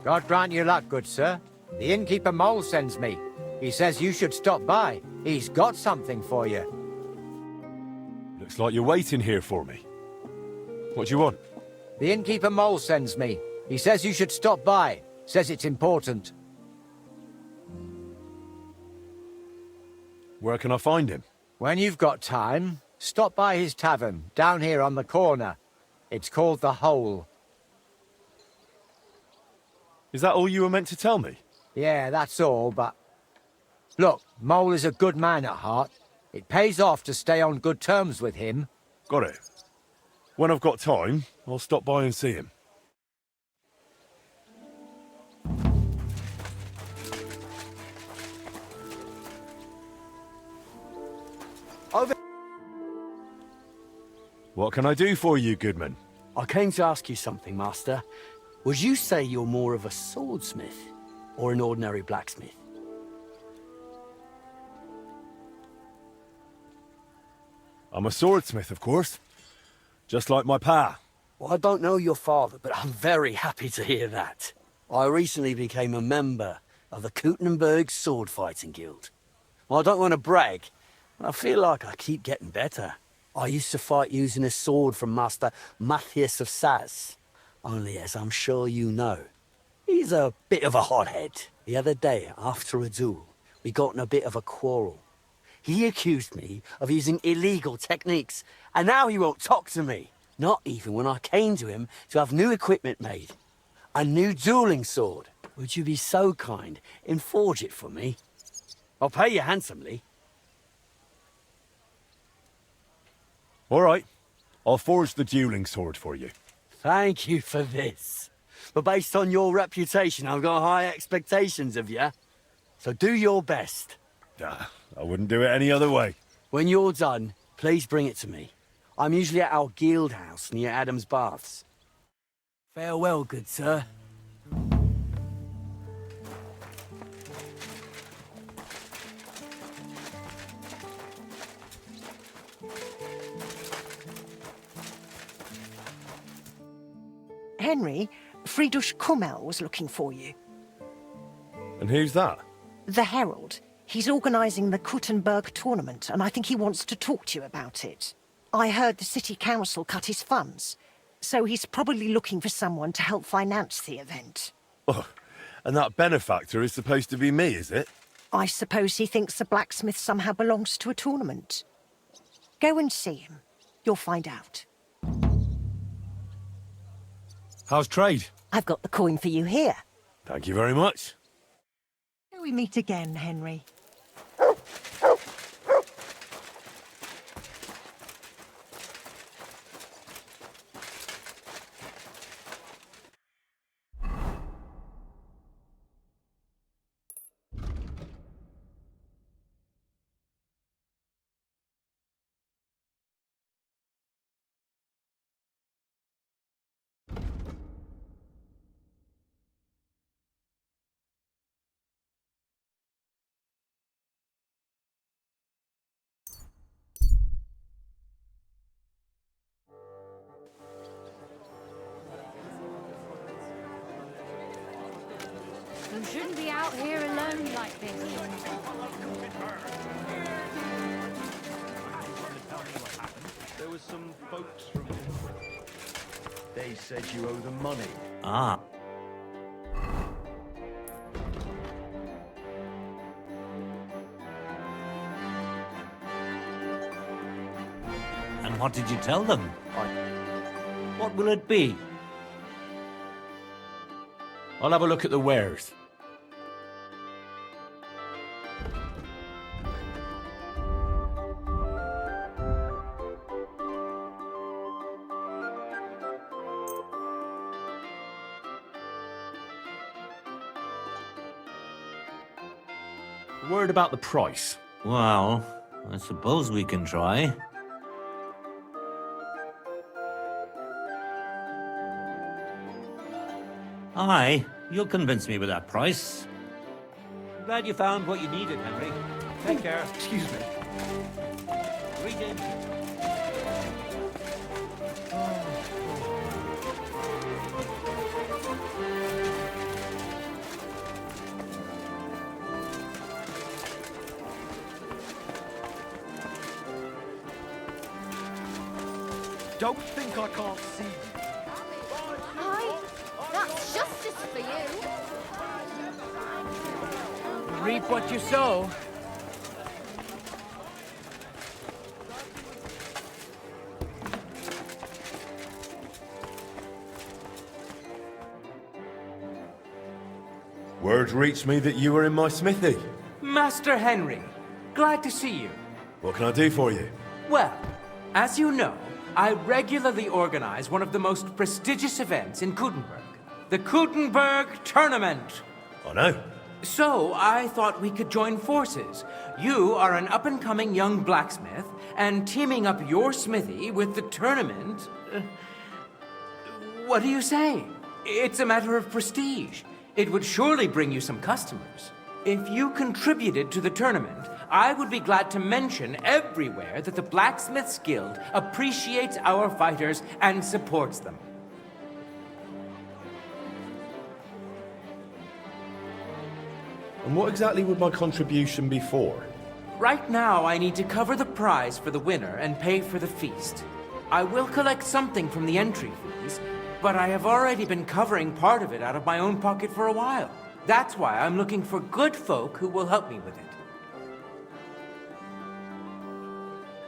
God grant you luck, good sir. The innkeeper Mole sends me. He says you should stop by. He's got something for you. Looks like you're waiting here for me. What do you want? The innkeeper Mole sends me. He says you should stop by. Says it's important. Where can I find him? When you've got time, stop by his tavern, down here on the corner. It's called The Hole. Is that all you were meant to tell me? Yeah, that's all, but... Look, Mole is a good man at heart. It pays off to stay on good terms with him. Got it. When I've got time, I'll stop by and see him. Over. What can I do for you, Goodman? I came to ask you something, Master. Would you say you're more of a swordsmith or an ordinary blacksmith? I'm a swordsmith, of course. Just like my pa. Well, I don't know your father, but I'm very happy to hear that. I recently became a member of the Kuttenberg Sword Fighting Guild. Well, I don't want to brag, but I feel like I keep getting better. I used to fight using a sword from Master Matthias of Saz. Only, as I'm sure you know, he's a bit of a hothead. The other day, after a duel, we got in a bit of a quarrel. He accused me of using illegal techniques, and now he won't talk to me. Not even when I came to him to have new equipment made. A new dueling sword. Would you be so kind and forge it for me? I'll pay you handsomely. All right. I'll forge the dueling sword for you. Thank you for this. But based on your reputation, I've got high expectations of you. So do your best. I wouldn't do it any other way. When you're done, please bring it to me. I'm usually at our guild house near Adam's Baths. Farewell, good sir. Henry, Friedrich Kummel was looking for you. And who's that? The Herald. He's organising the Kuttenberg tournament, and I think he wants to talk to you about it. I heard the city council cut his funds, so he's probably looking for someone to help finance the event. Oh, and that benefactor is supposed to be me, is it? I suppose he thinks the blacksmith somehow belongs to a tournament. Go and see him. You'll find out. How's trade? I've got the coin for you here. Thank you very much. Till we meet again, Henry. You shouldn't be out here alone like this. There was some folks from... They said you owe them money. Ah. And what did you tell them? What will it be? I'll have a look at the wares. Word about the price. Well, I suppose we can try. Aye, you'll convince me with that price. Glad you found what you needed, Henry. Take care. Excuse me. Greetings. Don't think I can't see you. Aye, that's justice for you. Reap what you sow. Word reached me that you were in my smithy. Master Henry, glad to see you. What can I do for you? Well, as you know, I regularly organize one of the most prestigious events in Kutenberg, the Kutenberg Tournament. I know. So I thought we could join forces. You are an up-and-coming young blacksmith, and teaming up your smithy with the tournament... what do you say? It's a matter of prestige. It would surely bring you some customers. If you contributed to the tournament, I would be glad to mention everywhere that the Blacksmiths Guild appreciates our fighters and supports them. And what exactly would my contribution be for? Right now, I need to cover the prize for the winner and pay for the feast. I will collect something from the entry fees, but I have already been covering part of it out of my own pocket for a while. That's why I'm looking for good folk who will help me with it.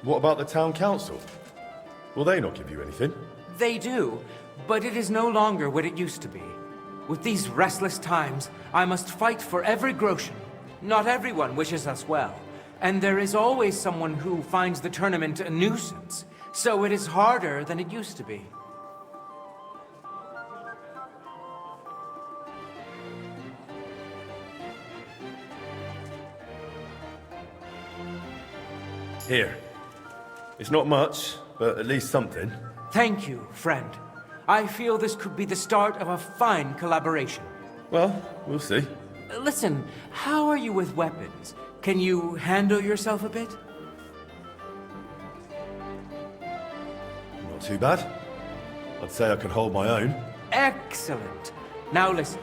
What about the town council? Will they not give you anything? They do, but it is no longer what it used to be. With these restless times, I must fight for every groschen. Not everyone wishes us well, and there is always someone who finds the tournament a nuisance, so it is harder than it used to be. Here. It's not much, but at least something. Thank you, friend. I feel this could be the start of a fine collaboration. Well, we'll see. Listen, how are you with weapons? Can you handle yourself a bit? Not too bad. I'd say I can hold my own. Excellent. Now listen,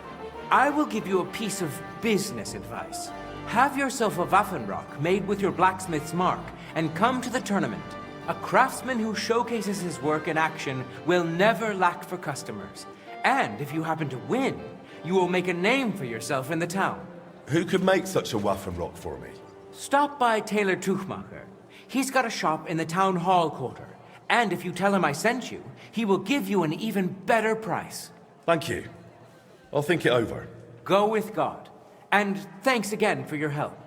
I will give you a piece of business advice. Have yourself a Waffenrock made with your blacksmith's mark, and come to the tournament. A craftsman who showcases his work in action will never lack for customers. And if you happen to win, you will make a name for yourself in the town. Who could make such a Waffenrock for me? Stop by Taylor Tuchmacher. He's got a shop in the town hall quarter. And if you tell him I sent you, he will give you an even better price. Thank you. I'll think it over. Go with God. And thanks again for your help.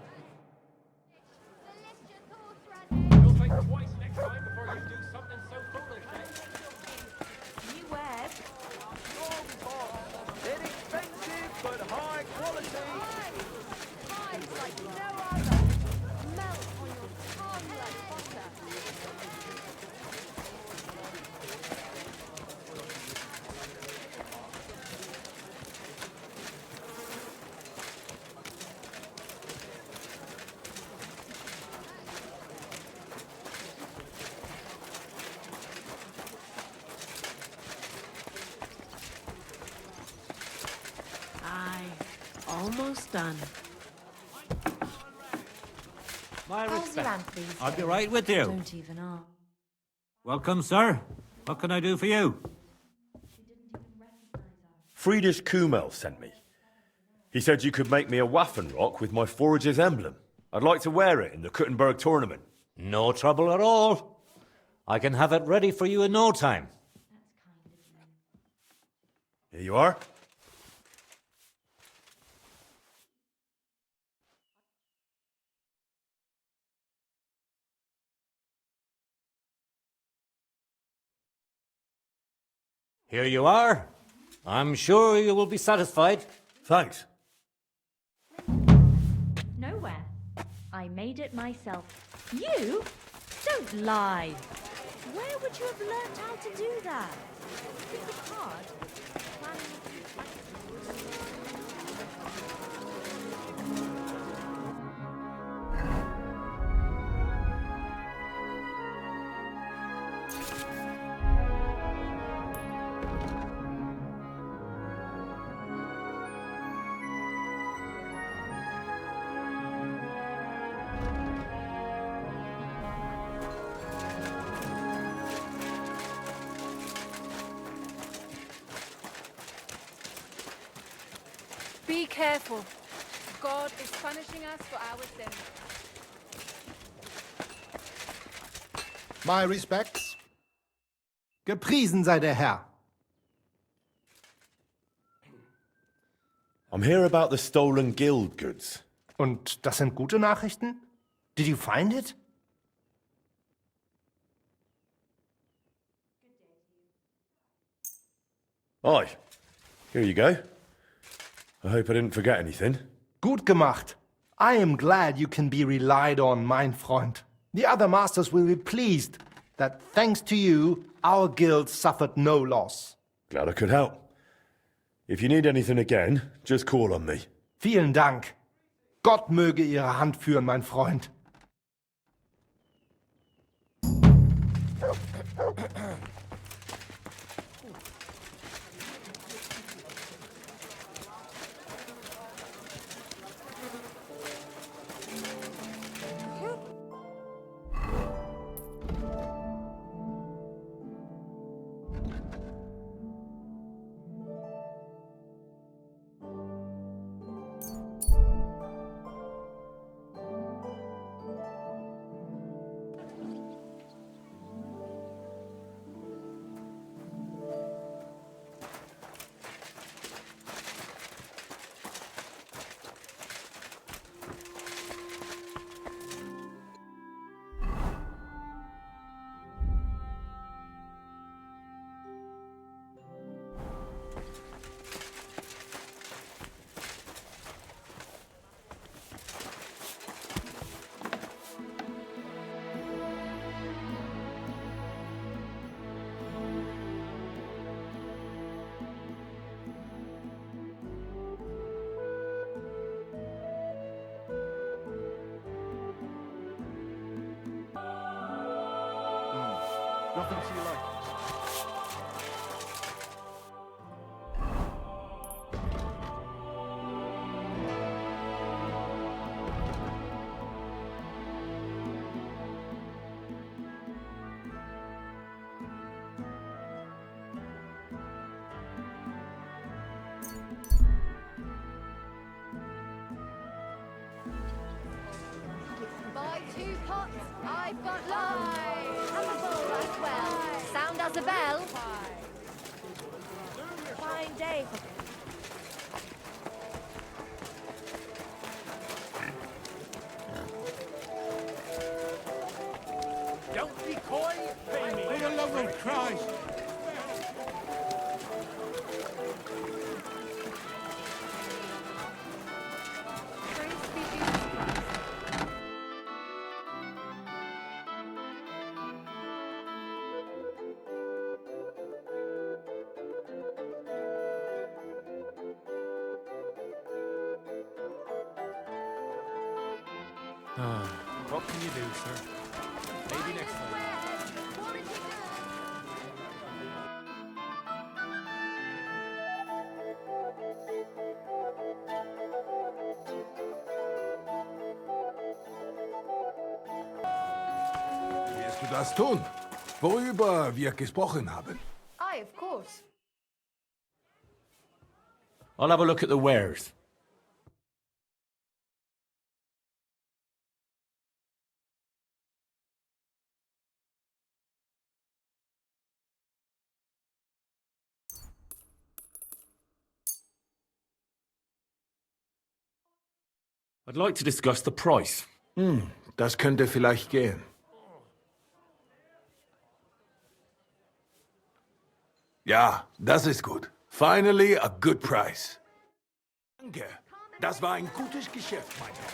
You'll think twice next time before you do something so foolish, eh? You Webb. Inexpensive, but high quality. Eyes like no other. Melt on your tongue like butter. Aye, almost done. My How's your respect. aunt these I'll be days? right with you. Don't even ask. Welcome, sir. What can I do for you? Friedrich Kumel sent me. He said you could make me a Waffenrock with my forager's emblem. I'd like to wear it in the Kuttenberg tournament. No trouble at all. I can have it ready for you in no time. Here you are. Here you are. I'm sure you will be satisfied. Thanks. Nowhere. I made it myself. You? Don't lie. Where would you have learned how to do that? It was hard. Be careful. God is punishing us for our sins. My respects. Gepriesen sei der Herr. I'm here about the stolen guild goods. Und das sind gute Nachrichten? Did you find it? Aye. Here you go. I hope I didn't forget anything. Gut gemacht. I am glad you can be relied on, mein Freund. The other masters will be pleased that thanks to you, our guild suffered no loss. Glad I could help. If you need anything again, just call on me. Vielen Dank. Gott möge Ihre Hand führen, mein Freund. Nothing to your liking. Buy 2 pots, I've got live. And a bowl as well. Sound as a bell. Fine day. Don't be coy, pay me. For the love of Christ! Praise be Jesus Christ. What can you do, sir? Maybe next time. Wirst du das tun? Worüber wir gesprochen haben? Aye, of course. I'll have a look at the wares. I'd like to discuss the price. Das könnte vielleicht gehen. Ja, das ist gut. Finally a good price. Danke. Das war ein gutes Geschäft, mein Herr.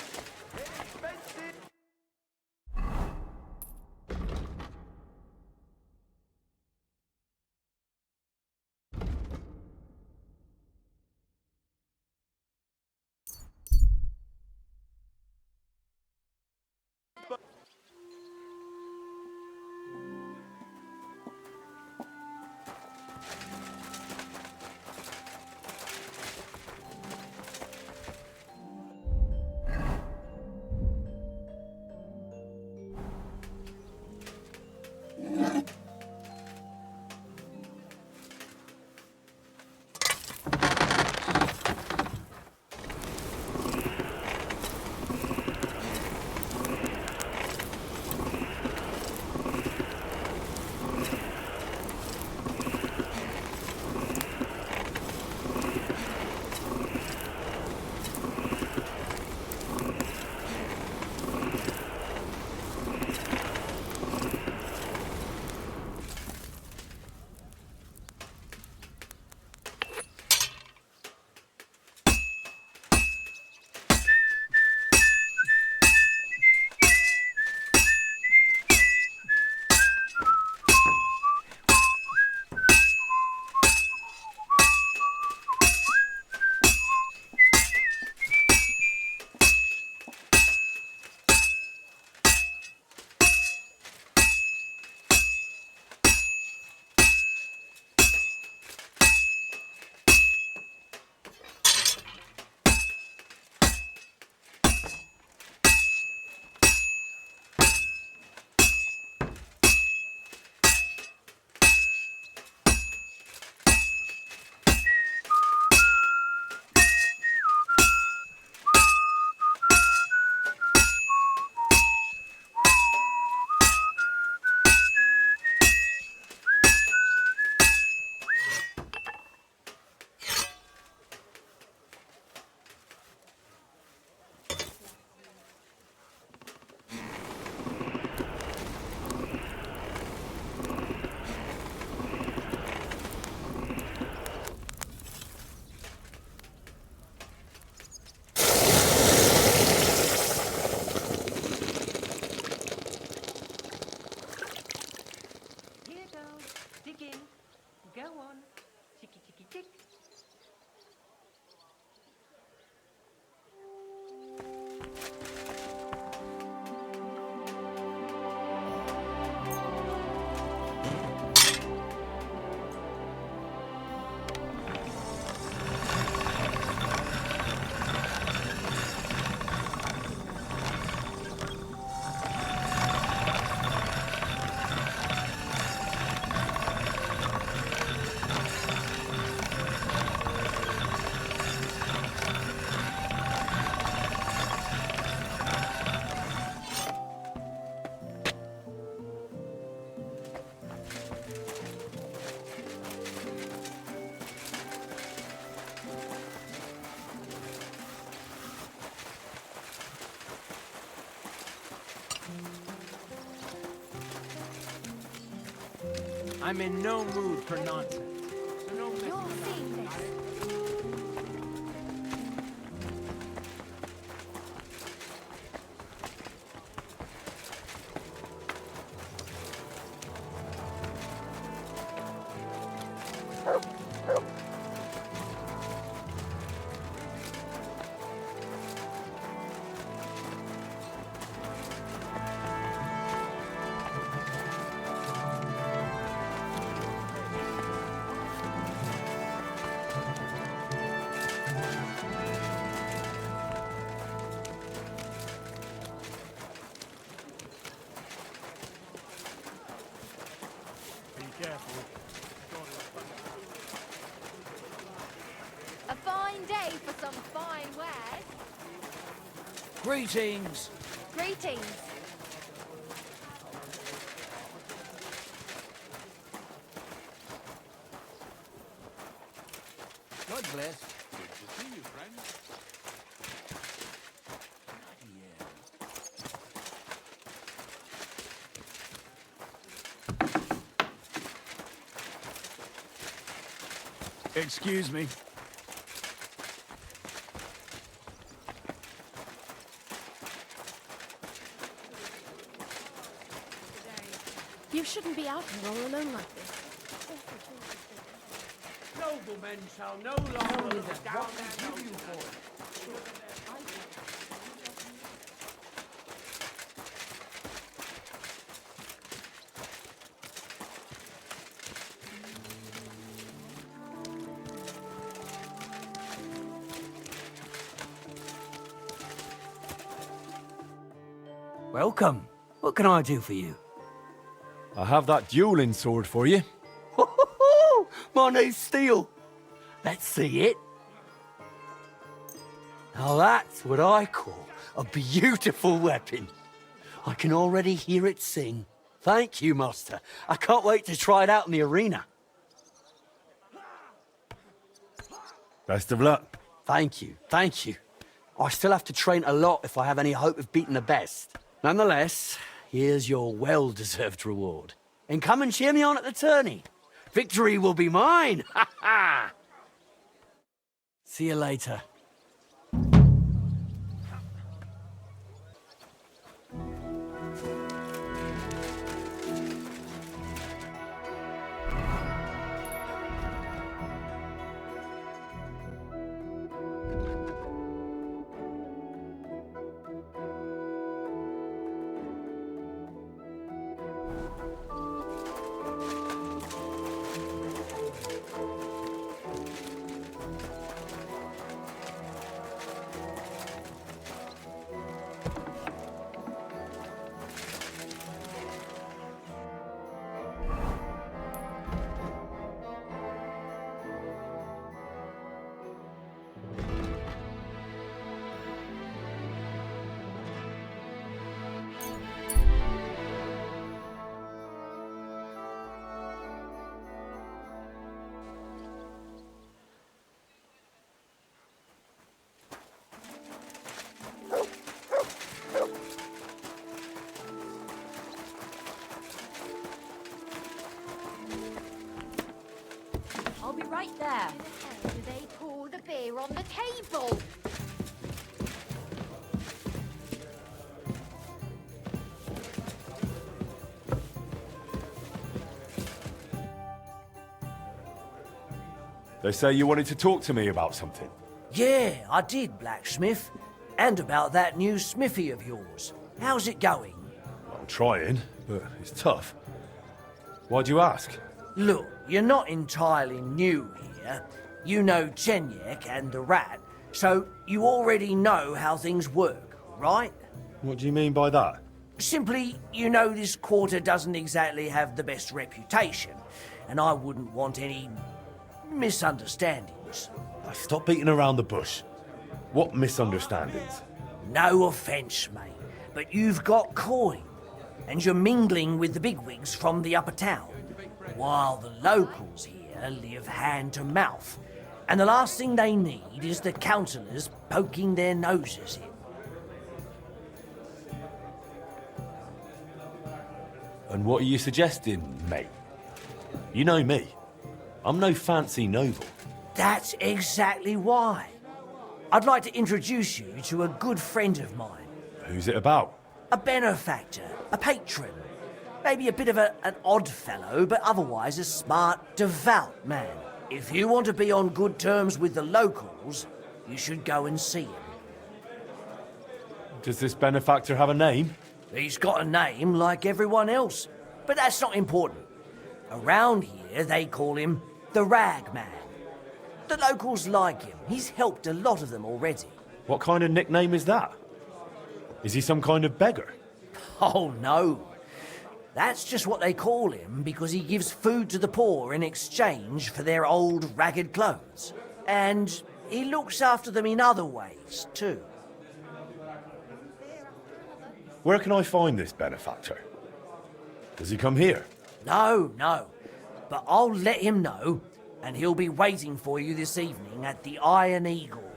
Dig in. Go on. Ticky, ticky, tick. I'm in no mood for nonsense. So no messing You're around. seeing this. A fine day for some fine wares. Greetings. Greetings. God bless. Good to see you, friend. Excuse me. You shouldn't be out here all alone like this. Noblemen shall no longer look down their noses. Welcome. What can I do for you? I have that dueling sword for you. My new steel. Let's see it. Now that's what I call a beautiful weapon. I can already hear it sing. Thank you, Master. I can't wait to try it out in the arena. Best of luck. Thank you, thank you. I still have to train a lot if I have any hope of beating the best. Nonetheless, here's your well-deserved reward. And come and cheer me on at the tourney. Victory will be mine! Ha ha! See you later. I'll be right there. Where the hell do they pour the beer on the table? They say you wanted to talk to me about something. Yeah, I did, blacksmith. And about that new smithy of yours. How's it going? I'm trying, but it's tough. Why'd you ask? Look, you're not entirely new here. You know Chenyek and the Rat, so you already know how things work, right? What do you mean by that? Simply, you know this quarter doesn't exactly have the best reputation, and I wouldn't want any misunderstandings. Stop beating around the bush. What misunderstandings? No offence, mate, but you've got coin, and you're mingling with the bigwigs from the upper town, while the locals here live hand to mouth, and the last thing they need is the councillors poking their noses in. And what are you suggesting, mate? You know me. I'm no fancy noble. That's exactly why. I'd like to introduce you to a good friend of mine. Who's it about? A benefactor, a patron. Maybe a bit of an odd fellow, but otherwise a smart, devout man. If you want to be on good terms with the locals, you should go and see him. Does this benefactor have a name? He's got a name like everyone else, but that's not important. Around here, they call him the Rag Man. The locals like him. He's helped a lot of them already. What kind of nickname is that? Is he some kind of beggar? Oh, no. That's just what they call him because he gives food to the poor in exchange for their old ragged clothes. And he looks after them in other ways, too. Where can I find this benefactor? Does he come here? No. But I'll let him know, and he'll be waiting for you this evening at the Iron Eagle.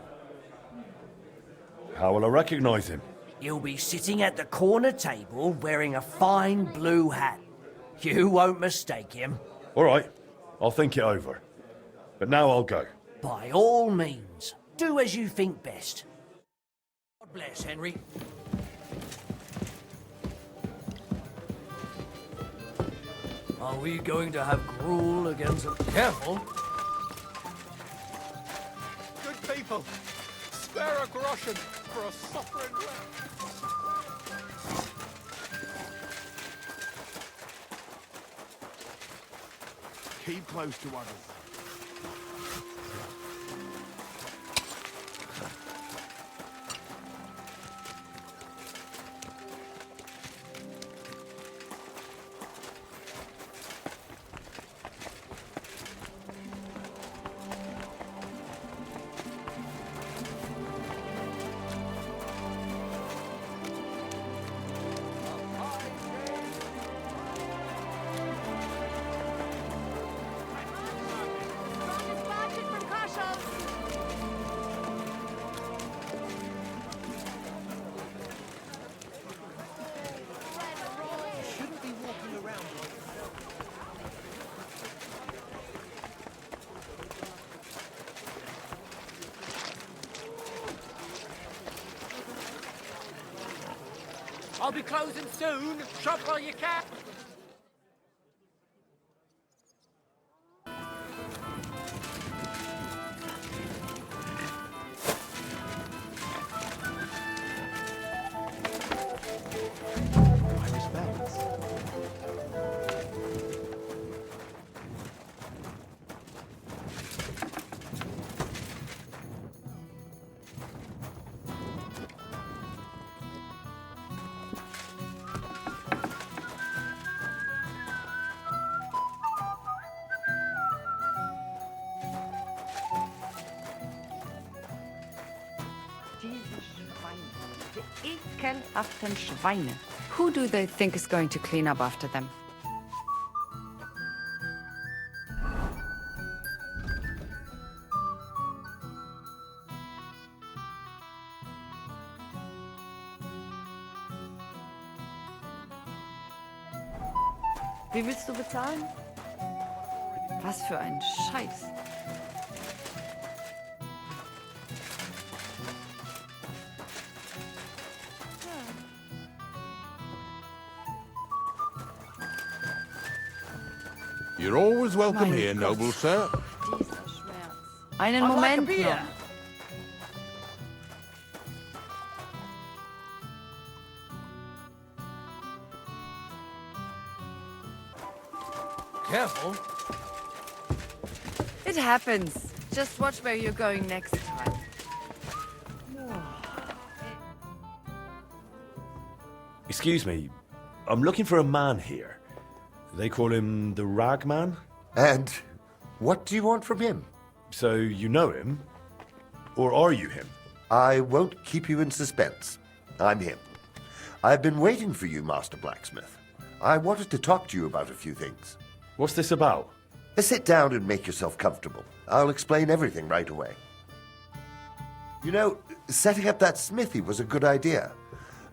How will I recognise him? He'll be sitting at the corner table wearing a fine blue hat. You won't mistake him. All right, I'll think it over. But now I'll go. By all means, do as you think best. God bless, Henry. Are we going to have gruel against them? Careful! Good people, spare a groschen for a suffering wretch. Keep close to others. I'll be closing soon. Shop while you can. My respects. Ekelhaften Schweine. Who do they think is going to clean up after them? Wie willst du bezahlen? Was für ein Scheiß. You're always welcome here, noble sir. Dieser Schmerz. Einen I'd like a Moment beer. noch. Careful. It happens. Just watch where you're going next time. Excuse me, I'm looking for a man here. They call him the Rag Man? And what do you want from him? So you know him? Or are you him? I won't keep you in suspense. I'm him. I've been waiting for you, Master Blacksmith. I wanted to talk to you about a few things. What's this about? Sit down and make yourself comfortable. I'll explain everything right away. You know, setting up that smithy was a good idea.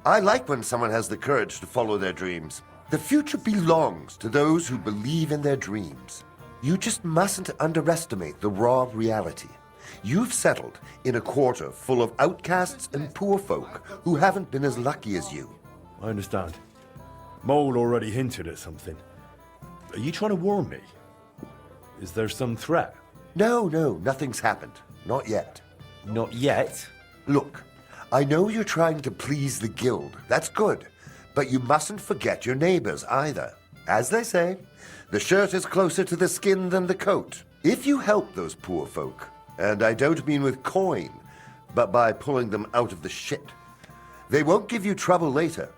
I like when someone has the courage to follow their dreams. The future belongs to those who believe in their dreams. You just mustn't underestimate the raw reality. You've settled in a quarter full of outcasts and poor folk who haven't been as lucky as you. I understand. Mole already hinted at something. Are you trying to warn me? Is there some threat? No, nothing's happened. Not yet. Not yet? Look, I know you're trying to please the guild. That's good. But you mustn't forget your neighbors either. As they say, the shirt is closer to the skin than the coat. If you help those poor folk, and I don't mean with coin, but by pulling them out of the shit, they won't give you trouble later.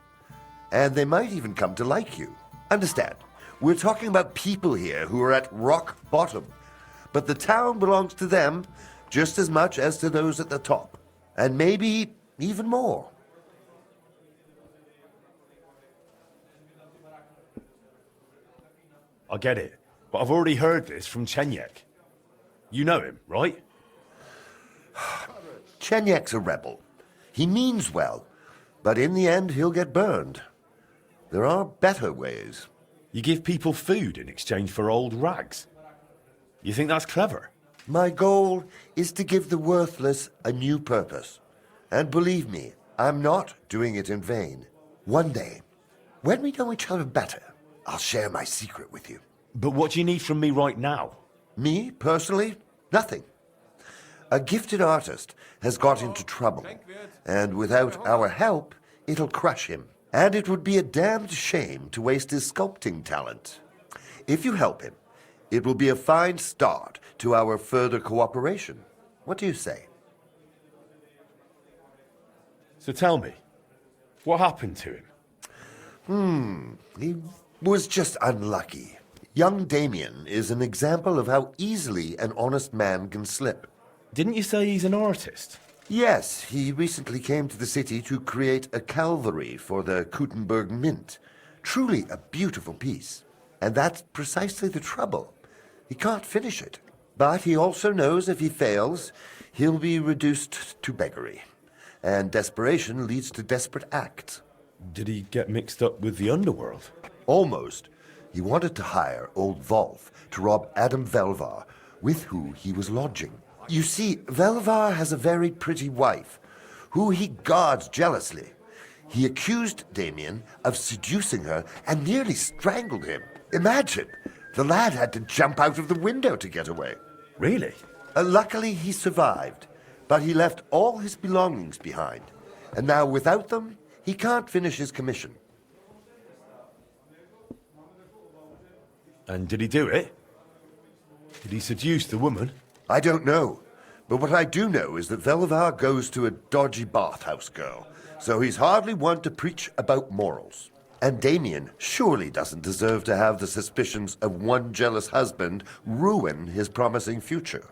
And they might even come to like you. Understand, we're talking about people here who are at rock bottom. But the town belongs to them just as much as to those at the top. And maybe even more. I get it, but I've already heard this from Chenyek. You know him, right? Chenyek's a rebel. He means well, but in the end he'll get burned. There are better ways. You give people food in exchange for old rags. You think that's clever? My goal is to give the worthless a new purpose. And believe me, I'm not doing it in vain. One day, when we know each other better, I'll share my secret with you. But what do you need from me right now? Me, personally? Nothing. A gifted artist has got into trouble, and without our help, it'll crush him. And it would be a damned shame to waste his sculpting talent. If you help him, it will be a fine start to our further cooperation. What do you say? So tell me, what happened to him? He was just unlucky. Young Damien is an example of how easily an honest man can slip. Didn't you say he's an artist? Yes, he recently came to the city to create a calvary for the Kuttenberg Mint. Truly a beautiful piece. And that's precisely the trouble. He can't finish it. But he also knows if he fails, he'll be reduced to beggary. And desperation leads to desperate acts. Did he get mixed up with the underworld? Almost. He wanted to hire old Wolf to rob Adam Velvar, with who he was lodging. You see, Velvar has a very pretty wife, who he guards jealously. He accused Damien of seducing her and nearly strangled him. Imagine! The lad had to jump out of the window to get away. Really? Luckily, he survived, but he left all his belongings behind. And now, without them, he can't finish his commission. And did he do it? Did he seduce the woman? I don't know. But what I do know is that Velvar goes to a dodgy bathhouse girl, so he's hardly one to preach about morals. And Damien surely doesn't deserve to have the suspicions of one jealous husband ruin his promising future.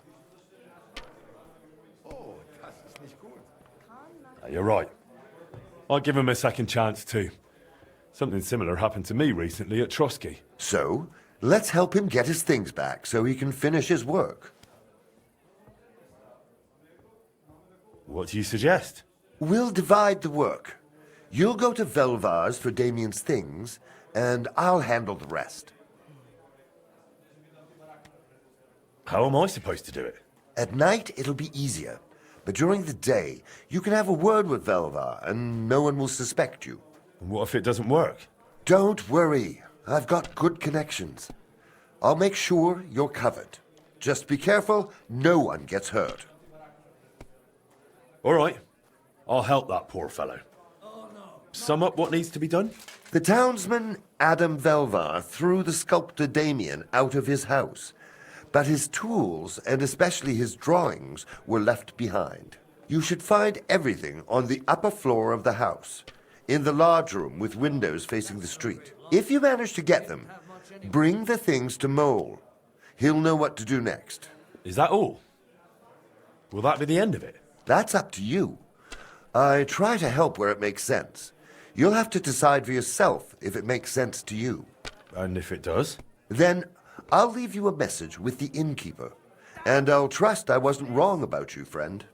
You're right. I'll give him a second chance too. Something similar happened to me recently at Trotsky. So, let's help him get his things back so he can finish his work. What do you suggest? We'll divide the work. You'll go to Velvar's for Damien's things, and I'll handle the rest. How am I supposed to do it? At night, it'll be easier. But during the day, you can have a word with Velvar, and no one will suspect you. And what if it doesn't work? Don't worry. I've got good connections. I'll make sure you're covered. Just be careful, no one gets hurt. All right. I'll help that poor fellow. Sum up what needs to be done? The townsman Adam Velvar threw the sculptor Damien out of his house, but his tools, and especially his drawings, were left behind. You should find everything on the upper floor of the house, in the large room with windows facing the street. If you manage to get them, bring the things to Mole. He'll know what to do next. Is that all? Will that be the end of it? That's up to you. I try to help where it makes sense. You'll have to decide for yourself if it makes sense to you. And if it does? Then I'll leave you a message with the innkeeper, and I'll trust I wasn't wrong about you, friend.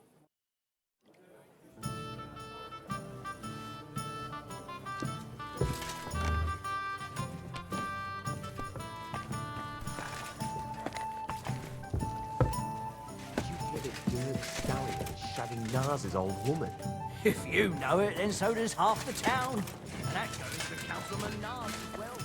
Shagging Nars's old woman. If you know it, then so does half the town. And that goes for Councilman Nars as well.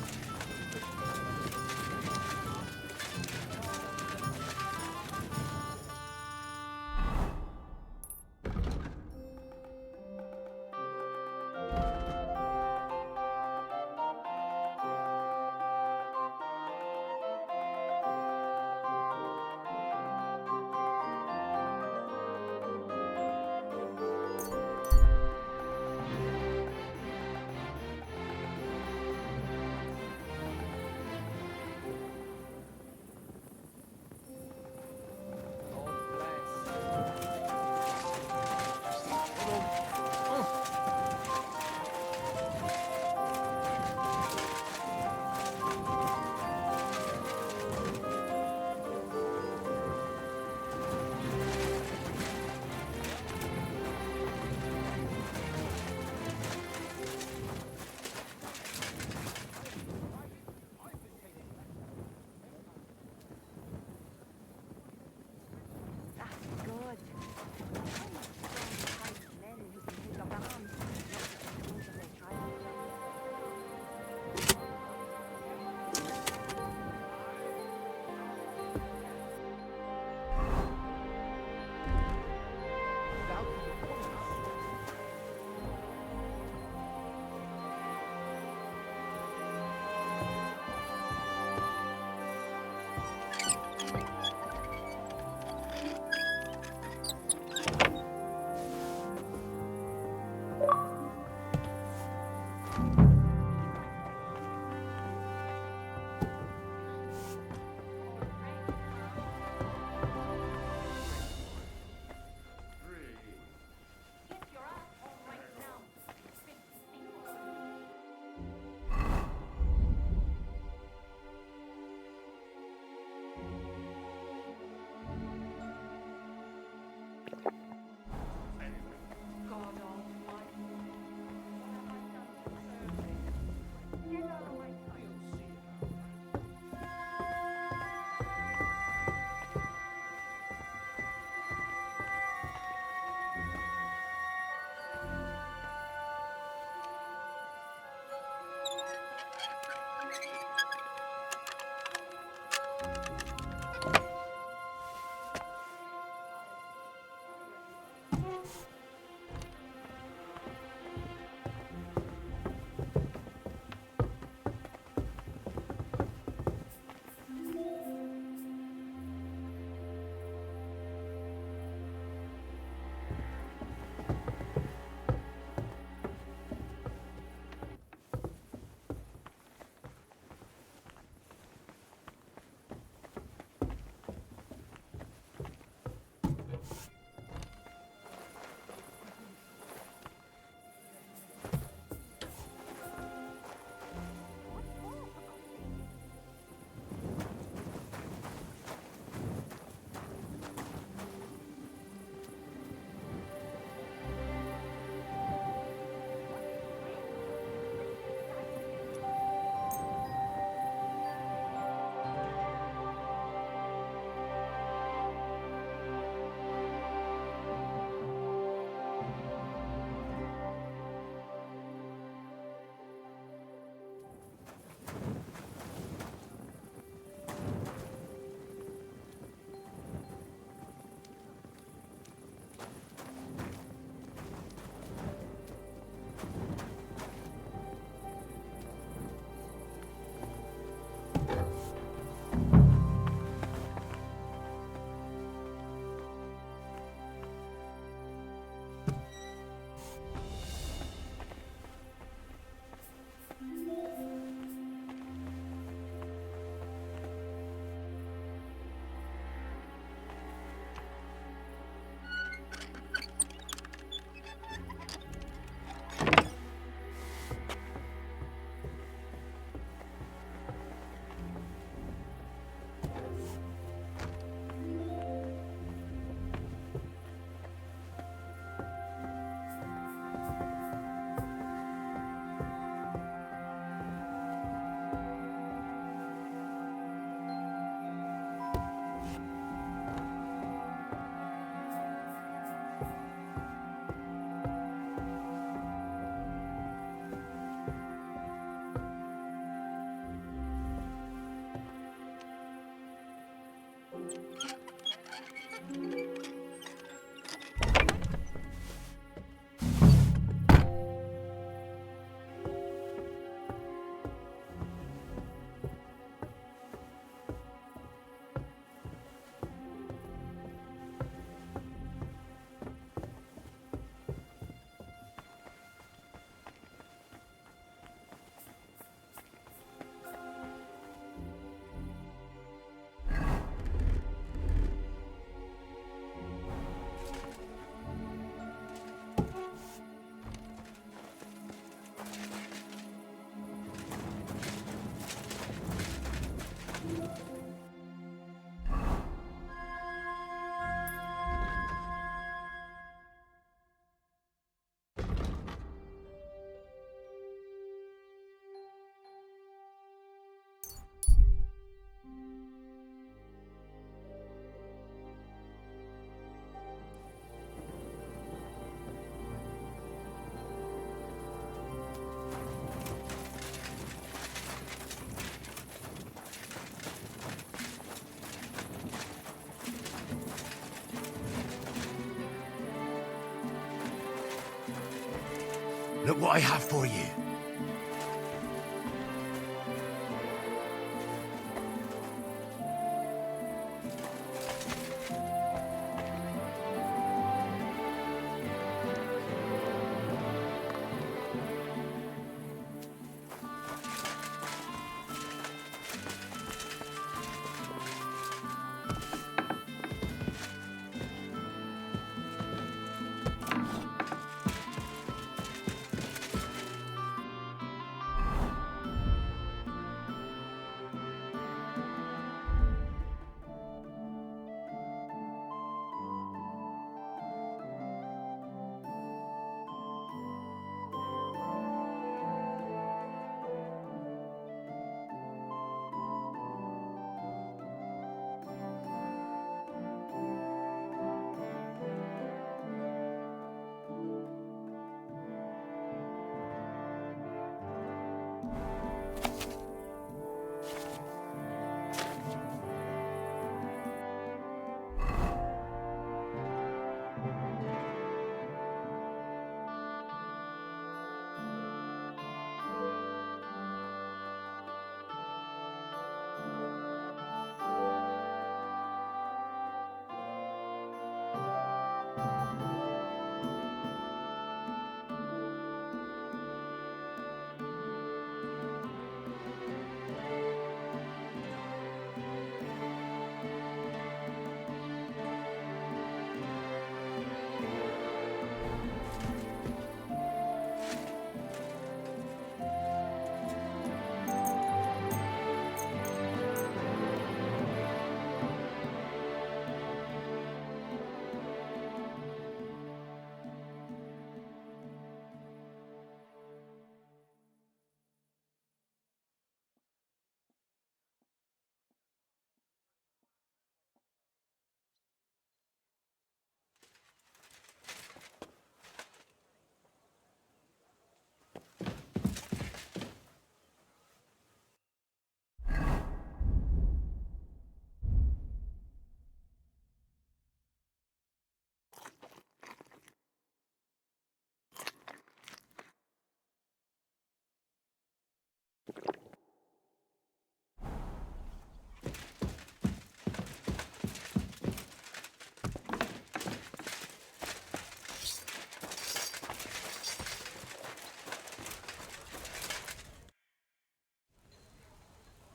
Look what I have for you.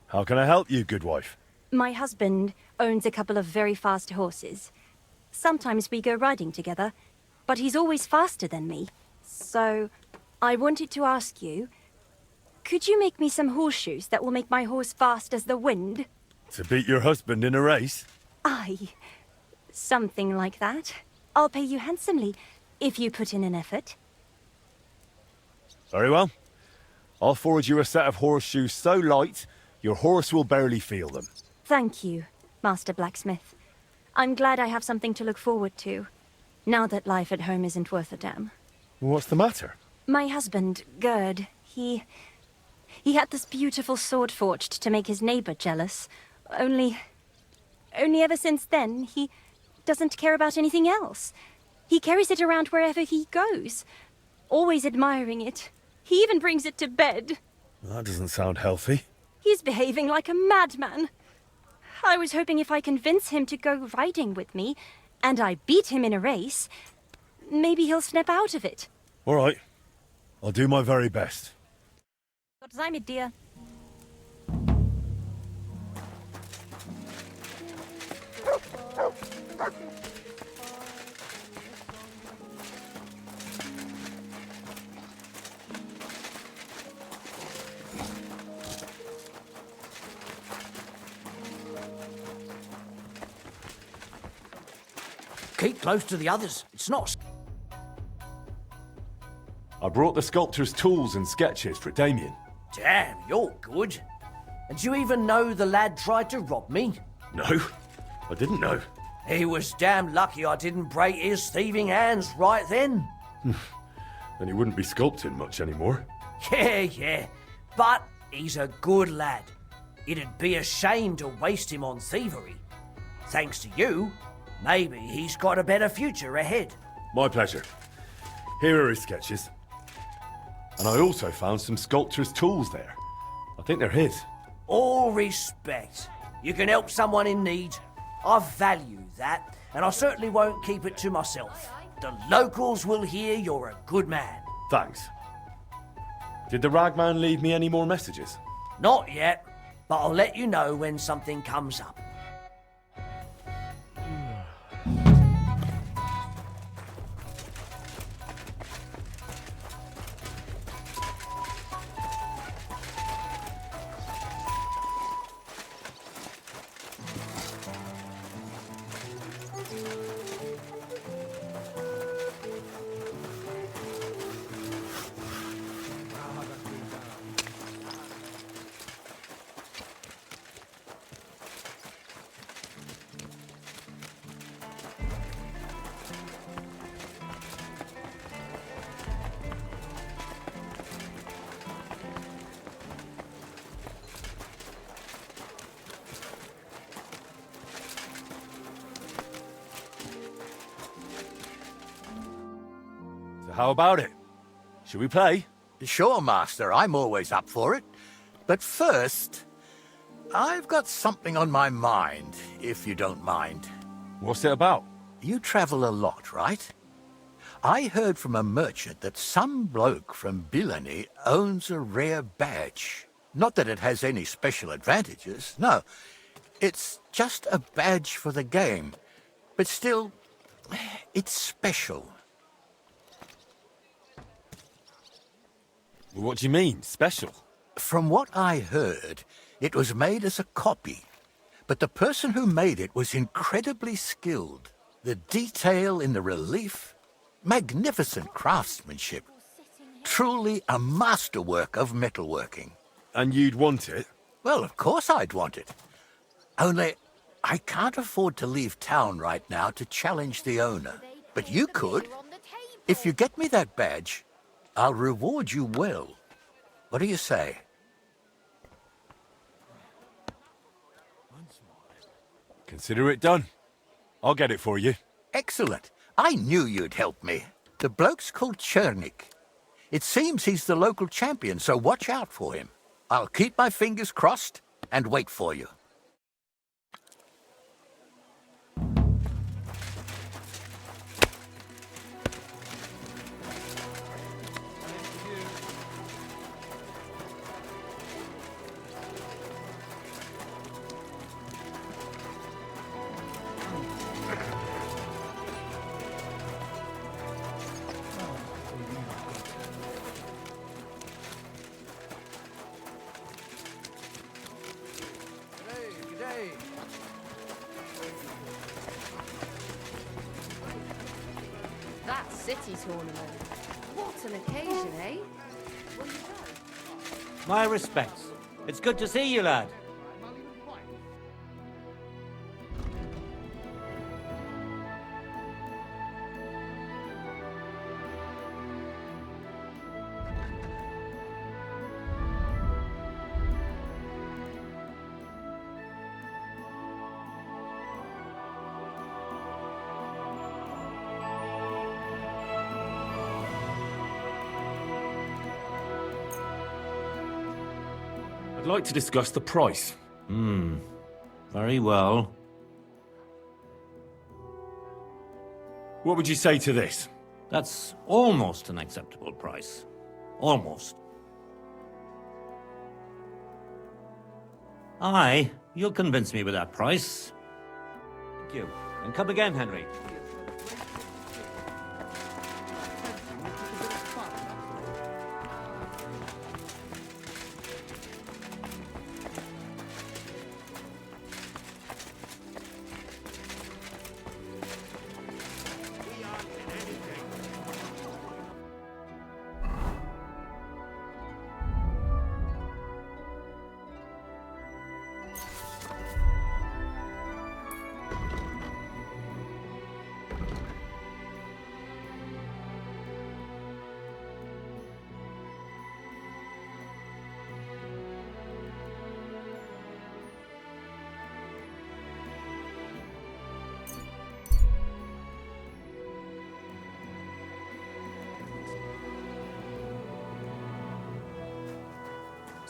How can I help you, good wife? My husband owns a couple of very fast horses. Sometimes we go riding together, but he's always faster than me. So, I wanted to ask you, could you make me some horseshoes that will make my horse fast as the wind? To beat your husband in a race? Aye, something like that. I'll pay you handsomely if you put in an effort. Very well. I'll forward you a set of horseshoes so light, your horse will barely feel them. Thank you, Master Blacksmith. I'm glad I have something to look forward to, now that life at home isn't worth a damn. What's the matter? My husband, Gerd, he had this beautiful sword forged to make his neighbor jealous. Only Only ever since then, he doesn't care about anything else. He carries it around wherever he goes, always admiring it. He even brings it to bed. That doesn't sound healthy. He's behaving like a madman. I was hoping if I convince him to go riding with me, and I beat him in a race, maybe he'll snap out of it. All right. I'll do my very best. Gott sei mit dir. Keep close to the others. It's not... I brought the sculptor's tools and sketches for Damien. Damn, you're good. And do you even know the lad tried to rob me? No, I didn't know. He was damn lucky I didn't break his thieving hands right then. Then he wouldn't be sculpting much anymore. Yeah. But he's a good lad. It'd be a shame to waste him on thievery. Thanks to you, maybe he's got a better future ahead. My pleasure. Here are his sketches. And I also found some sculptor's tools there. I think they're his. All respect. You can help someone in need. I value that, and I certainly won't keep it to myself. The locals will hear you're a good man. Thanks. Did the ragman leave me any more messages? Not yet, but I'll let you know when something comes up. So how about it? Should we play? Sure, Master. I'm always up for it. But first, I've got something on my mind, if you don't mind. What's it about? You travel a lot, right? I heard from a merchant that some bloke from Bilani owns a rare badge. Not that it has any special advantages, no. It's just a badge for the game. But still, it's special. What do you mean, special? From what I heard, it was made as a copy. But the person who made it was incredibly skilled. The detail in the relief, magnificent craftsmanship. Truly a masterwork of metalworking. And you'd want it? Well, of course I'd want it. Only, I can't afford to leave town right now to challenge the owner. But you could. If you get me that badge, I'll reward you well. What do you say? Consider it done. I'll get it for you. Excellent. I knew you'd help me. The bloke's called Chernik. It seems he's the local champion, so watch out for him. I'll keep my fingers crossed and wait for you. That city tournament. What an occasion, eh? My respects. It's good to see you, lad. I'd like to discuss the price. Very well. What would you say to this? That's almost an acceptable price. Almost. Aye, you'll convince me with that price. Thank you. And come again, Henry.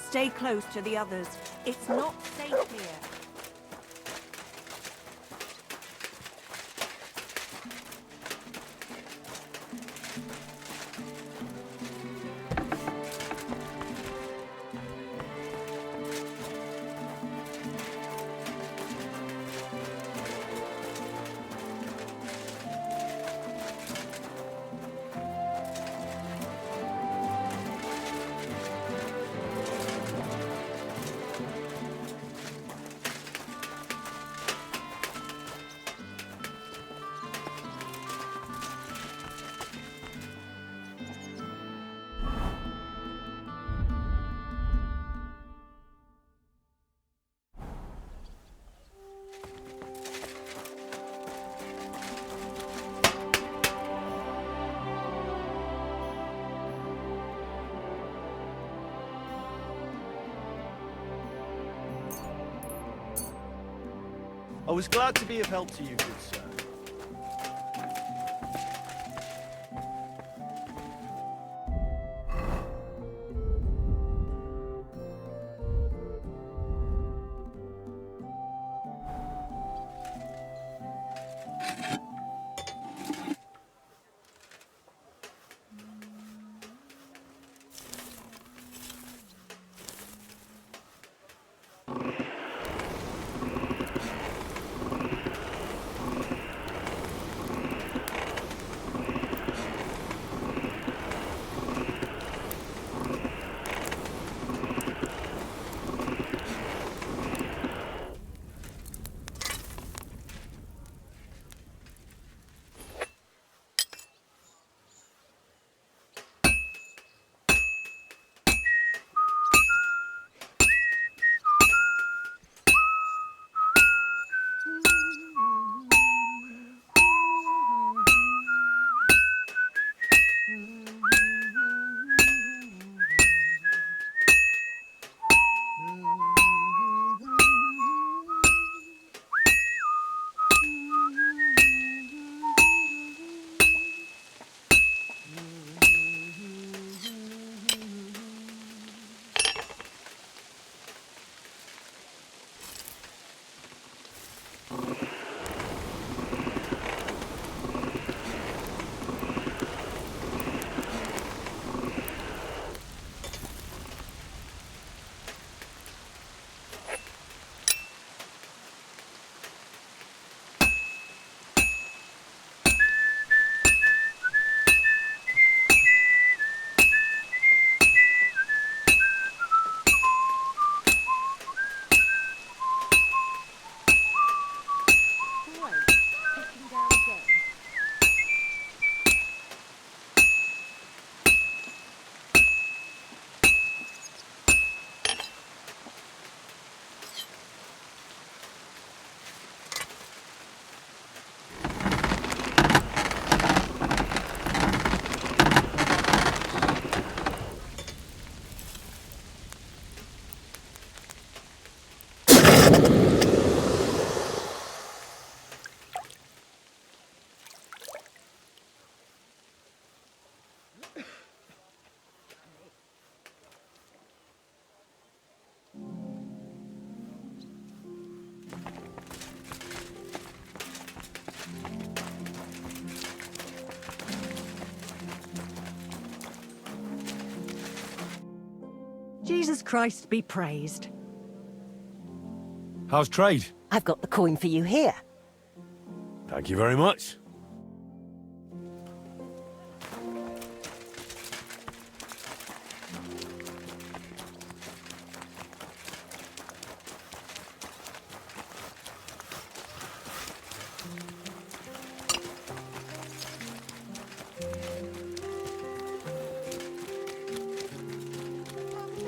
Stay close to the others. It's not safe here. I was glad to be of help to you, good sir. Jesus Christ be praised. How's trade? I've got the coin for you here. Thank you very much.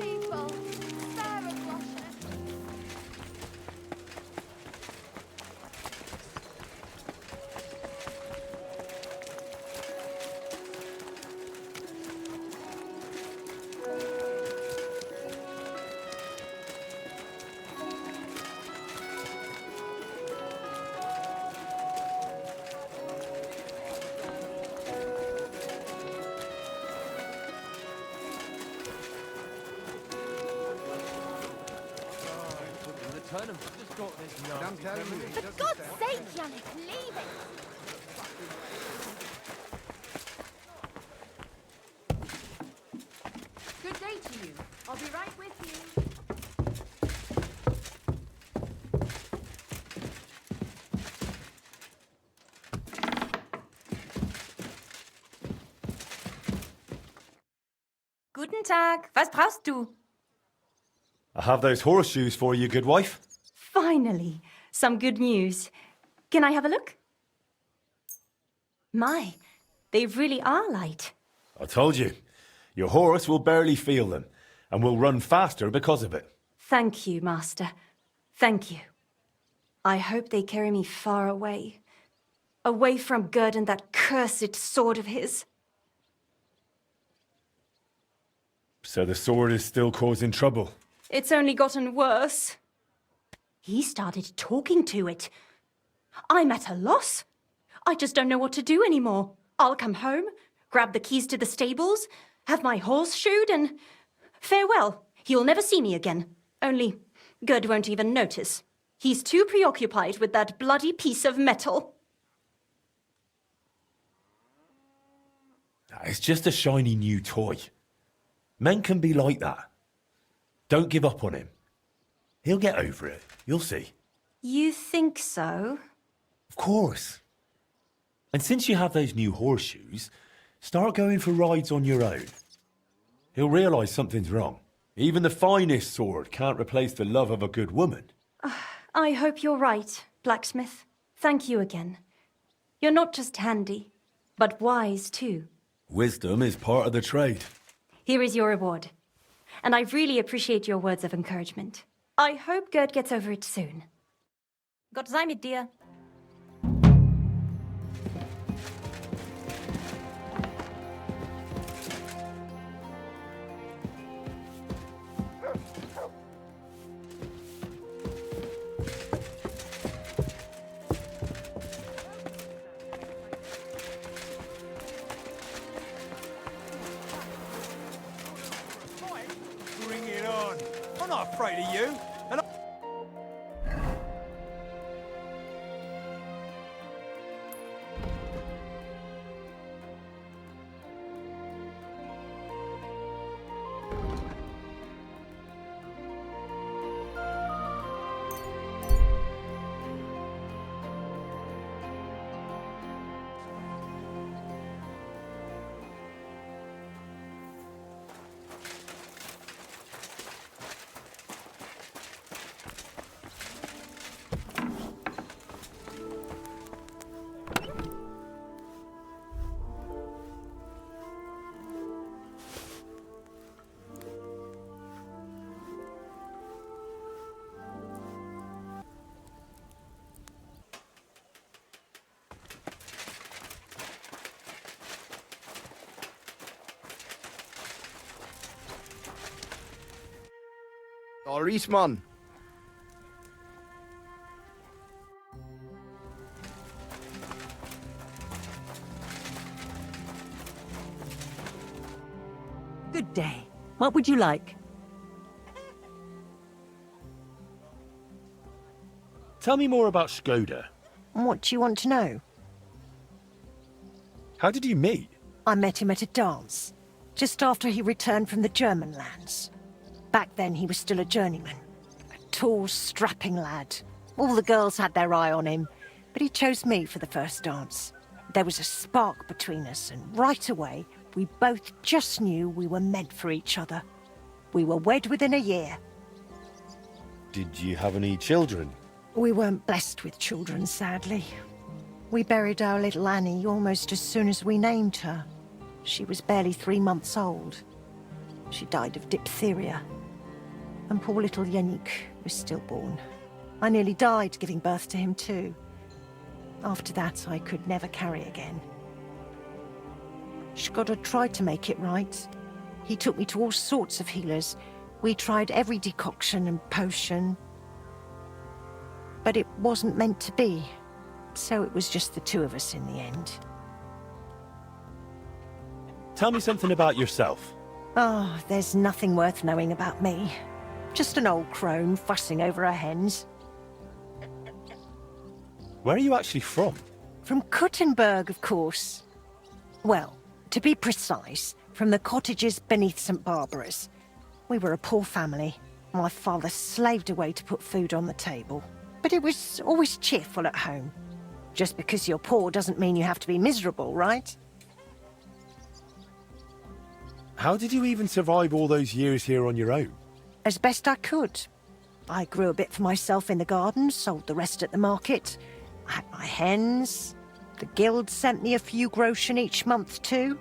People, spare a groschen. For God's sake, Yannick, leave it! Good day to you. I'll be right with you. Guten Tag. Was brauchst du? I have those horseshoes for you, good wife. Finally, some good news. Can I have a look? My, they really are light. I told you. Your horse will barely feel them, and will run faster because of it. Thank you, Master. Thank you. I hope they carry me far away. Away from Gerd and that cursed sword of his. So the sword is still causing trouble. It's only gotten worse. He started talking to it. I'm at a loss. I just don't know what to do anymore. I'll come home, grab the keys to the stables, have my horse shoed, and farewell. He'll never see me again. Only Gerd won't even notice. He's too preoccupied with that bloody piece of metal. It's just a shiny new toy. Men can be like that. Don't give up on him. He'll get over it. You'll see. You think so? Of course. And since you have those new horseshoes, start going for rides on your own. He'll realise something's wrong. Even the finest sword can't replace the love of a good woman. I hope you're right, blacksmith. Thank you again. You're not just handy, but wise too. Wisdom is part of the trade. Here is your reward. And I really appreciate your words of encouragement. I hope Gerd gets over it soon. Gott sei mit dir. Bring it on. I'm not afraid of you. And Doris, man. Good day. What would you like? Tell me more about Skoda. What do you want to know? How did you meet? I met him at a dance, just after he returned from the German lands. Back then, he was still a journeyman. A tall, strapping lad. All the girls had their eye on him, but he chose me for the first dance. There was a spark between us, and right away, we both just knew we were meant for each other. We were wed within a year. Did you have any children? We weren't blessed with children, sadly. We buried our little Annie almost as soon as we named her. She was barely 3 months old. She died of diphtheria. And poor little Yannick was stillborn. I nearly died giving birth to him too. After that, I could never carry again. Shkoda tried to make it right. He took me to all sorts of healers. We tried every decoction and potion. But it wasn't meant to be. So it was just the two of us in the end. Tell me something about yourself. Oh, there's nothing worth knowing about me. Just an old crone fussing over her hens. Where are you actually from? From Kuttenberg, of course. Well, to be precise, from the cottages beneath St. Barbara's. We were a poor family. My father slaved away to put food on the table. But it was always cheerful at home. Just because you're poor doesn't mean you have to be miserable, right? How did you even survive all those years here on your own? As best I could. I grew a bit for myself in the garden, sold the rest at the market. I had my hens. The guild sent me a few groschen each month too.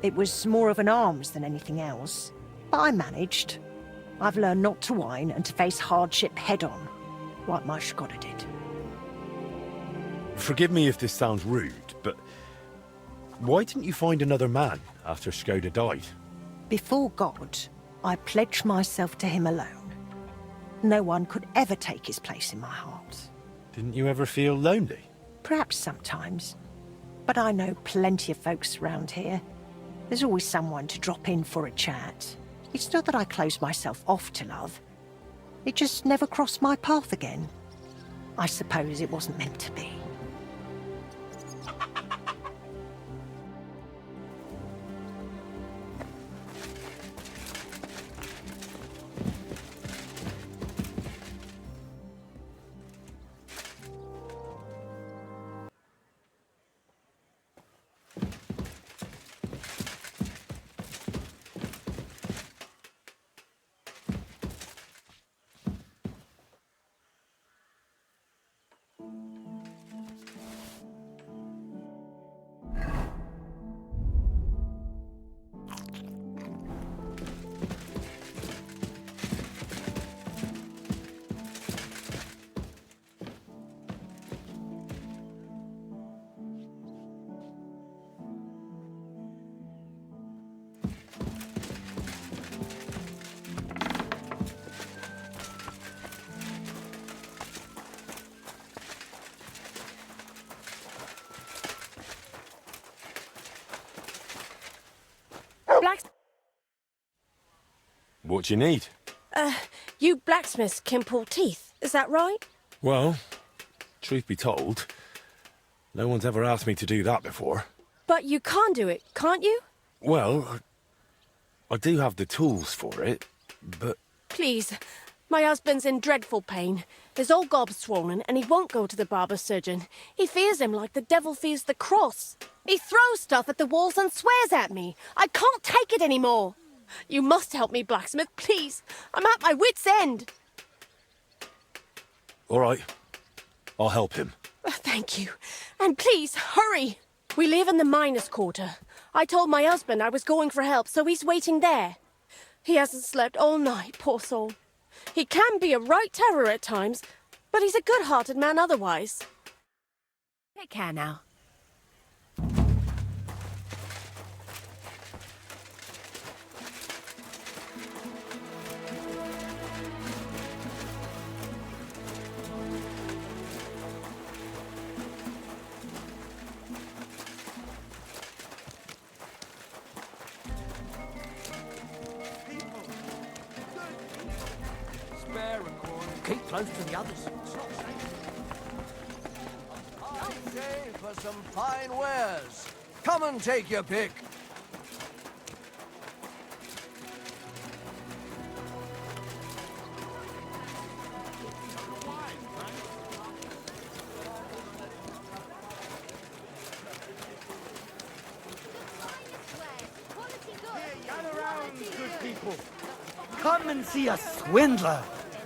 It was more of an alms than anything else. But I managed. I've learned not to whine and to face hardship head-on, like my Shkoda did. Forgive me if this sounds rude, but why didn't you find another man after Shkoda died? Before God, I pledged myself to him alone. No one could ever take his place in my heart. Didn't you ever feel lonely? Perhaps sometimes. But I know plenty of folks around here. There's always someone to drop in for a chat. It's not that I closed myself off to love. It just never crossed my path again. I suppose it wasn't meant to be. What do you need? You blacksmiths can pull teeth, is that right? Well, truth be told, no one's ever asked me to do that before. But you can do it, can't you? Well, I do have the tools for it, but... Please, my husband's in dreadful pain. His old gob's swollen and he won't go to the barber surgeon. He fears him like the devil fears the cross. He throws stuff at the walls and swears at me. I can't take it anymore. You must help me, blacksmith, please. I'm at my wit's end. All right, I'll help him. Thank you. And please, hurry. We live in the miners' quarter. I told my husband I was going for help, so he's waiting there. He hasn't slept all night, poor soul. He can be a right terror at times, but he's a good-hearted man otherwise. Take care now. Keep close to the others. I'd say for some fine wares. Come and take your pick. come and see a swindler.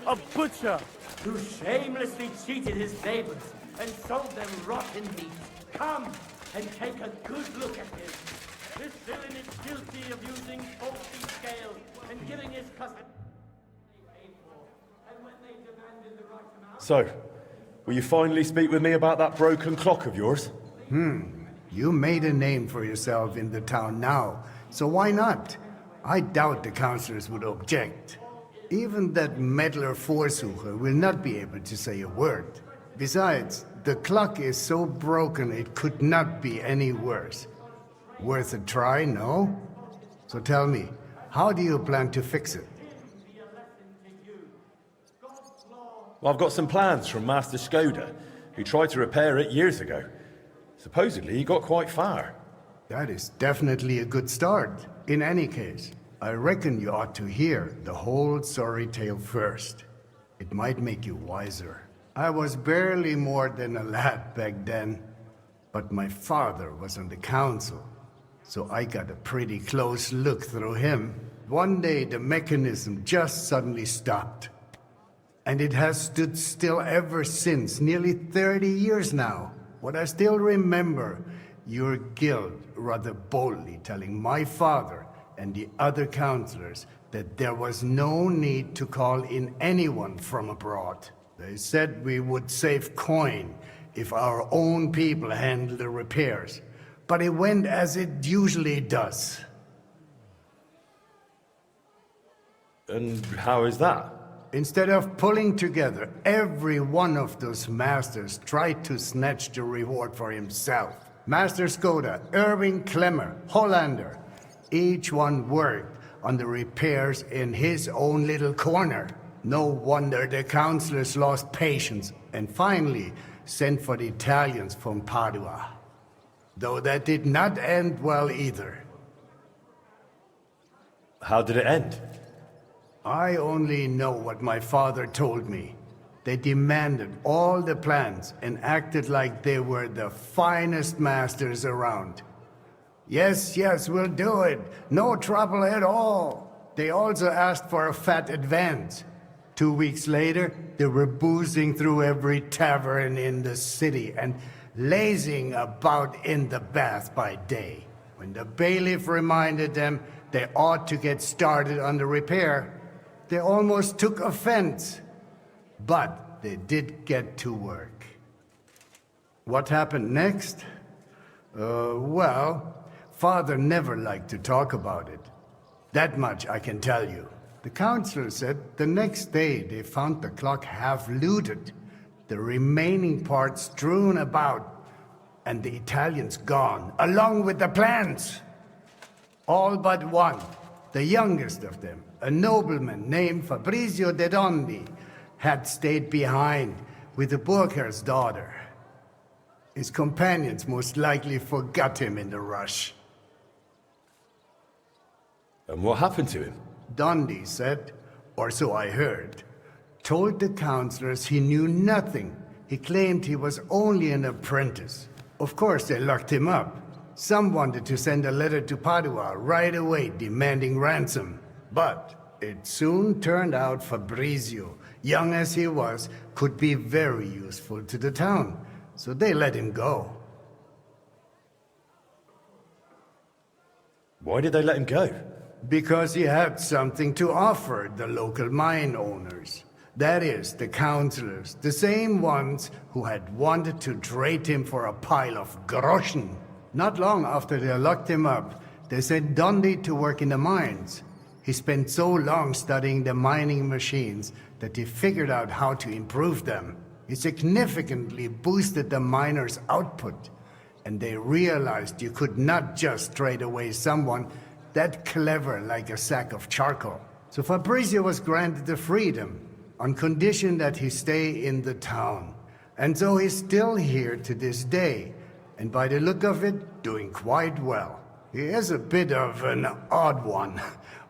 A butcher who shamelessly cheated his neighbors and sold them rotten meat. Come and take a good look at him. This villain is guilty of using faulty scales and giving his customer. So, will you finally speak with me about that broken clock of yours? You made a name for yourself in the town now, so why not? I doubt the councillors would object. Even that meddler Vorsucher will not be able to say a word. Besides, the clock is so broken it could not be any worse. Worth a try, no? So tell me, how do you plan to fix it? Well, I've got some plans from Master Skoda, who tried to repair it years ago. Supposedly, he got quite far. That is definitely a good start. In any case, I reckon you ought to hear the whole sorry tale first. It might make you wiser. I was barely more than a lad back then, but my father was on the council, so I got a pretty close look through him. One day the mechanism just suddenly stopped. And it has stood still ever since, nearly 30 years now. What I still remember, your guild rather boldly telling my father and the other councillors that there was no need to call in anyone from abroad. They said we would save coin if our own people handled the repairs. But it went as it usually does. And how is that? Instead of pulling together, every one of those masters tried to snatch the reward for himself. Master Skoda, Irving Klemmer, Hollander, each one worked on the repairs in his own little corner. No wonder the councillors lost patience and finally sent for the Italians from Padua. Though that did not end well either. How did it end? I only know what my father told me. They demanded all the plans and acted like they were the finest masters around. Yes, we'll do it. No trouble at all. They also asked for a fat advance. 2 weeks later, they were boozing through every tavern in the city and lazing about in the bath by day. When the bailiff reminded them they ought to get started on the repair, they almost took offense. But they did get to work. What happened next? Well, Father never liked to talk about it. That much I can tell you. The councillor said the next day they found the clock half looted, the remaining parts strewn about, and the Italians gone, along with the plans. All but one, the youngest of them, a nobleman named Fabrizio de Dondi, had stayed behind with the Burgherr's daughter. His companions most likely forgot him in the rush. And what happened to him? Dondi said, or so I heard, told the councillors he knew nothing. He claimed he was only an apprentice. Of course, they locked him up. Some wanted to send a letter to Padua right away demanding ransom. But it soon turned out Fabrizio, young as he was, could be very useful to the town. So they let him go. Why did they let him go? Because he had something to offer the local mine owners. That is, the councillors, the same ones who had wanted to trade him for a pile of groschen. Not long after they locked him up, they sent Dondi to work in the mines. He spent so long studying the mining machines that he figured out how to improve them. He significantly boosted the miners' output, and they realized you could not just trade away someone that clever like a sack of charcoal. So Fabrizio was granted the freedom, on condition that he stay in the town. And so he's still here to this day, and by the look of it, doing quite well. He is a bit of an odd one,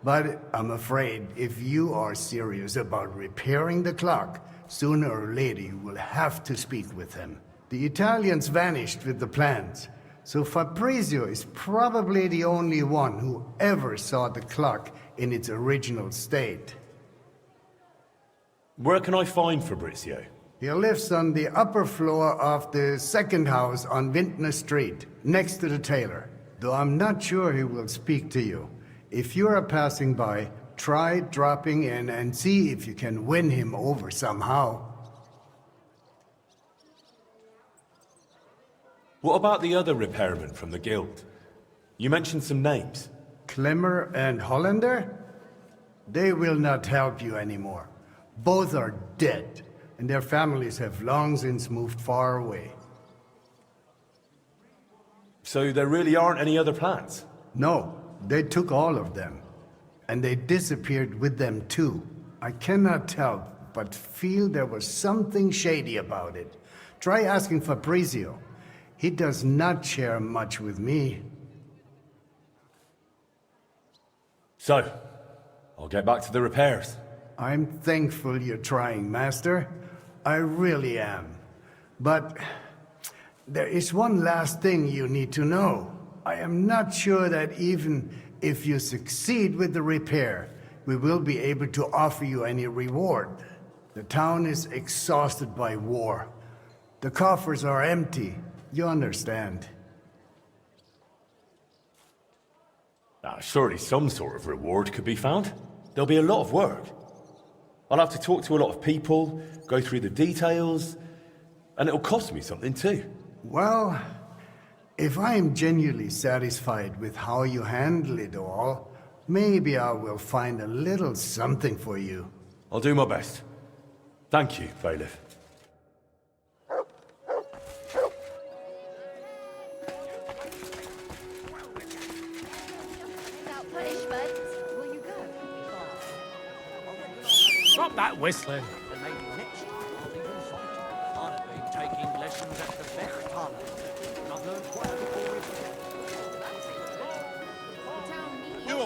but I'm afraid if you are serious about repairing the clock, sooner or later you will have to speak with him. The Italians vanished with the plans, so Fabrizio is probably the only one who ever saw the clock in its original state. Where can I find Fabrizio? He lives on the upper floor of the second house on Vintner Street, next to the tailor. Though I'm not sure he will speak to you. If you are passing by, try dropping in and see if you can win him over somehow. What about the other repairmen from the guild? You mentioned some names. Klemmer and Hollander? They will not help you anymore. Both are dead, and their families have long since moved far away. So there really aren't any other plans? No, they took all of them. And they disappeared with them too. I cannot help but feel there was something shady about it. Try asking Fabrizio. He does not share much with me. So, I'll get back to the repairs. I'm thankful you're trying, Master. I really am. But there is one last thing you need to know. I am not sure that even if you succeed with the repair, we will be able to offer you any reward. The town is exhausted by war. The coffers are empty. You understand. Surely some sort of reward could be found. There'll be a lot of work. I'll have to talk to a lot of people, go through the details, and it'll cost me something too. Well, if I am genuinely satisfied with how you handle it all, maybe I will find a little something for you. I'll do my best. Thank you, Bailiff. Without punishment, will you go? Stop that whistling. And maybe next time I'll be consulted. I've been taking lessons at the Bertana. And I've learned quite a bit already. You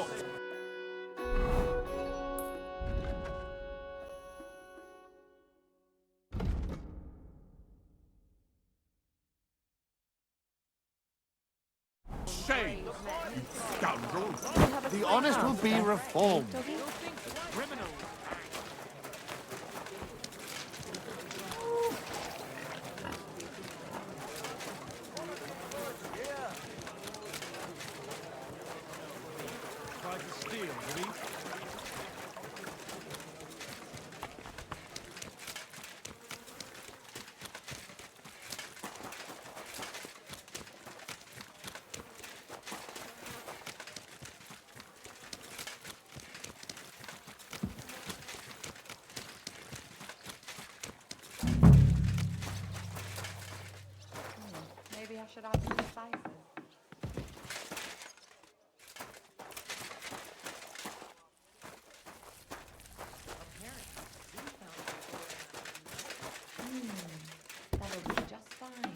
Shame, you scoundrel! The honest will be reformed. Criminal. Tried to steal, did he? Maybe I should ask some spices. That'll be just fine.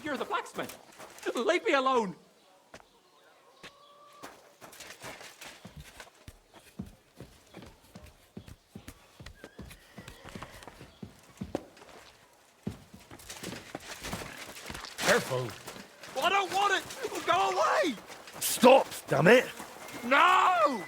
You're the blacksmith. Leave me alone. Careful. I don't want it. Go away. Stop, damn it! No!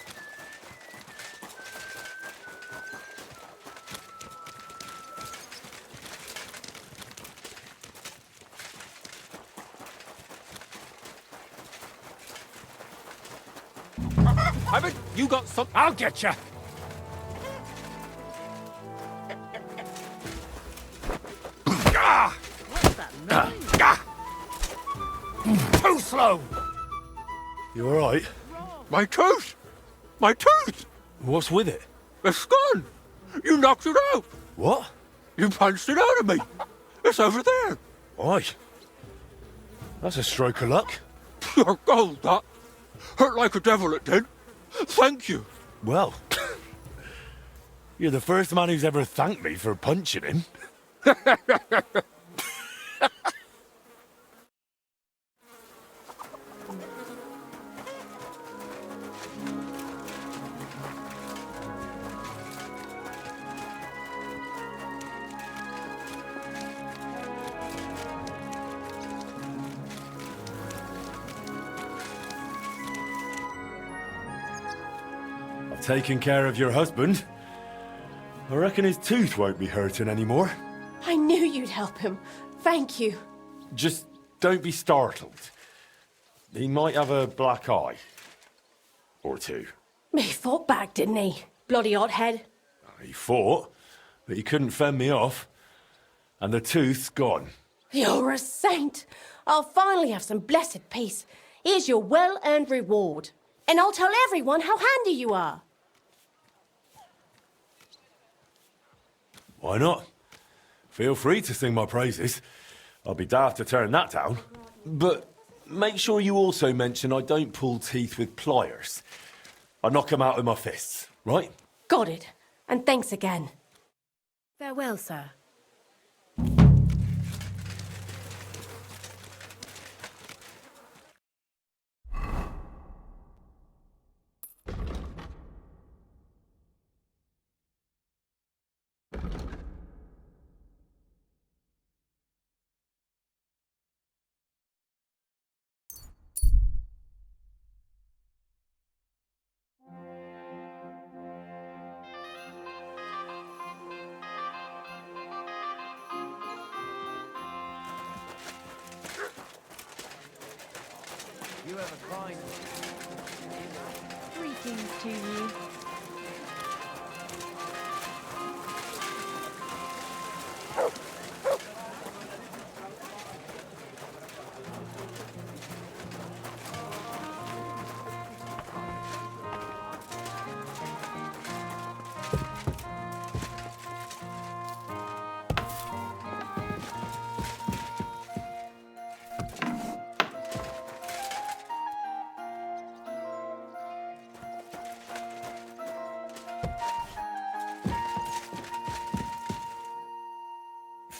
Haven't you got some? I'll get you. Too slow. You alright? My tooth. My tooth. What's with it? It's gone. You knocked it out. What? You punched it out of me. It's over there. Aye. That's a stroke of luck. Pure gold, that. Hurt like a devil, it did. Thank you. Well, You're the first man who's ever thanked me for punching him. Taking care of your husband. I reckon his tooth won't be hurting anymore. I knew you'd help him. Thank you. Just don't be startled. He might have a black eye. Or two. He fought back, didn't he? Bloody hothead. He fought, but he couldn't fend me off. And the tooth's gone. You're a saint. I'll finally have some blessed peace. Here's your well-earned reward. And I'll tell everyone how handy you are. Why not? Feel free to sing my praises. I'll be daft to turn that down. But make sure you also mention I don't pull teeth with pliers. I knock them out with my fists, right? Got it. And thanks again. Farewell, sir. You have a kind. Greetings to you.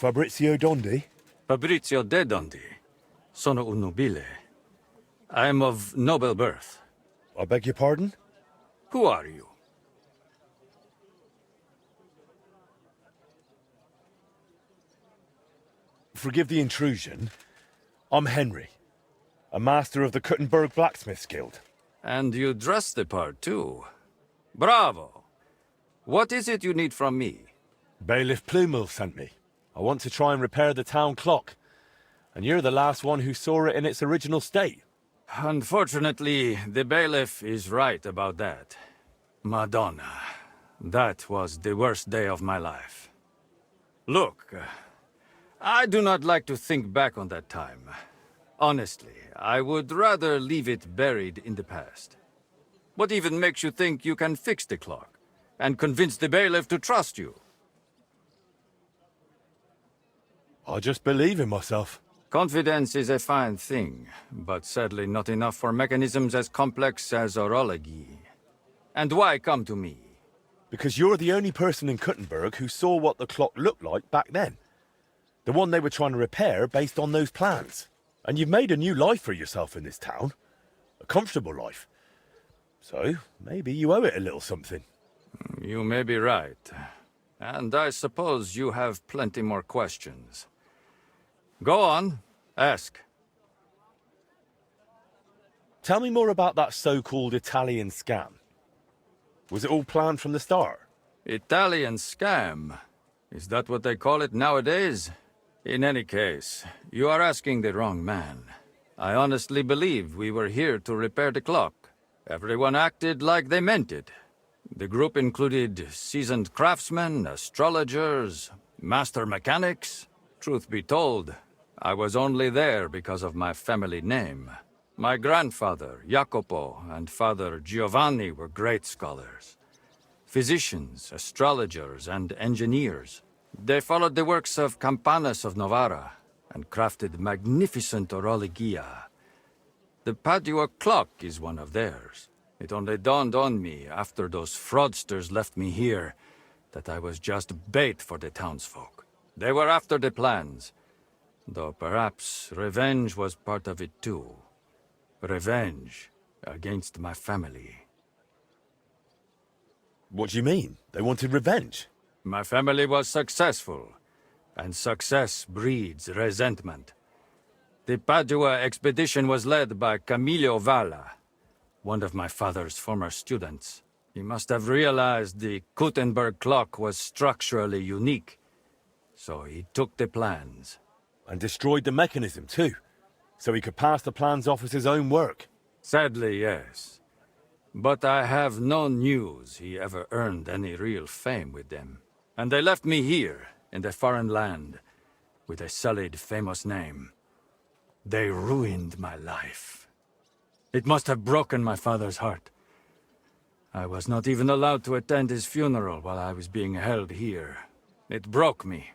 Fabrizio Dondi? Fabrizio de Dondi. Sono un nobile. I am of noble birth. I beg your pardon? Who are you? Forgive the intrusion. I'm Henry, a master of the Kuttenberg Blacksmiths Guild. And you dress the part, too. Bravo! What is it you need from me? Bailiff Plumel sent me. I want to try and repair the town clock. And you're the last one who saw it in its original state. Unfortunately, the bailiff is right about that. Madonna, that was the worst day of my life. Look, I do not like to think back on that time. Honestly, I would rather leave it buried in the past. What even makes you think you can fix the clock and convince the bailiff to trust you? I just believe in myself. Confidence is a fine thing, but sadly not enough for mechanisms as complex as orology. And why come to me? Because you're the only person in Kuttenberg who saw what the clock looked like back then. The one they were trying to repair based on those plans. And you've made a new life for yourself in this town. A comfortable life. So, maybe you owe it a little something. You may be right. And I suppose you have plenty more questions. Go on, ask. Tell me more about that so-called Italian scam. Was it all planned from the start? Italian scam? Is that what they call it nowadays? In any case, you are asking the wrong man. I honestly believe we were here to repair the clock. Everyone acted like they meant it. The group included seasoned craftsmen, astrologers, master mechanics. Truth be told, I was only there because of my family name. My grandfather, Jacopo, and father Giovanni were great scholars. Physicians, astrologers, and engineers. They followed the works of Campanus of Novara and crafted magnificent orologia. The Padua clock is one of theirs. It only dawned on me after those fraudsters left me here that I was just bait for the townsfolk. They were after the plans, though perhaps revenge was part of it too. Revenge against my family. What do you mean? They wanted revenge? My family was successful, and success breeds resentment. The Padua expedition was led by Camillo Valla, one of my father's former students. He must have realized the Gutenberg clock was structurally unique, so he took the plans. And destroyed the mechanism too, so he could pass the plans off as his own work? Sadly, yes. But I have no news he ever earned any real fame with them. And they left me here, in the foreign land, with a sullied, famous name. They ruined my life. It must have broken my father's heart. I was not even allowed to attend his funeral while I was being held here. It broke me.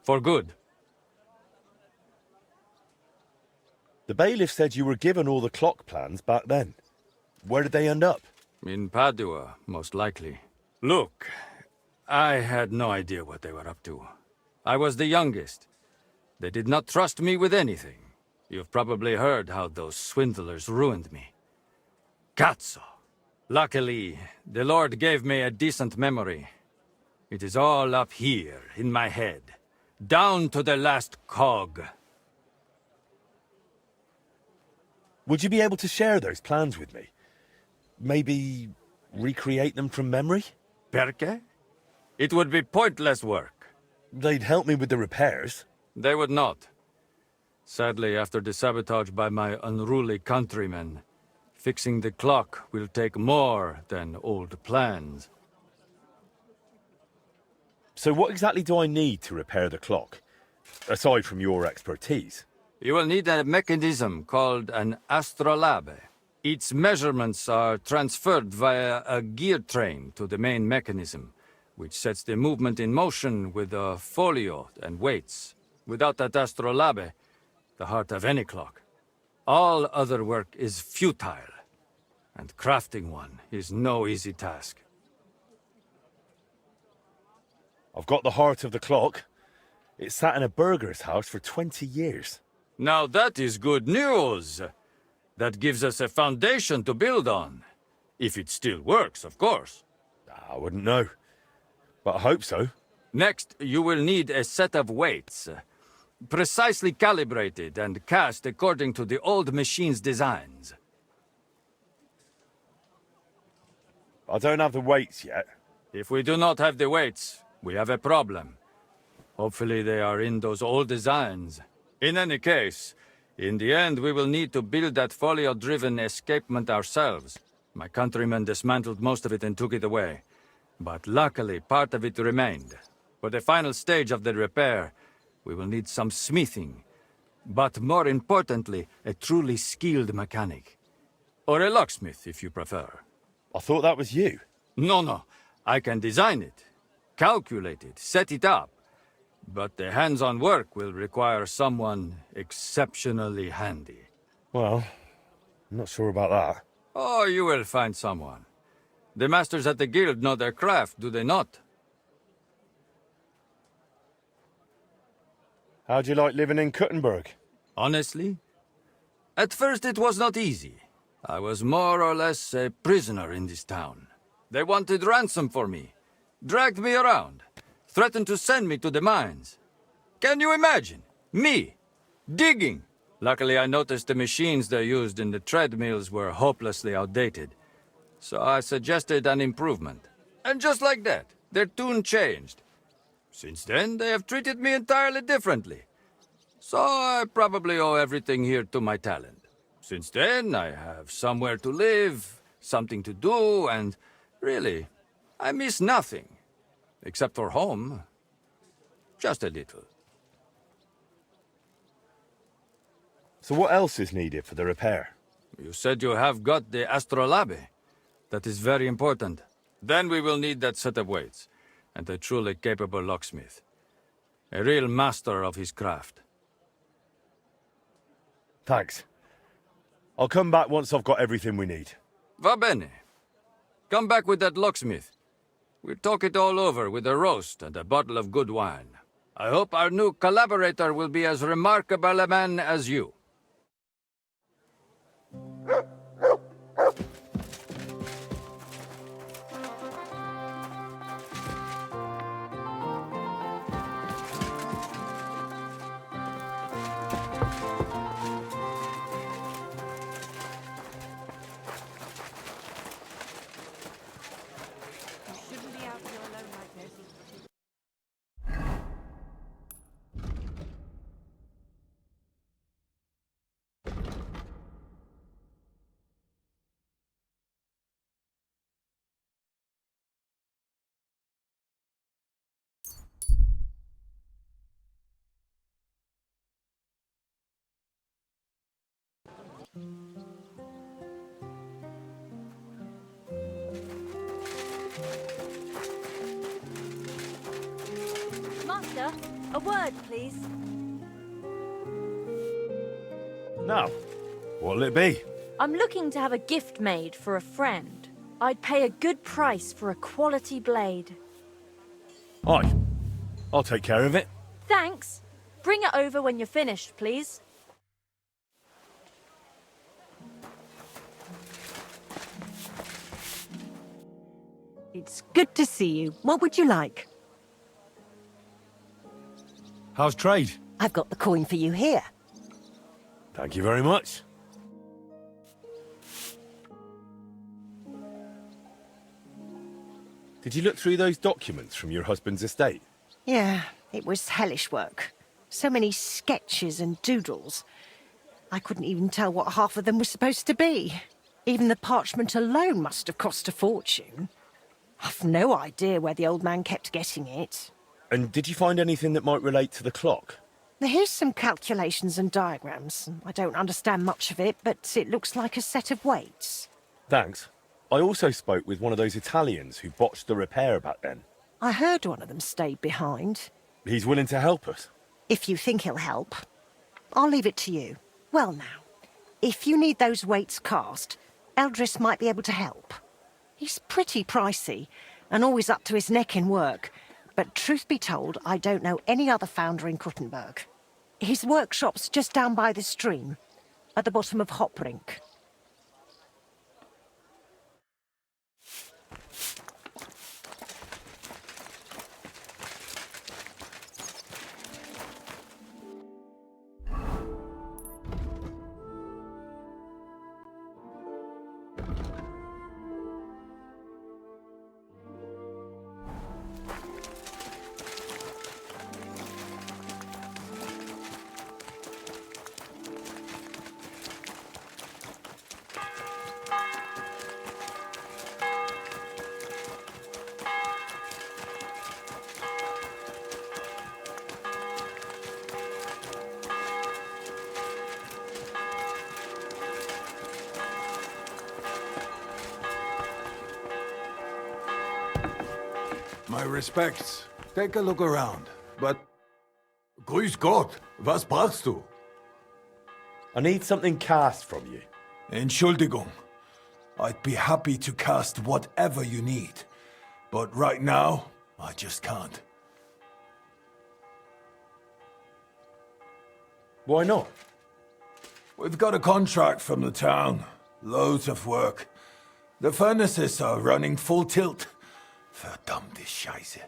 For good. The bailiff said you were given all the clock plans back then. Where did they end up? In Padua, most likely. Look, I had no idea what they were up to. I was the youngest. They did not trust me with anything. You've probably heard how those swindlers ruined me. Cazzo! Luckily, the Lord gave me a decent memory. It is all up here, in my head. Down to the last cog. Would you be able to share those plans with me? Maybe recreate them from memory? Perché? It would be pointless work. They'd help me with the repairs. They would not. Sadly, after the sabotage by my unruly countrymen, fixing the clock will take more than old plans. So what exactly do I need to repair the clock, aside from your expertise? You will need a mechanism called an astrolabe. Its measurements are transferred via a gear train to the main mechanism, which sets the movement in motion with a folio and weights. Without that astrolabe, the heart of any clock, all other work is futile, and crafting one is no easy task. I've got the heart of the clock. It sat in a burgher's house for 20 years. Now that is good news. That gives us a foundation to build on. If it still works, of course. I wouldn't know, but I hope so. Next, you will need a set of weights, precisely calibrated and cast according to the old machine's designs. I don't have the weights yet. If we do not have the weights, we have a problem. Hopefully they are in those old designs. In any case, in the end we will need to build that folio-driven escapement ourselves. My countrymen dismantled most of it and took it away. But luckily, part of it remained. For the final stage of the repair, we will need some smithing. But more importantly, a truly skilled mechanic. Or a locksmith, if you prefer. I thought that was you. No. I can design it, calculate it, set it up. But the hands-on work will require someone exceptionally handy. Well, I'm not sure about that. Oh, you will find someone. The masters at the guild know their craft, do they not? How'd you like living in Gutenberg? Honestly? At first it was not easy. I was more or less a prisoner in this town. They wanted ransom for me, dragged me around, threatened to send me to the mines. Can you imagine? Me, digging. Luckily I noticed the machines they used in the treadmills were hopelessly outdated. So I suggested an improvement. And just like that, their tune changed. Since then, they have treated me entirely differently. So I probably owe everything here to my talent. Since then, I have somewhere to live, something to do, and really, I miss nothing. Except for home. Just a little. So what else is needed for the repair? You said you have got the astrolabe. That is very important. Then we will need that set of weights, and a truly capable locksmith. A real master of his craft. Thanks. I'll come back once I've got everything we need. Va bene. Come back with that locksmith. We'll talk it all over with a roast and a bottle of good wine. I hope our new collaborator will be as remarkable a man as you. Shouldn't be out here alone like this. Master, a word, please. Now, what'll it be? I'm looking to have a gift made for a friend. I'd pay a good price for a quality blade. Aye, I'll take care of it. Thanks. Bring it over when you're finished, please. It's good to see you. What would you like? How's trade? I've got the coin for you here. Thank you very much. Did you look through those documents from your husband's estate? Yeah, it was hellish work. So many sketches and doodles. I couldn't even tell what half of them were supposed to be. Even the parchment alone must have cost a fortune. I've no idea where the old man kept getting it. And did you find anything that might relate to the clock? Here's some calculations and diagrams. I don't understand much of it, but it looks like a set of weights. Thanks. I also spoke with one of those Italians who botched the repair back then. I heard one of them stayed behind. He's willing to help us. If you think he'll help. I'll leave it to you. Well now, if you need those weights cast, Eldris might be able to help. He's pretty pricey, and always up to his neck in work. But truth be told, I don't know any other founder in Kuttenberg. His workshop's just down by the stream, at the bottom of Hoprink. My respects. Take a look around. But... Grüß Gott, was brauchst du? I need something cast from you. Entschuldigung. I'd be happy to cast whatever you need. But right now, I just can't. Why not? We've got a contract from the town. Loads of work. The furnaces are running full tilt. Verdammte Scheiße.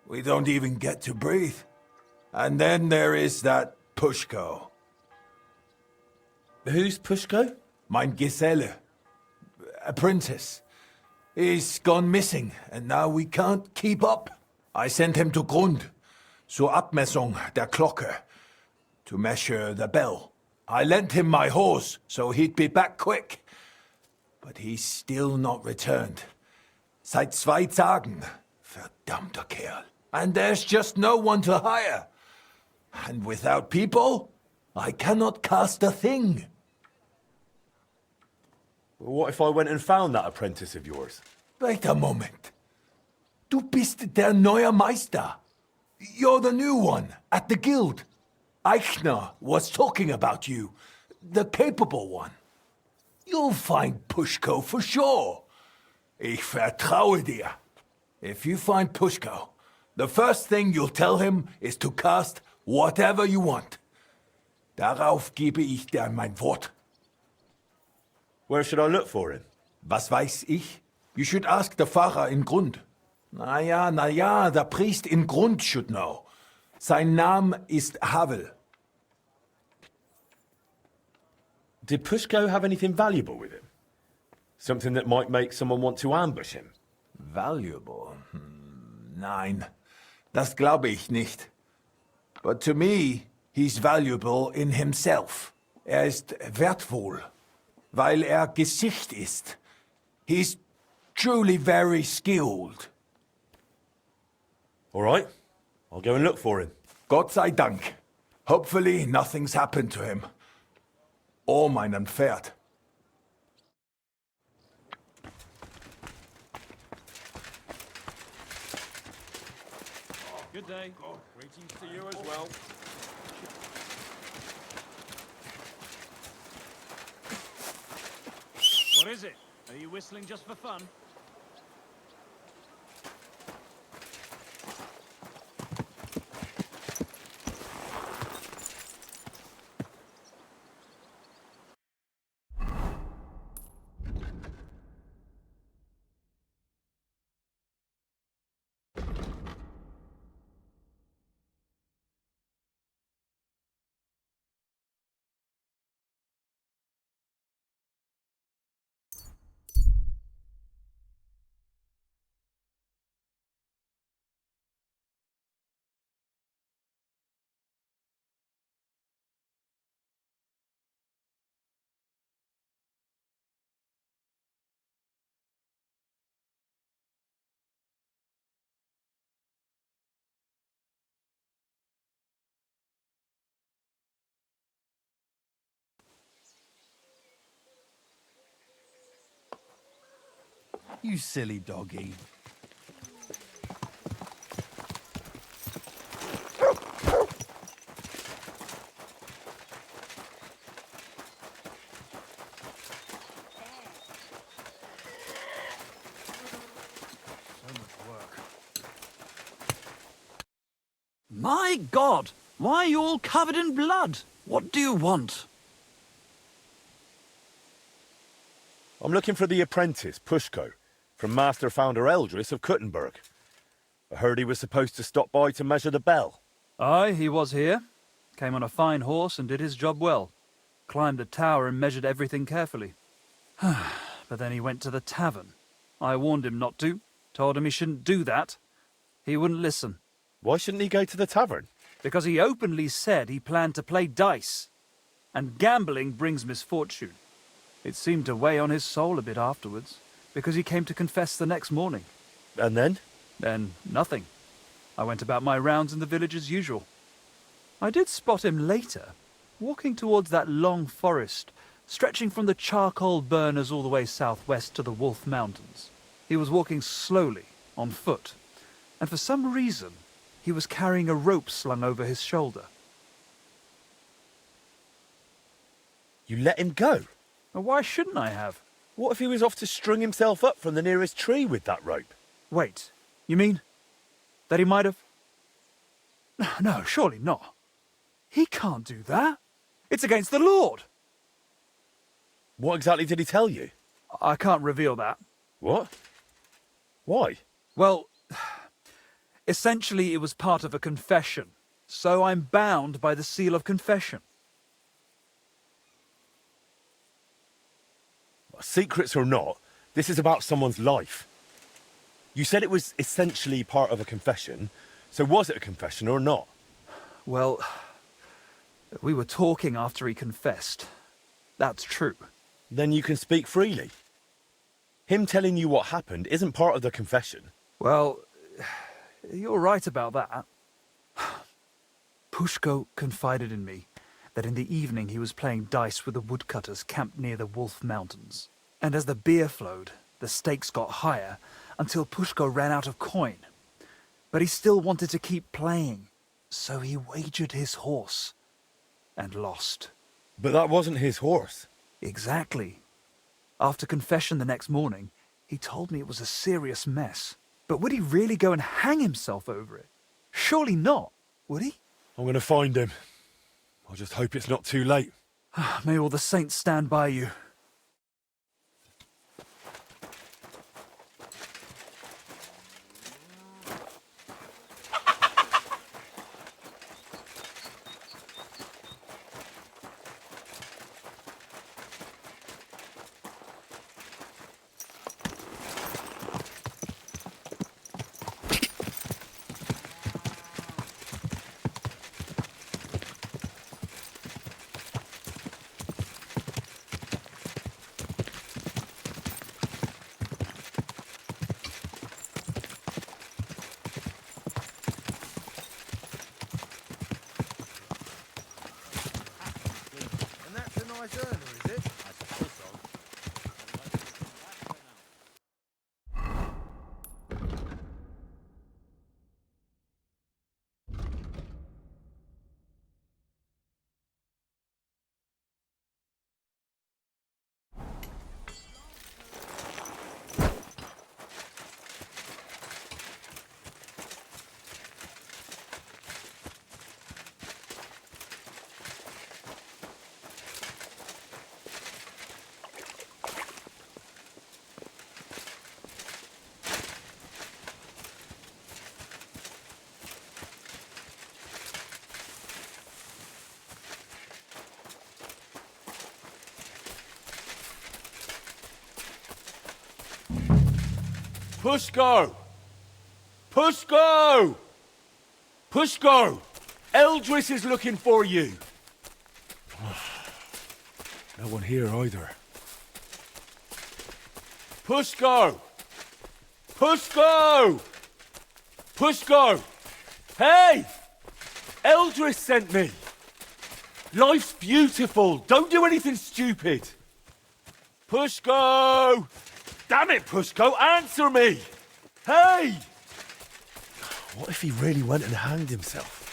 We don't even get to breathe. And then there is that Pushko. Who's Pushko? Mein Geselle. Apprentice. He's gone missing, and now we can't keep up. I sent him to Grund, zur Abmessung der Glocke, to measure the bell. I lent him my horse, so he'd be back quick. But he's still not returned. Seit 2 Tagen. Verdammter Kerl. And there's just no one to hire. And without people, I cannot cast a thing. What if I went and found that apprentice of yours? Wait a moment. Du bist der neue Meister. You're the new one at the guild. Eichner was talking about you, the capable one. You'll find Pushko for sure. Ich vertraue dir. If you find Pushko, the first thing you'll tell him is to cast whatever you want. Darauf gebe ich dir mein Wort. Where should I look for him? Was weiß ich? You should ask the Pfarrer in Grund. Na ja, der Priest in Grund should know. Sein Name ist Havel. Did Pushko have anything valuable with him? Something that might make someone want to ambush him? Valuable? Nein, das glaube ich nicht. But to me, he's valuable in himself. Ist wertvoll, weil Gesicht ist. He's truly very skilled. All right, I'll go and look for him. Gott sei Dank. Hopefully nothing's happened to him. Or meinem Pferd. Good day. Greetings to you as well. What is it? Are you whistling just for fun? You silly doggy. My God! Why are you all covered in blood? What do you want? I'm looking for the apprentice, Pushko, from Master Founder Eldris of Kuttenberg. I heard he was supposed to stop by to measure the bell. Aye, he was here. Came on a fine horse and did his job well. Climbed the tower and measured everything carefully. But then he went to the tavern. I warned him not to, told him he shouldn't do that. He wouldn't listen. Why shouldn't he go to the tavern? Because he openly said he planned to play dice. And gambling brings misfortune. It seemed to weigh on his soul a bit afterwards, because he came to confess the next morning. And then? Then nothing. I went about my rounds in the village as usual. I did spot him later, walking towards that long forest, stretching from the charcoal burners all the way southwest to the Wolf Mountains. He was walking slowly, on foot, and for some reason, he was carrying a rope slung over his shoulder. You let him go? Well, why shouldn't I have? What if he was off to string himself up from the nearest tree with that rope? Wait, you mean that he might have... No, surely not. He can't do that. It's against the Lord. What exactly did he tell you? I can't reveal that. What? Why? Well, essentially it was part of a confession, so I'm bound by the seal of confession. Secrets or not, this is about someone's life. You said it was essentially part of a confession, so was it a confession or not? Well, we were talking after he confessed. That's true. Then you can speak freely. Him telling you what happened isn't part of the confession. Well, you're right about that. Pushko confided in me that in the evening he was playing dice with the woodcutters camped near the Wolf Mountains. And as the beer flowed, the stakes got higher until Pushko ran out of coin. But he still wanted to keep playing, so he wagered his horse and lost. But that wasn't his horse. Exactly. After confession the next morning, he told me it was a serious mess. But would he really go and hang himself over it? Surely not, would he? I'm going to find him. I just hope it's not too late. May all the saints stand by you. And that's a nice earner, is it? I suppose so. Pushko! Pushko! Pushko! Eldris is looking for you. No one here either. Pushko! Pushko! Pushko! Hey! Eldris sent me. Life's beautiful. Don't do anything stupid. Pushko! Damn it, Pushko, answer me! Hey! What if he really went and hanged himself?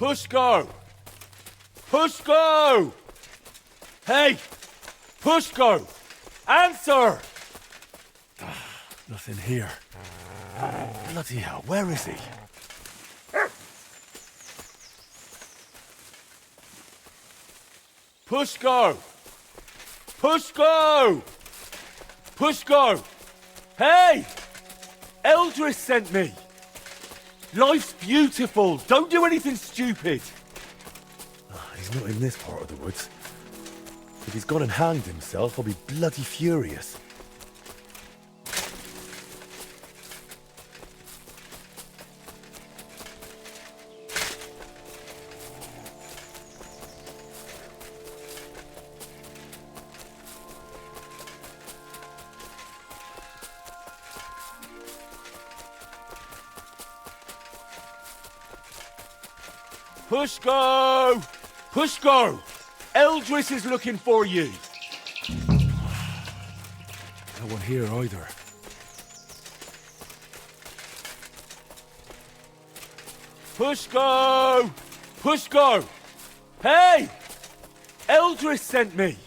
Pushko! Pushko! Hey! Pushko! Answer! Nothing here. Bloody hell, where is he? Pushko! Pushko! Pushko! Hey! Eldris sent me! Life's beautiful. Don't do anything stupid. He's not in this part of the woods. If he's gone and hanged himself, I'll be bloody furious. Pushko! Pushko! Eldris is looking for you. No one here either. Pushko! Pushko! Hey! Eldris sent me.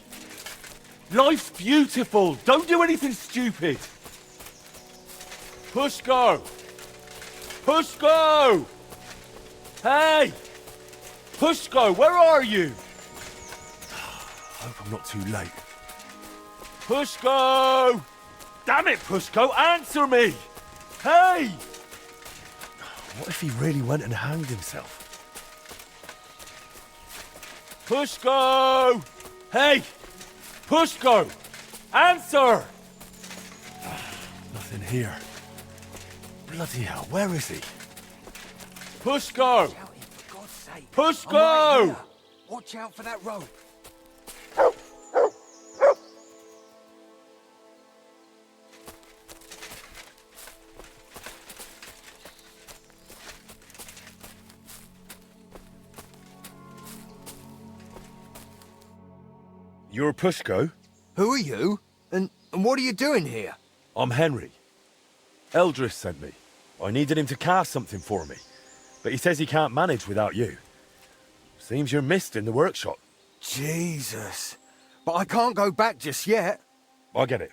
Life's beautiful. Don't do anything stupid. Pushko! Pushko! Hey! Pushko, where are you? Hope I'm not too late. Pushko! Damn it, Pushko, answer me! Hey! What if he really went and hanged himself? Pushko! Hey! Pushko! Answer! Nothing here. Bloody hell, where is he? Pushko! Pushko! Watch out for that rope. You're Pushko? Who are you? And what are you doing here? I'm Henry. Eldris sent me. I needed him to cast something for me, but he says he can't manage without you. Seems you're missed in the workshop. Jesus. But I can't go back just yet. I get it.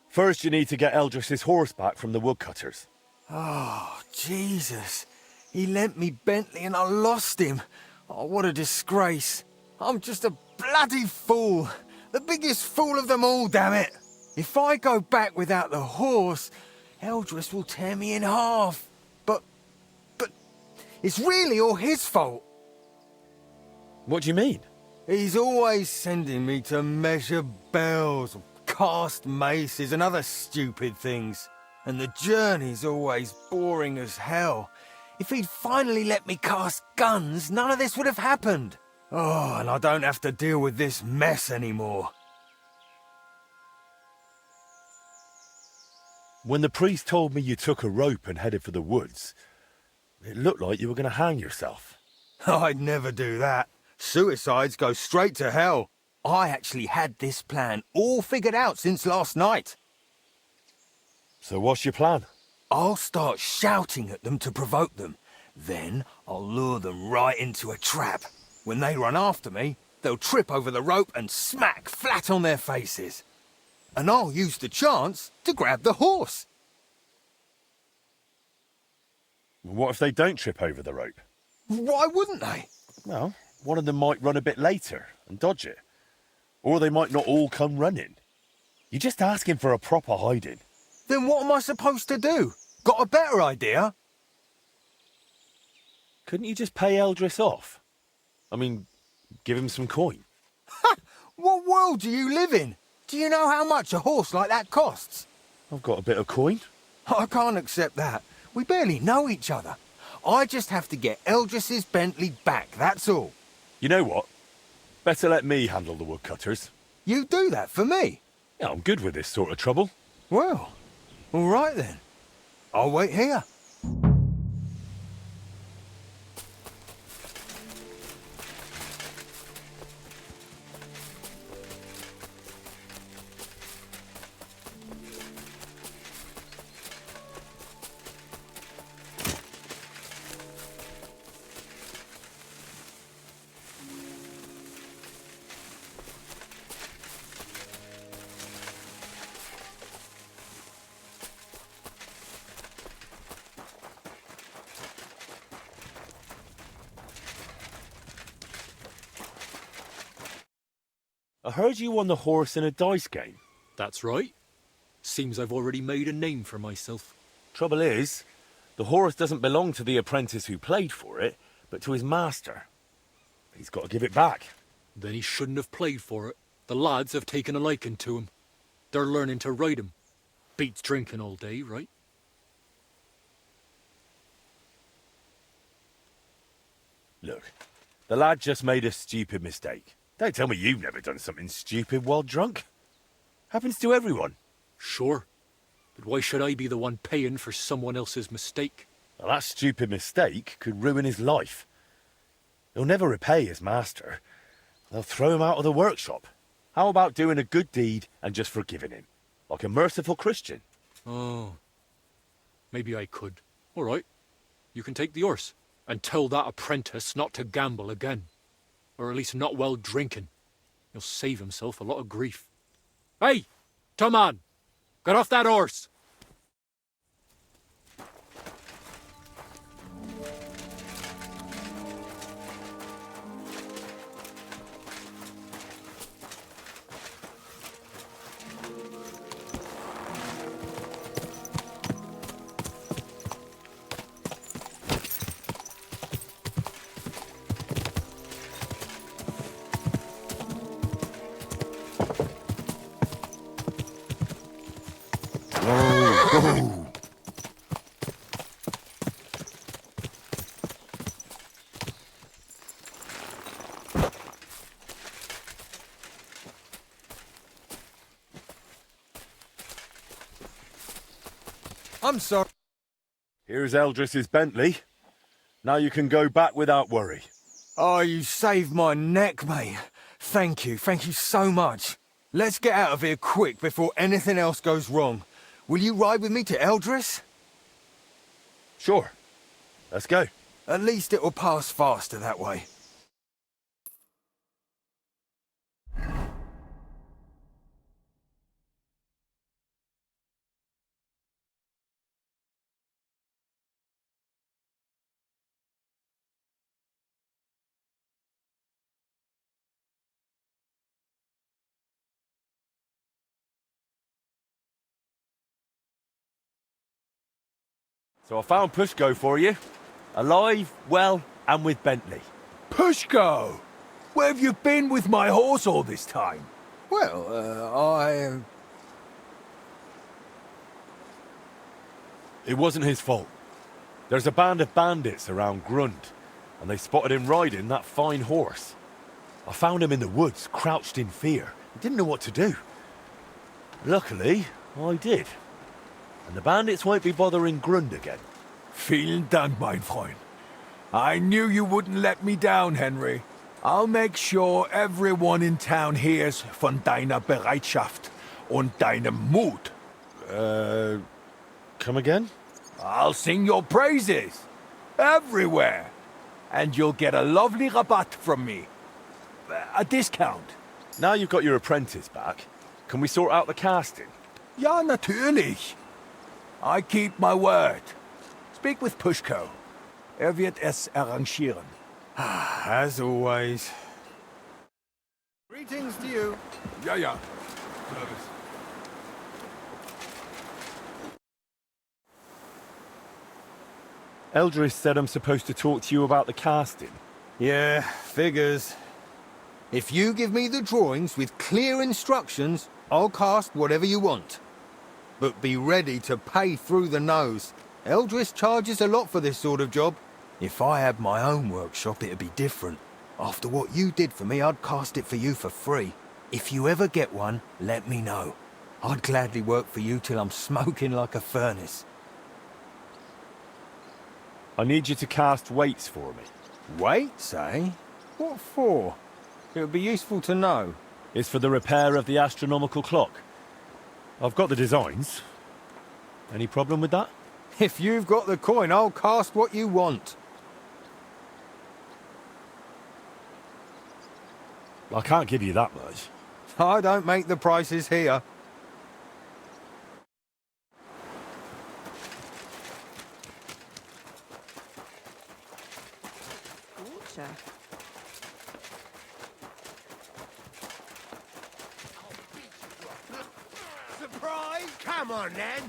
First you need to get Eldris's horse back from the woodcutters. Oh, Jesus. He lent me Bentley and I lost him. Oh, what a disgrace. I'm just a bloody fool. The biggest fool of them all, damn it. If I go back without the horse, Eldris will tear me in half. But it's really all his fault. What do you mean? He's always sending me to measure bells, cast maces and other stupid things. And the journey's always boring as hell. If he'd finally let me cast guns, none of this would have happened. Oh, and I don't have to deal with this mess anymore. When the priest told me you took a rope and headed for the woods, it looked like you were going to hang yourself. I'd never do that. Suicides go straight to hell. I actually had this plan all figured out since last night. So what's your plan? I'll start shouting at them to provoke them. Then I'll lure them right into a trap. When they run after me, they'll trip over the rope and smack flat on their faces. And I'll use the chance to grab the horse. What if they don't trip over the rope? Why wouldn't they? Well, one of them might run a bit later and dodge it. Or they might not all come running. You're just asking for a proper hiding. Then what am I supposed to do? Got a better idea? Couldn't you just pay Eldris off? I mean, give him some coin. Ha! What world do you live in? Do you know how much a horse like that costs? I've got a bit of coin. I can't accept that. We barely know each other. I just have to get Eldris's Bentley back, that's all. You know what? Better let me handle the woodcutters. You do that for me? Yeah, I'm good with this sort of trouble. Well, all right then. I'll wait here. I heard you won the horse in a dice game. That's right. Seems I've already made a name for myself. Trouble is, the horse doesn't belong to the apprentice who played for it, but to his master. He's got to give it back. Then he shouldn't have played for it. The lads have taken a liking to him. They're learning to ride him. Beats drinking all day, right? Look, the lad just made a stupid mistake. Don't tell me you've never done something stupid while drunk. Happens to everyone. Sure. But why should I be the one paying for someone else's mistake? Well, that stupid mistake could ruin his life. He'll never repay his master. They'll throw him out of the workshop. How about doing a good deed and just forgiving him? Like a merciful Christian. Oh. Maybe I could. All right. You can take the horse. And tell that apprentice not to gamble again. Or at least not while drinking. He'll save himself a lot of grief. Hey! Come on! Get off that horse! I'm sorry. Here's Eldris's Bentley. Now you can go back without worry. Oh, you saved my neck, mate. Thank you so much. Let's get out of here quick before anything else goes wrong. Will you ride with me to Eldris? Sure. Let's go. At least it'll pass faster that way. So I found Pushko for you. Alive, well, and with Bentley. Pushko! Where have you been with my horse all this time? Well, It wasn't his fault. There's a band of bandits around Grund, and they spotted him riding that fine horse. I found him in the woods, crouched in fear. He didn't know what to do. Luckily, I did. And the bandits won't be bothering Grund again. Vielen Dank, mein Freund. I knew you wouldn't let me down, Henry. I'll make sure everyone in town hears von deiner Bereitschaft und deinem Mut. Come again? I'll sing your praises. Everywhere. And you'll get a lovely rabatt from me. A discount. Now you've got your apprentice back, can we sort out the casting? Ja, natürlich. I keep my word. Speak with Pushko. Wird es arrangieren. as always. Greetings to you. Ja, ja. Service. Eldris said I'm supposed to talk to you about the casting. Yeah, figures. If you give me the drawings with clear instructions, I'll cast whatever you want. But be ready to pay through the nose. Eldris charges a lot for this sort of job. If I had my own workshop, it'd be different. After what you did for me, I'd cast it for you for free. If you ever get one, let me know. I'd gladly work for you till I'm smoking like a furnace. I need you to cast weights for me. Weights, eh? What for? It would be useful to know. It's for the repair of the astronomical clock. I've got the designs. Any problem with that? If you've got the coin, I'll cast what you want. I can't give you that much. I don't make the prices here. Surprise! Come on, then.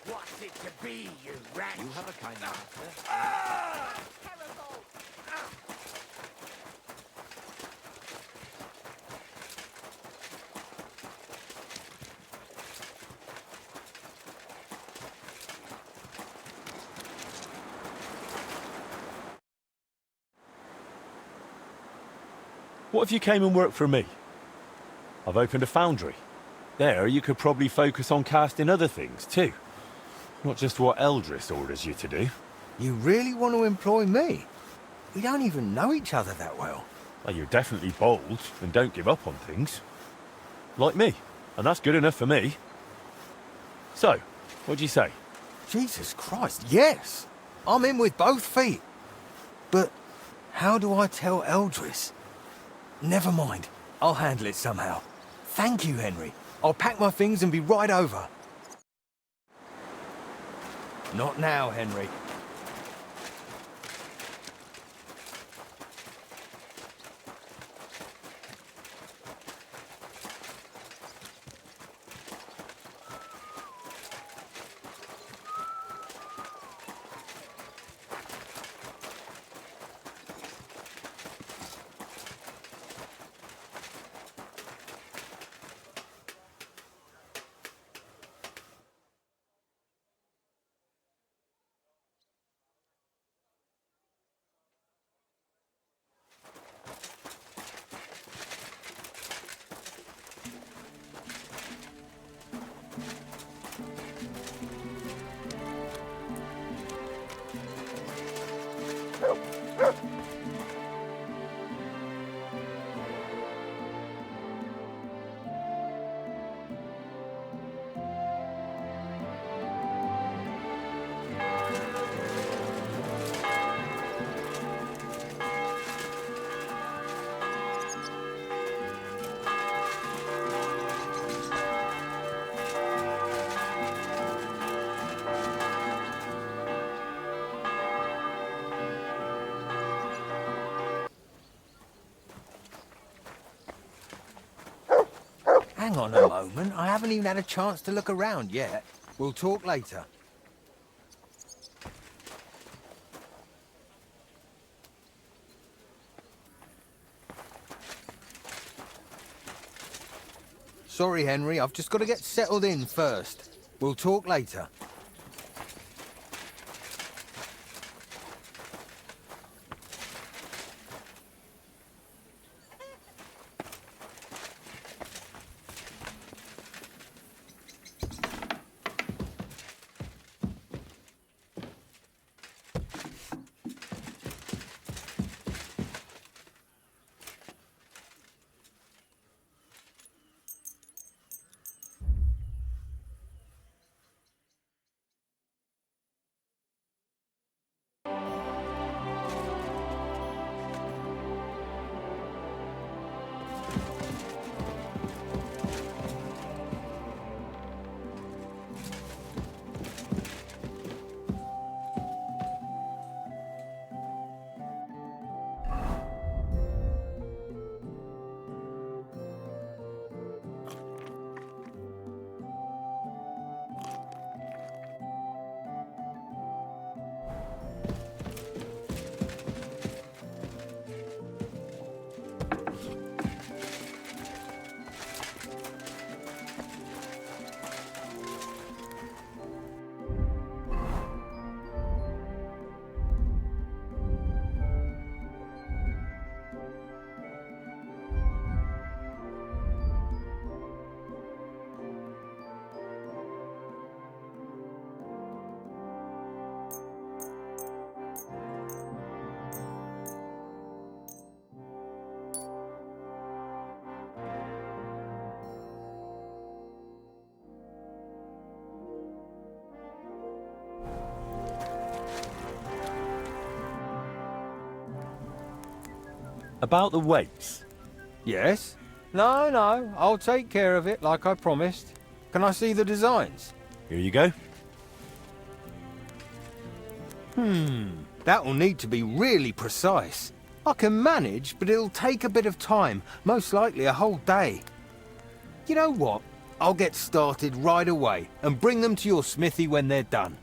What's it to be, you rat? You have a kind master. Terrible! What if you came and worked for me? I've opened a foundry. There, you could probably focus on casting other things, too. Not just what Eldris orders you to do. You really want to employ me? We don't even know each other that well. Well, you're definitely bold and don't give up on things. Like me, and that's good enough for me. So, what'd you say? Jesus Christ, yes! I'm in with both feet. But how do I tell Eldris? Never mind. I'll handle it somehow. Thank you, Henry. I'll pack my things and be right over. Not now, Henry. Hang on a moment, I haven't even had a chance to look around yet. We'll talk later. Sorry, Henry, I've just got to get settled in first. We'll talk later. About the weights. Yes? No, I'll take care of it like I promised. Can I see the designs? Here you go. That'll need to be really precise. I can manage, but it'll take a bit of time, most likely a whole day. You know what? I'll get started right away and bring them to your smithy when they're done.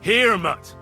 Here, Mutt.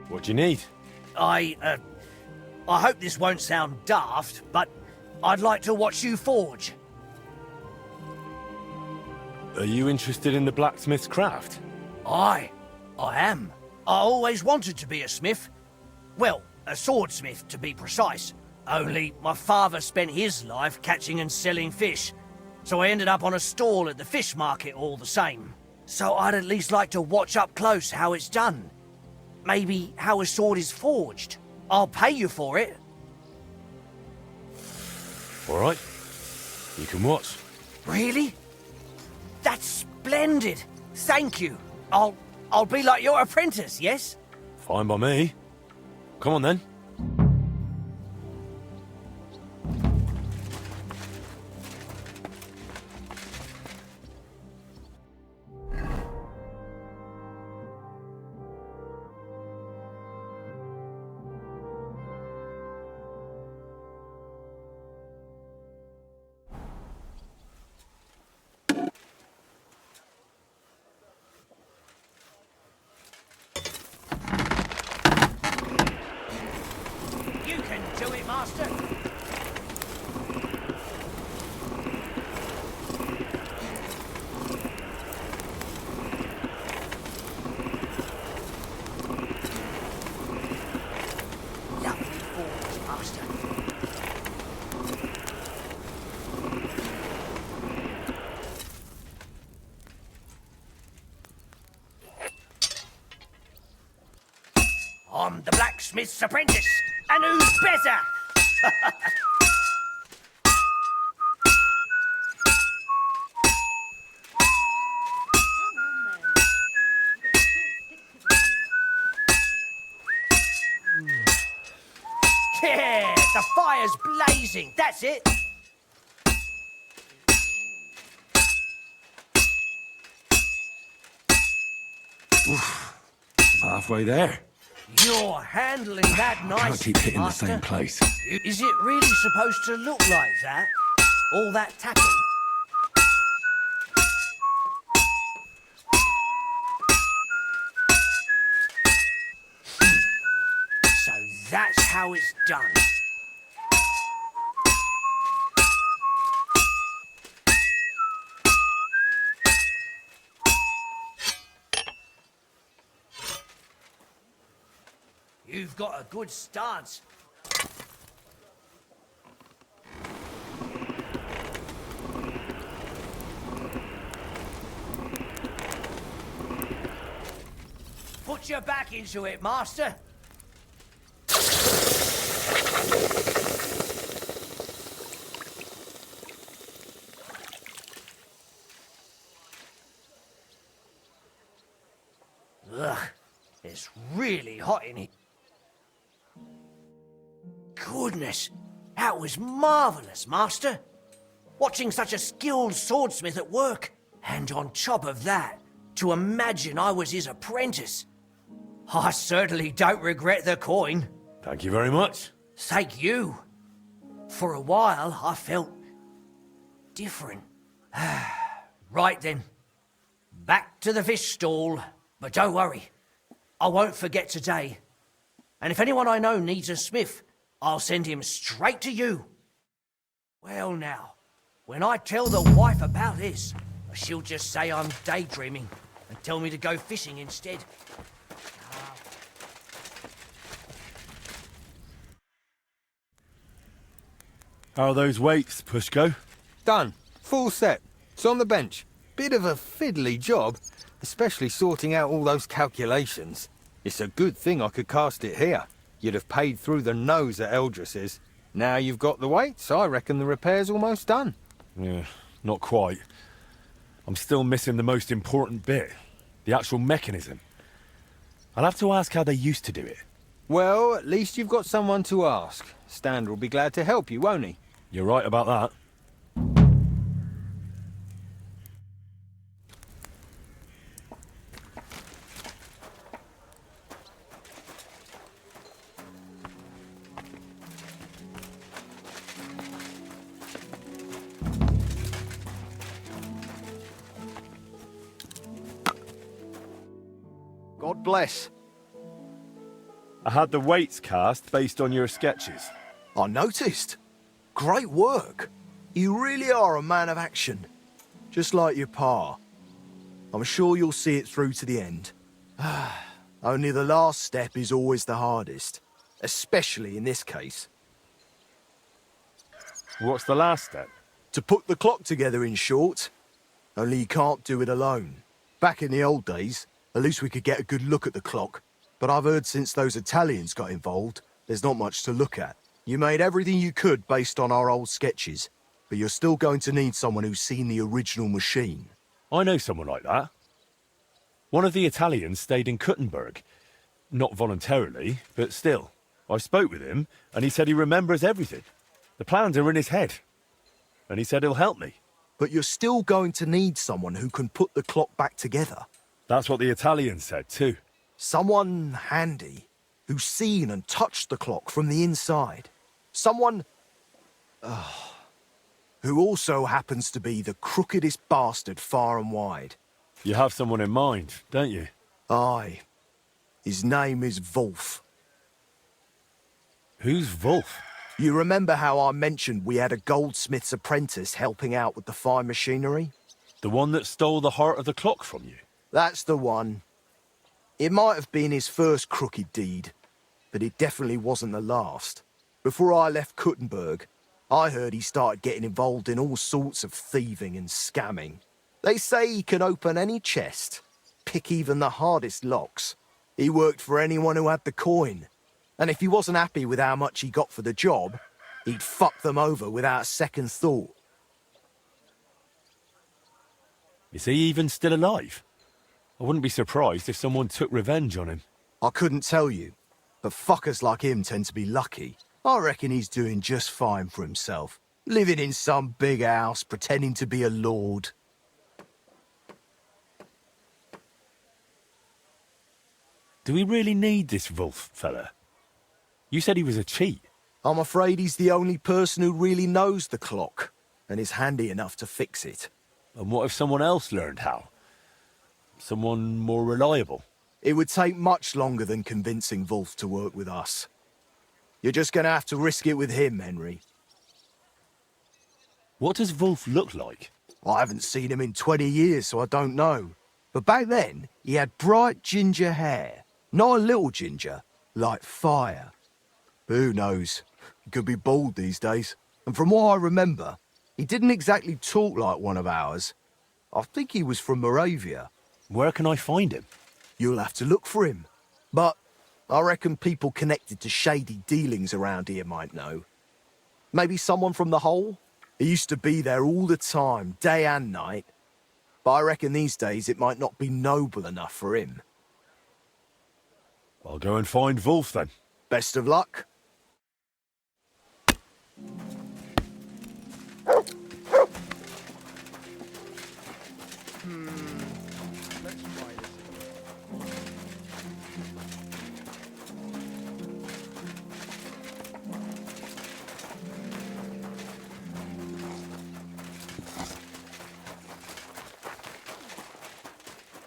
What do you need? I hope this won't sound daft, but I'd like to watch you forge. Are you interested in the blacksmith's craft? I am. I always wanted to be a smith. Well, a swordsmith, to be precise. Only my father spent his life catching and selling fish, so I ended up on a stall at the fish market all the same. So I'd at least like to watch up close how it's done. Maybe how a sword is forged. I'll pay you for it. All right. You can watch. Really? That's splendid. Thank you. I'll be like your apprentice, yes? Fine by me. Come on then. You can do it, master. Lovely forge, master. I'm the blacksmith's apprentice, and who's better? Yeah, the fire's blazing. That's it. Halfway there. You're handling that nicely, Can't keep hitting master. the same place. Is it really supposed to look like that? All that tapping? So that's how it's done. You've got a good stance. Put your back into it, master. Ugh, it's really hot in here. Goodness, that was marvellous, master. Watching such a skilled swordsmith at work. And on top of that, to imagine I was his apprentice. I certainly don't regret the coin. Thank you very much. Thank you. For a while, I felt different. Right then. Back to the fish stall. But don't worry. I won't forget today. And if anyone I know needs a smith, I'll send him straight to you. Well now, when I tell the wife about this, she'll just say I'm daydreaming and tell me to go fishing instead. How are those weights, Pushko? Done. Full set. It's on the bench. Bit of a fiddly job, especially sorting out all those calculations. It's a good thing I could cast it here. You'd have paid through the nose at Eldris's. Now you've got the weights, I reckon the repair's almost done. Yeah, not quite. I'm still missing the most important bit. The actual mechanism. I'll have to ask how they used to do it. Well, at least you've got someone to ask. Stander will be glad to help you, won't he? You're right about that. God bless. I had the weights cast based on your sketches. I noticed. Great work. You really are a man of action. Just like your pa. I'm sure you'll see it through to the end. Only the last step is always the hardest. Especially in this case. What's the last step? To put the clock together, in short. Only you can't do it alone. Back in the old days, at least we could get a good look at the clock. But I've heard since those Italians got involved, there's not much to look at. You made everything you could based on our old sketches, but you're still going to need someone who's seen the original machine. I know someone like that. One of the Italians stayed in Kuttenberg. Not voluntarily, but still. I spoke with him, and he said he remembers everything. The plans are in his head. And he said he'll help me. But you're still going to need someone who can put the clock back together. That's what the Italian said, too. Someone handy, who's seen and touched the clock from the inside. Someone... who also happens to be the crookedest bastard far and wide. You have someone in mind, don't you? Aye. His name is Wolf. Who's Wolf? You remember how I mentioned we had a goldsmith's apprentice helping out with the fine machinery? The one that stole the heart of the clock from you? That's the one. It might have been his first crooked deed, but it definitely wasn't the last. Before I left Kuttenberg, I heard he started getting involved in all sorts of thieving and scamming. They say he can open any chest, pick even the hardest locks. He worked for anyone who had the coin. And if he wasn't happy with how much he got for the job, he'd fuck them over without a second thought. Is he even still alive? I wouldn't be surprised if someone took revenge on him. I couldn't tell you, but fuckers like him tend to be lucky. I reckon he's doing just fine for himself. Living in some big house, pretending to be a lord. Do we really need this Wolf fella? You said he was a cheat. I'm afraid he's the only person who really knows the clock, and is handy enough to fix it. And what if someone else learned how? Someone more reliable? It would take much longer than convincing Wolf to work with us. You're just gonna have to risk it with him, Henry. What does Wolf look like? I haven't seen him in 20 years, so I don't know. But back then, he had bright ginger hair. Not a little ginger, like fire. But who knows? He could be bald these days. And from what I remember, he didn't exactly talk like one of ours. I think he was from Moravia. Where can I find him? You'll have to look for him. But I reckon people connected to shady dealings around here might know. Maybe someone from the Hole? He used to be there all the time, day and night. But I reckon these days it might not be noble enough for him. I'll go and find Wolf then. Best of luck. Let's try this again.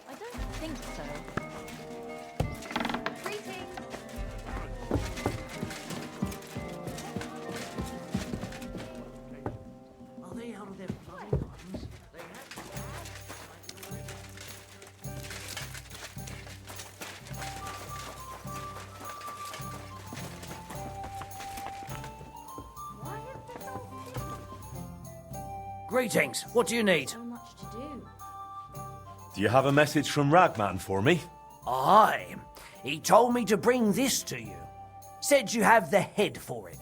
I don't think so. Greetings. Are they out of their bloody minds? They Greetings. What do you need? So much to do. Do you have a message from Ragman for me? Aye. He told me to bring this to you. Said you have the head for it.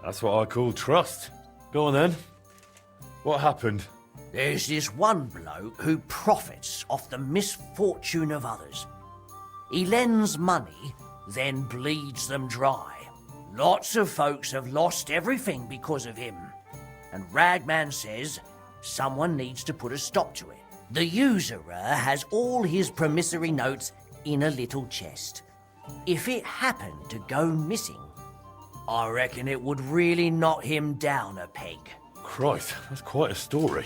That's what I call trust. Go on then. What happened? There's this one bloke who profits off the misfortune of others. He lends money, then bleeds them dry. Lots of folks have lost everything because of him. And Ragman says someone needs to put a stop to it. The usurer has all his promissory notes in a little chest. If it happened to go missing, I reckon it would really knock him down a peg. Christ, that's quite a story.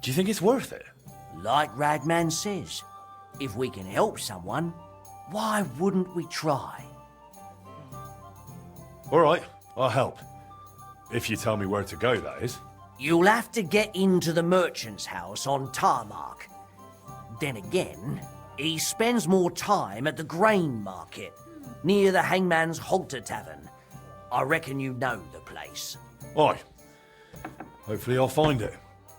Do you think it's worth it? Like Ragman says, if we can help someone, Why wouldn't we try? All right, I'll help. If you tell me where to go, that is. You'll have to get into the merchant's house on Tarmac. Then again, he spends more time at the grain market, near the Hangman's Halter Tavern. I reckon you know the place. Aye. Hopefully I'll find it.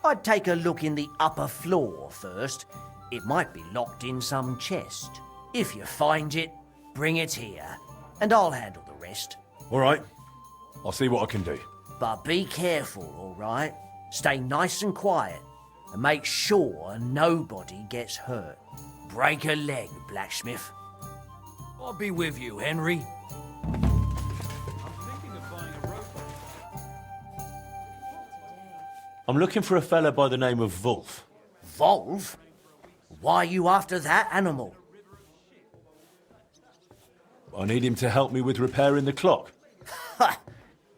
I'd take a look in the upper floor first. It might be locked in some chest. If you find it, bring it here, and I'll handle the rest. All right. I'll see what I can do. But be careful, all right? Stay nice and quiet, and make sure nobody gets hurt. Break a leg, blacksmith. I'll be with you, Henry. I'm looking for a fella by the name of Wolf. Wolf? Why are you after that animal? I need him to help me with repairing the clock. Ha!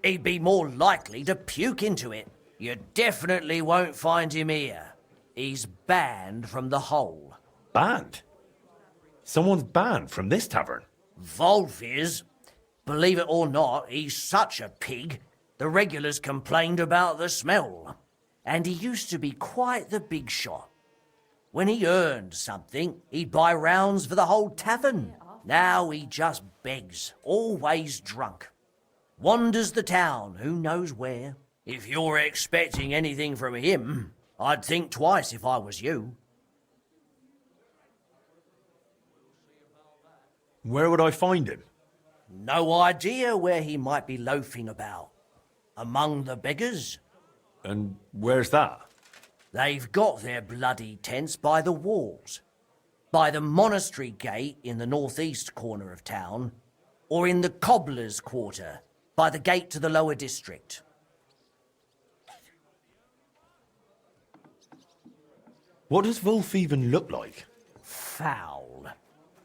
He'd be more likely to puke into it. You definitely won't find him here. He's banned from the hole. Banned? Someone's banned from this tavern? Wolf is. Believe it or not, he's such a pig. The regulars complained about the smell. And he used to be quite the big shot. When he earned something, he'd buy rounds for the whole tavern. Now he just begs, always drunk. Wanders the town, who knows where. If you're expecting anything from him, I'd think twice if I was you. Where would I find him? No idea where he might be loafing about. Among the beggars? And where's that? They've got their bloody tents by the walls. By the monastery gate in the northeast corner of town, or in the cobbler's quarter, by the gate to the lower district. What does Wolf even look like? Foul.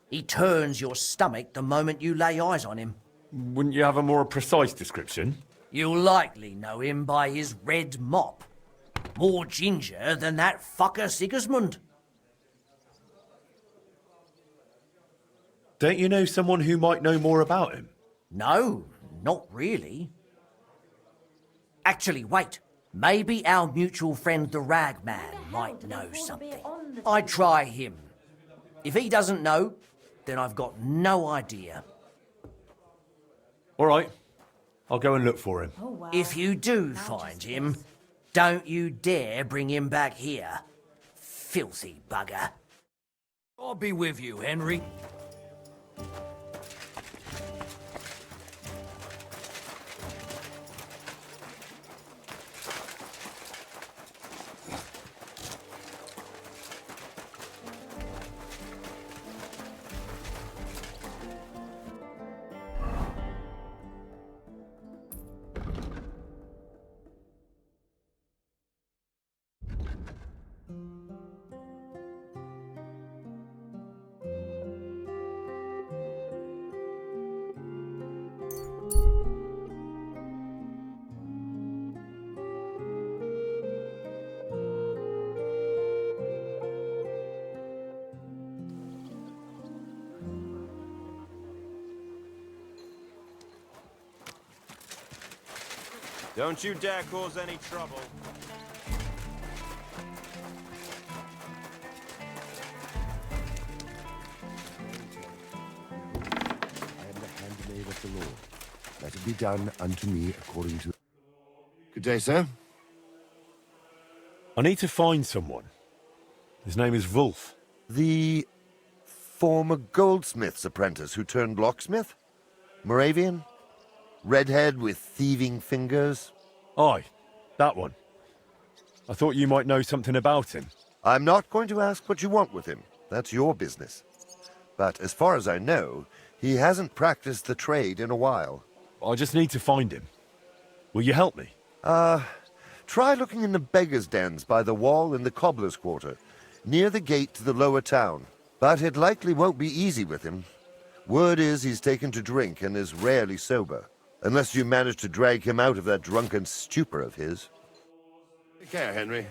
He turns your stomach the moment you lay eyes on him. Wouldn't you have a more precise description? You'll likely know him by his red mop. More ginger than that fucker Sigismund. Don't you know someone who might know more about him? No, not really. Actually, wait. Maybe our mutual friend the Ragman might know something. I'd try him. If he doesn't know, then I've got no idea. All right. I'll go and look for him. If you do find him, don't you dare bring him back here. Filthy bugger. I'll be with you, Henry. Don't you dare cause any trouble. I am the handmaid of the Lord. Let it be done unto me according to... Good day, sir. I need to find someone. His name is Wolf. The former goldsmith's apprentice who turned locksmith? Moravian? Redhead with thieving fingers? Aye, that one. I thought you might know something about him. I'm not going to ask what you want with him. That's your business. But as far as I know, he hasn't practiced the trade in a while. I just need to find him. Will you help me? Try looking in the beggars' dens by the wall in the cobbler's quarter, near the gate to the lower town. But it likely won't be easy with him. Word is he's taken to drink and is rarely sober. Unless you manage to drag him out of that drunken stupor of his. Take care, Henry.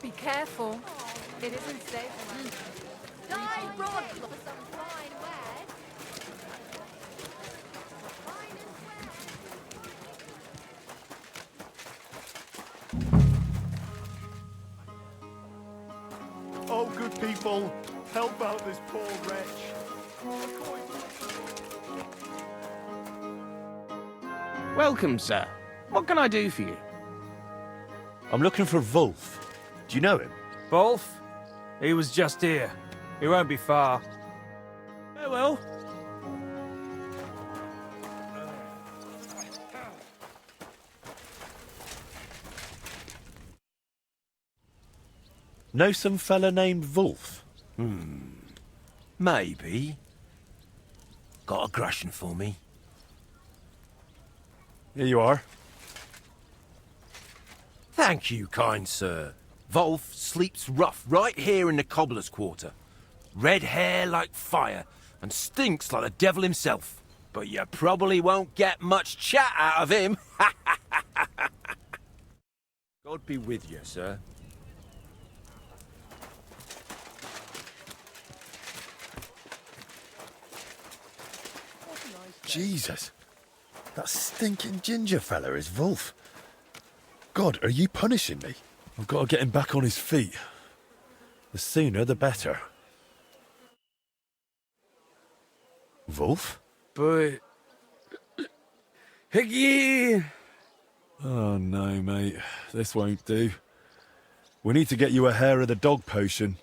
Be careful. It isn't safe. Die, Rod, for some fine wares. Oh, good people, help out this poor wretch. Welcome, sir. What can I do for you? I'm looking for Wolf. Do you know him? Wolf? He was just here. He won't be far. Farewell. Know some fella named Wolf? Maybe. Got a grushin for me? Here you are. Thank you, kind sir. Wolf sleeps rough right here in the cobbler's quarter. Red hair like fire, and stinks like the devil himself. But you probably won't get much chat out of him. God be with you, sir. Jesus. That stinking ginger fella is Wolf. God, are you punishing me? I've got to get him back on his feet. The sooner, the better. Wolf? But... Higgy! Oh, no, mate. This won't do. We need to get you a hair of the dog potion.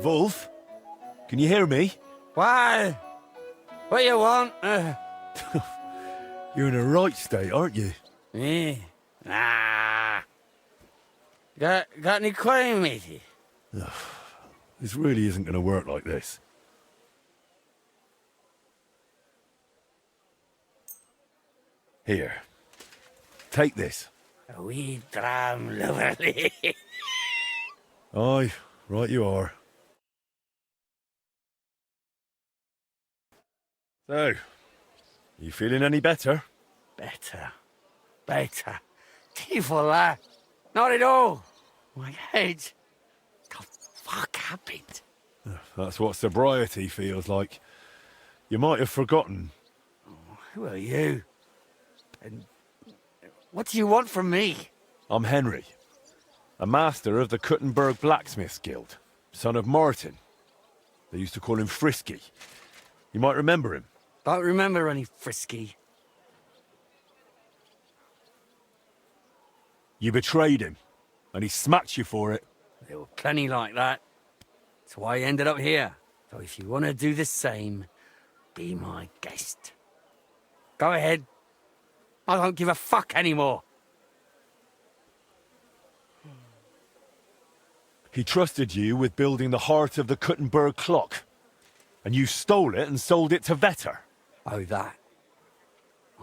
Wolf? Can you hear me? Why? What you want? You're in a right state, aren't you? Yeah. Nah. Got any crime, matey? This really isn't going to work like this. Here. Take this. A wee dram lovely. Aye, right you are. So, you feeling any better? Better. Tifola. Not at all. My head. The fuck happened? That's what sobriety feels like. You might have forgotten. Who are you? And what do you want from me? I'm Henry, a master of the Kuttenberg Blacksmiths Guild, son of Martin. They used to call him Frisky. You might remember him. Don't remember any Frisky. You betrayed him, and he smacked you for it. There were plenty like that. That's why I ended up here. So if you want to do the same, be my guest. Go ahead. I don't give a fuck anymore. He trusted you with building the heart of the Kuttenberg clock, and you stole it and sold it to Vetter. Oh, that.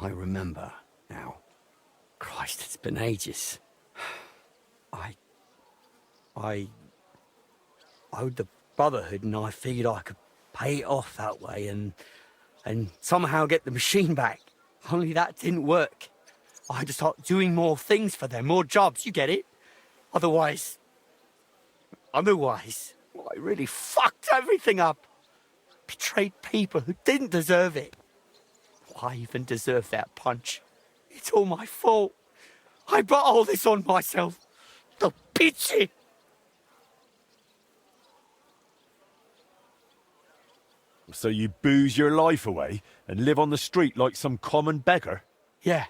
I remember now. Christ, it's been ages. I owed the Brotherhood, and I figured I could pay it off that way and somehow get the machine back. Only that didn't work. I had to start doing more things for them, more jobs, you get it? Otherwise, I really fucked everything up. Betrayed people who didn't deserve it. Why even deserve that punch? It's all my fault. I brought all this on myself. The pity. So you booze your life away and live on the street like some common beggar? Yeah,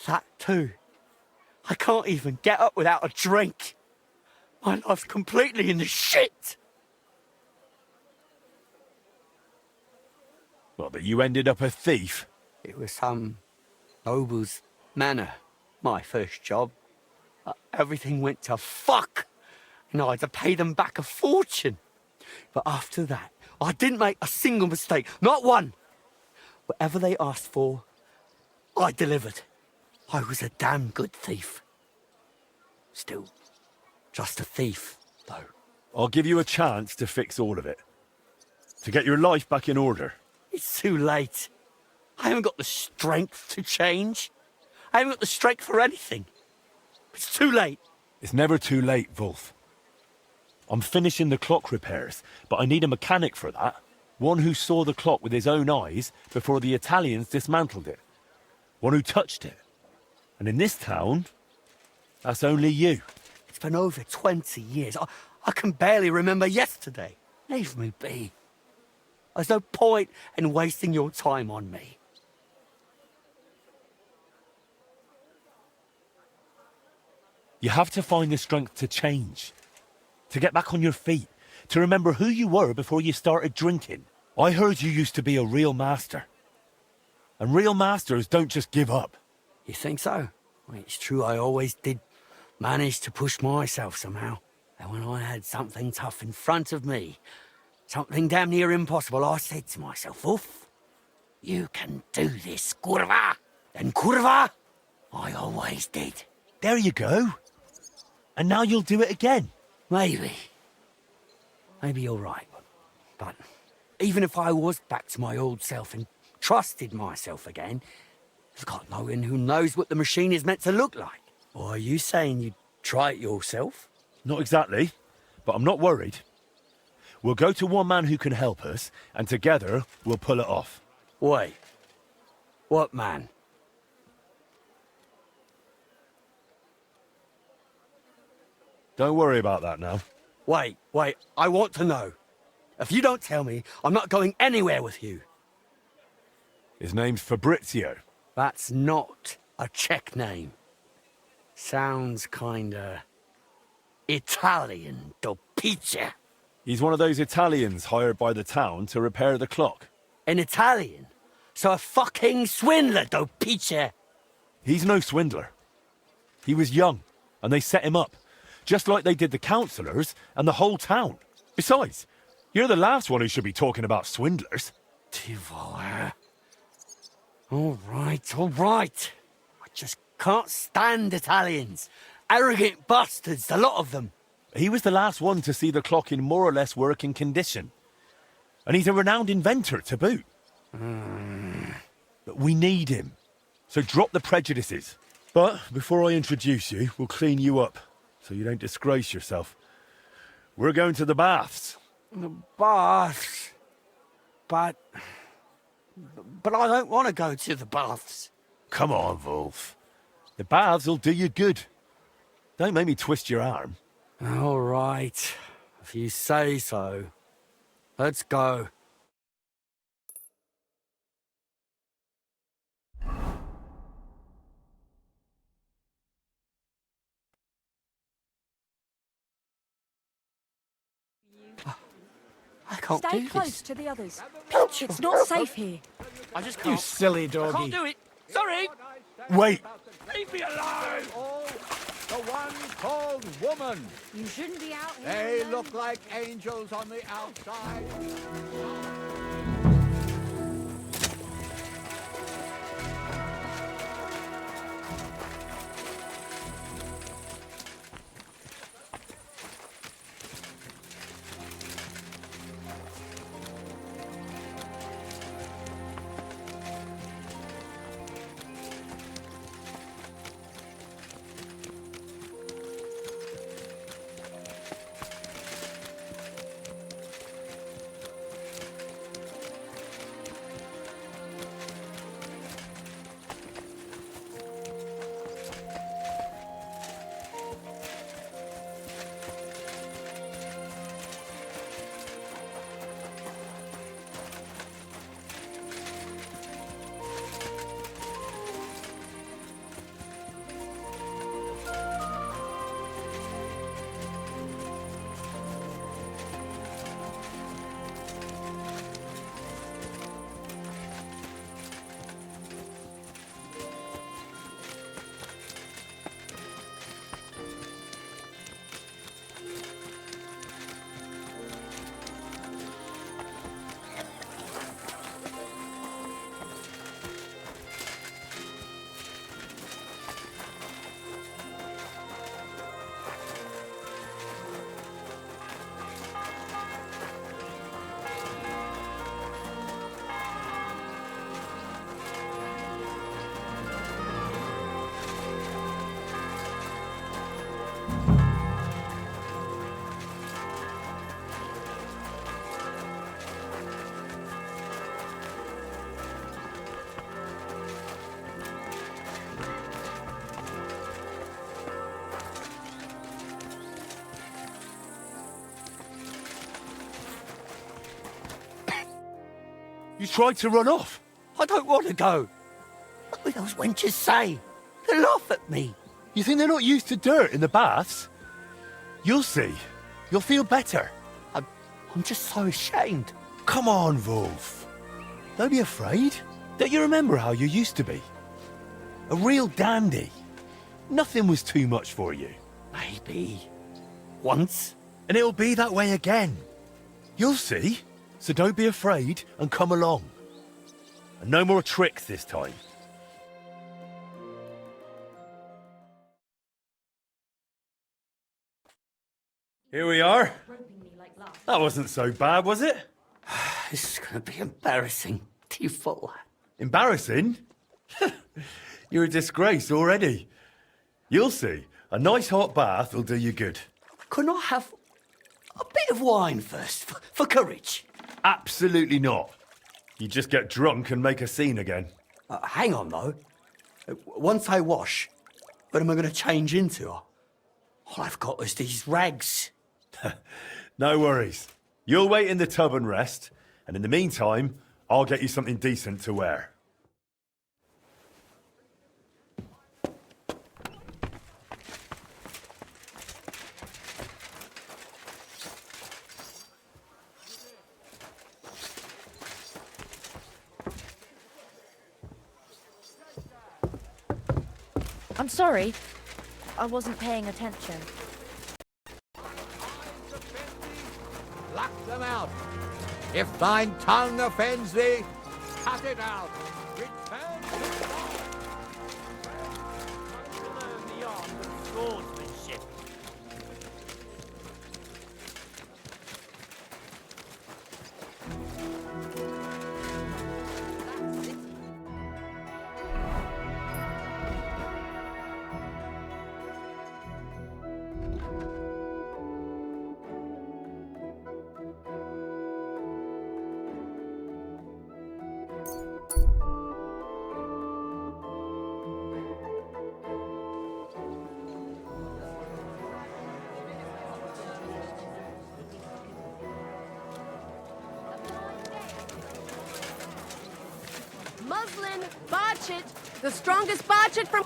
that too. I can't even get up without a drink. My life's completely in the shit. Well, but you ended up a thief. It was some noble's manor, my first job. Everything went to fuck, and I had to pay them back a fortune. But after that, I didn't make a single mistake, not one. Whatever they asked for, I delivered. I was a damn good thief. Still, just a thief, though. I'll give you a chance to fix all of it. To get your life back in order. It's too late. I haven't got the strength to change. I haven't got the strength for anything. It's too late. It's never too late, Wolf. I'm finishing the clock repairs, but I need a mechanic for that. One who saw the clock with his own eyes before the Italians dismantled it. One who touched it. And in this town, that's only you. It's been over 20 years. I can barely remember yesterday. Leave me be. There's no point in wasting your time on me. You have to find the strength to change. To get back on your feet. To remember who you were before you started drinking. I heard you used to be a real master. And real masters don't just give up. You think so? Well, it's true, I always did manage to push myself somehow. And when I had something tough in front of me, something damn near impossible, I said to myself, Wolf, you can do this, curva. And curva, I always did. There you go. And now you'll do it again. Maybe. Maybe you're right. But even if I was back to my old self and trusted myself again, there's got no one who knows what the machine is meant to look like. Or are you saying you'd try it yourself? Not exactly, but I'm not worried. We'll go to one man who can help us, and together we'll pull it off. Wait. What man? Don't worry about that now. Wait, I want to know. If you don't tell me, I'm not going anywhere with you. His name's Fabrizio. That's not a Czech name. Sounds kinda Italian, do pizza. He's one of those Italians hired by the town to repair the clock. An Italian? So a fucking swindler, do pizza. He's no swindler. He was young, and they set him up. Just like they did the councillors and the whole town. Besides, you're the last one who should be talking about swindlers. Devour. All right. I just can't stand Italians. Arrogant bastards, the lot of them. He was the last one to see the clock in more or less working condition. And he's a renowned inventor to boot. But we need him. So drop the prejudices. But before I introduce you, we'll clean you up, so you don't disgrace yourself. We're going to the baths. The baths? But I don't want to go to the baths. Come on, Wolf. The baths will do you good. Don't make me twist your arm. All right. If you say so. Let's go. I can't Stay do close this. to the others. It's not safe here. I just You can't. silly I doggy. can't do it. Sorry. Wait. Leave me alone. Oh, the one called woman. You shouldn't be out here. They alone. look like angels on the outside. You tried to run off. I don't want to go. What will those wenches say? They laugh at me. You think they're not used to dirt in the baths? You'll see. You'll feel better. I'm just so ashamed. Come on, Wolf. Don't be afraid. Don't you remember how you used to be? A real dandy. Nothing was too much for you. Maybe. Once. And it'll be that way again. You'll see. So don't be afraid and come along. And no more tricks this time. Here we are. That wasn't so bad, was it? This is going to be embarrassing. Too full. Embarrassing? You're a disgrace already. You'll see. A nice hot bath will do you good. Couldn't I have a bit of wine first, for courage? Absolutely not. You just get drunk and make a scene again. Hang on, though. Once I wash, what am I going to change into? All I've got is these rags. No worries. You'll wait in the tub and rest, and in the meantime, I'll get you something decent to wear. I'm sorry. I wasn't paying attention. Pluck them out. If thine tongue offends thee, cut it out. Return to Learn the art of swordsmanship. Muslin, Barchett, the strongest Barchett from...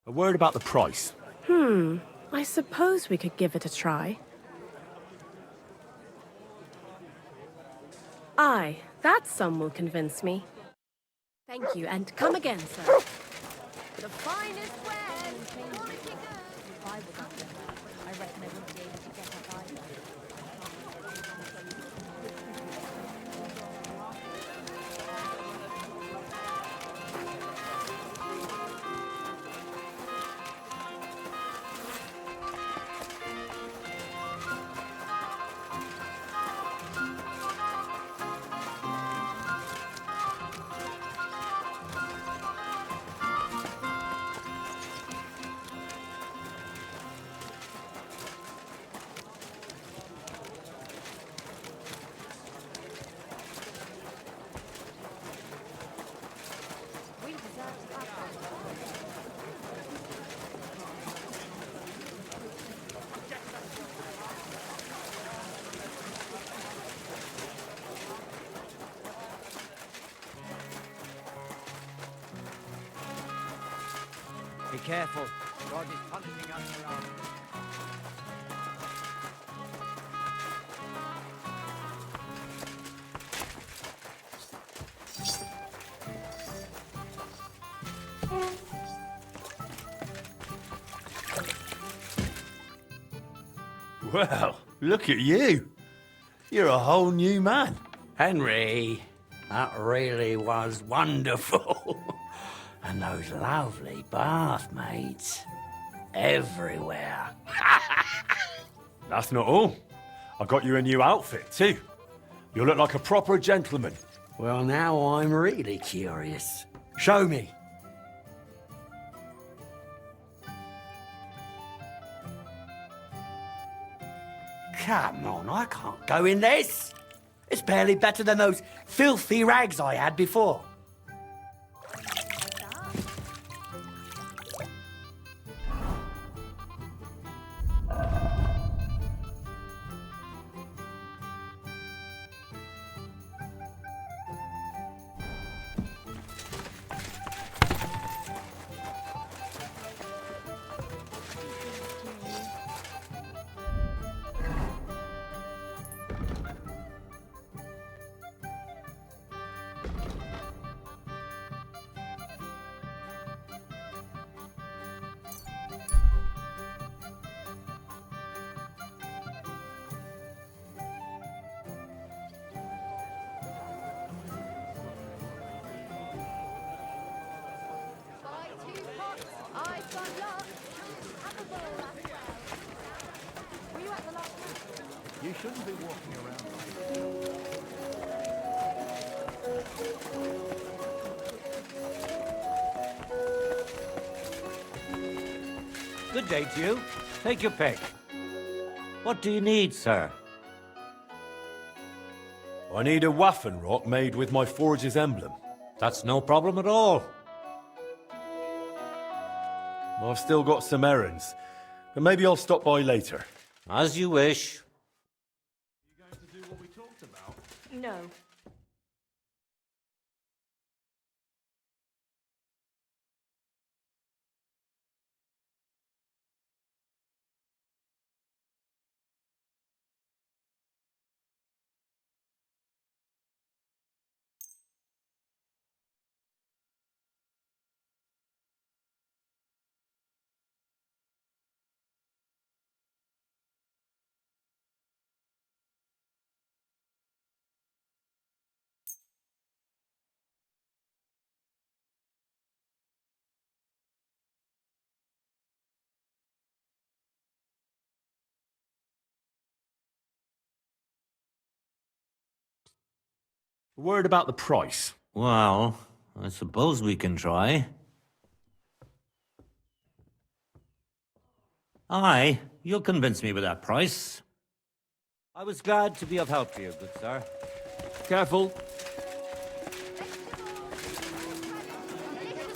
A word about the price. I suppose we could give it a try. Aye, that sum will convince me. Thank you, and come again, sir. The finest wares, quality goods. If I was under her, I reckon I wouldn't be able to get up either. Be careful. God is punishing us for our... Well, look at you. You're a whole new man. Henry, that really was wonderful. And those lovely bath maids. Everywhere. That's not all. I got you a new outfit, too. You look like a proper gentleman. Well, now I'm really curious. Show me. Come on, I can't go in this. It's barely better than those filthy rags I had before. I've got lots. Have a bowl as well. Were you at the last one? You shouldn't be walking around Good day to you. Take your pick. What do you need, sir? I need a Waffenrock made with my forge's emblem. That's no problem at all. I've still got some errands, but maybe I'll stop by later. As you wish. You going to do what we talked about? No. A word about the price. Well, I suppose we can try. Aye, you'll convince me with that price. I was glad to be of help to you, good sir. Careful.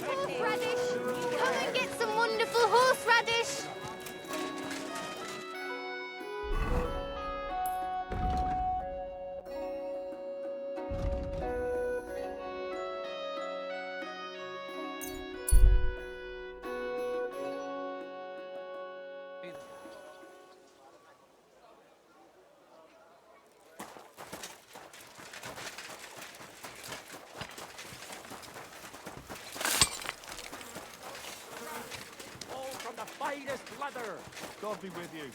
Horseradish! Come and get some wonderful horseradish! Finest leather! God be with you.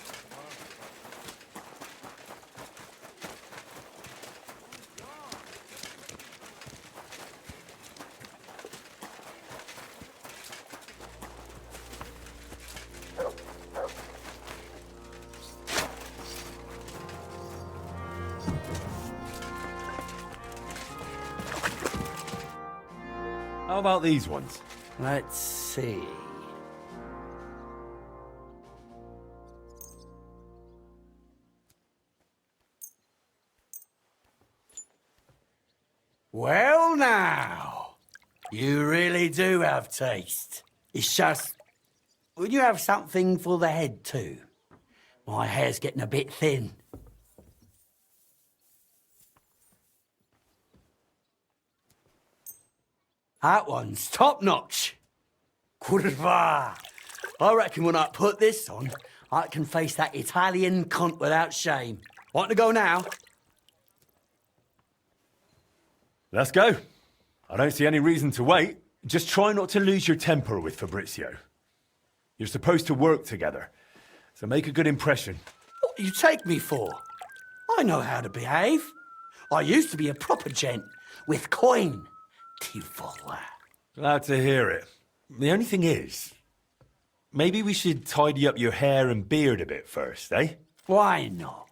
How about these ones? Let's see. Well, now, you really do have taste. It's just, would you have something for the head too? My hair's getting a bit thin. That one's top notch. Curva. I reckon when I put this on, I can face that Italian cunt without shame. Want to go now? Let's go. I don't see any reason to wait. Just try not to lose your temper with Fabrizio. You're supposed to work together, so make a good impression. What you take me for? I know how to behave. I used to be a proper gent with coin. Tivola. Glad to hear it. The only thing is, maybe we should tidy up your hair and beard a bit first, eh? Why not?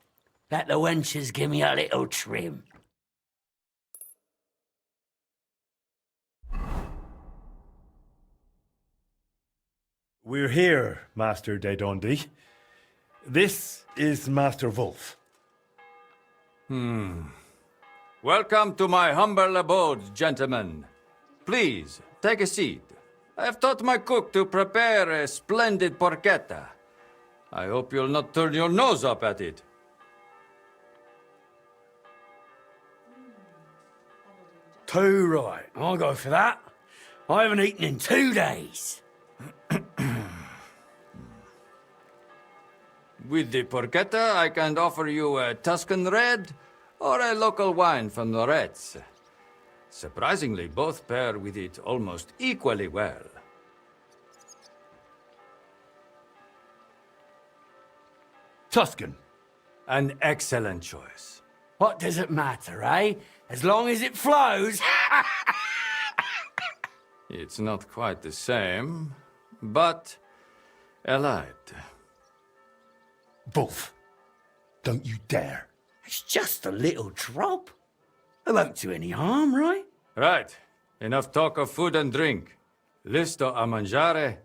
Let the wenches give me a little trim. We're here, Master de Dondi. This is Master Wolf. Welcome to my humble abode, gentlemen. Please, take a seat. I have taught my cook to prepare a splendid porchetta. I hope you'll not turn your nose up at it. Too right. I'll go for that. I haven't eaten in 2 days. With the porchetta, I can offer you a Tuscan red or a local wine from Loretz. Surprisingly, both pair with it almost equally well. Tuscan. An excellent choice. What does it matter, eh? As long as it flows. It's not quite the same, but allied. Wolf, don't you dare. It's just a little drop. It won't do any harm, right? Right. Enough talk of food and drink. Listo a mangiare,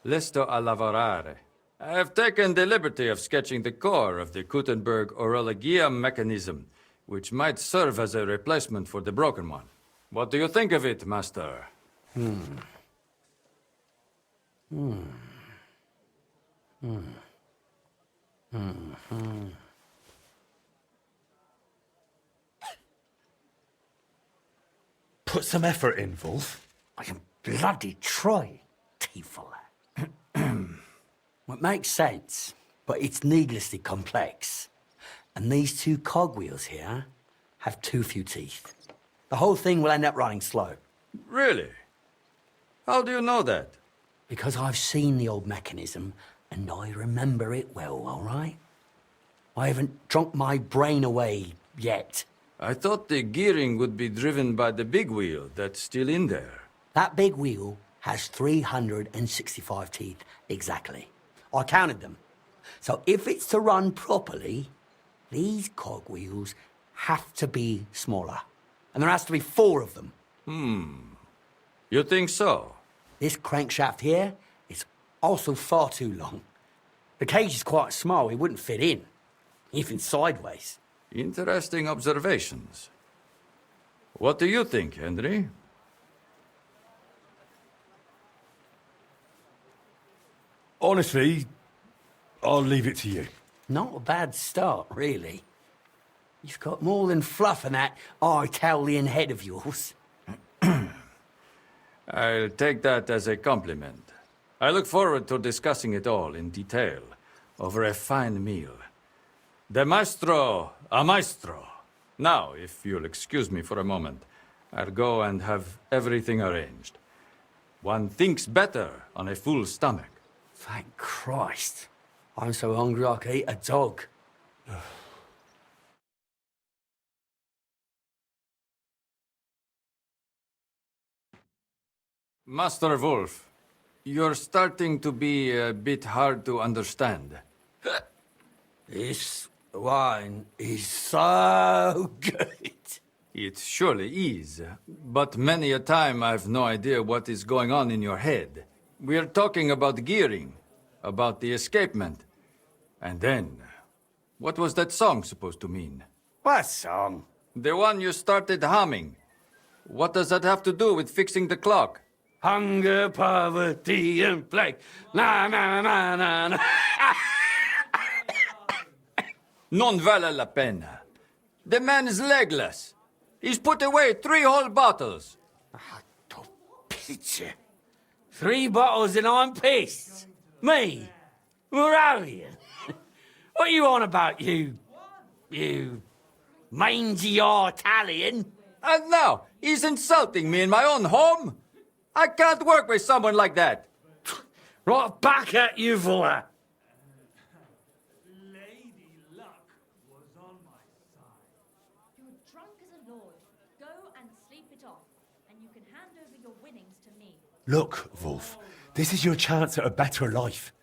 listo a lavorare. I have taken the liberty of sketching the core of the Gutenberg orologia mechanism, which might serve as a replacement for the broken one. What do you think of it, Master? Put some effort in, Wolf. I can bloody try, Tivola. It makes sense, but it's needlessly complex. And these 2 cogwheels here have too few teeth. The whole thing will end up running slow. Really? How do you know that? Because I've seen the old mechanism, and I remember it well, all right? I haven't drunk my brain away yet. I thought the gearing would be driven by the big wheel that's still in there. That big wheel has 365 teeth, exactly. I counted them. So if it's to run properly, these cogwheels have to be smaller. And there has to be 4 of them. You think so? This crankshaft here is also far too long. The cage is quite small, it wouldn't fit in, even sideways. Interesting observations. What do you think, Henry? Honestly, I'll leave it to you. Not a bad start, really. You've got more than fluff in that Italian head of yours. I'll take that as a compliment. I look forward to discussing it all in detail over a fine meal. De maestro a maestro. Now, if you'll excuse me for a moment, I'll go and have everything arranged. One thinks better on a full stomach. Thank Christ. I'm so hungry I could eat a dog. Master Wolf, you're starting to be a bit hard to understand. This wine is so good. It surely is, but many a time I've no idea what is going on in your head. We're talking about gearing, about the escapement. And then, what was that song supposed to mean? What song? The one you started humming. What does that have to do with fixing the clock? Hunger, poverty, and plague. Na na na na na. Non vale la pena. The man is legless. He's put away 3 whole bottles. Picture. 3 bottles and I'm pissed. Me? Moravian? What are you on about, you mangy Italian? And now, he's insulting me in my own home? I can't work with someone like that. Right back at you, Fuller. yours. Go and sleep it off, and you can hand over your winnings to me. Look, Wolf, this is your chance at a better life.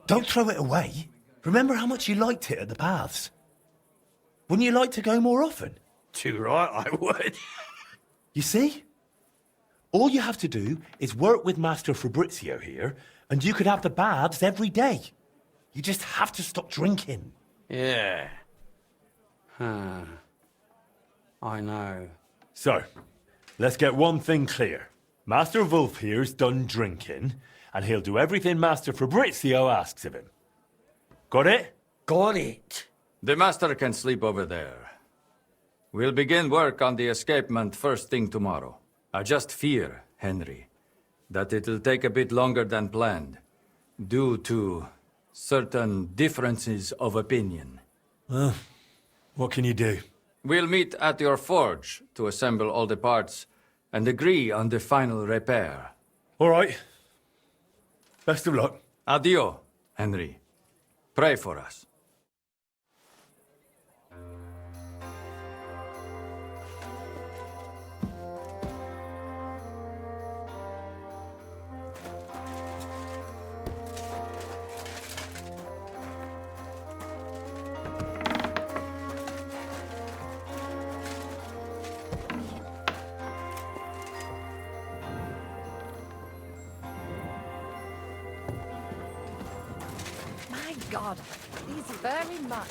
Don't throw it away. Remember how much you liked it at the baths. Wouldn't you like to go more often? Too right, I would. You see? All you have to do is work with Master Fabrizio here, and you could have the baths every day. You just have to stop drinking. Yeah. Huh. I know. So, let's get one thing clear. Master Wolf here's done drinking, and he'll do everything Master Fabrizio asks of him. Got it? Got it. The master can sleep over there. We'll begin work on the escapement first thing tomorrow. I just fear, Henry, that it'll take a bit longer than planned, due to certain differences of opinion. Well, what can you do? We'll meet at your forge to assemble all the parts and agree on the final repair. All right. Best of luck. Adio, Henry. Pray for us. My God, these very much.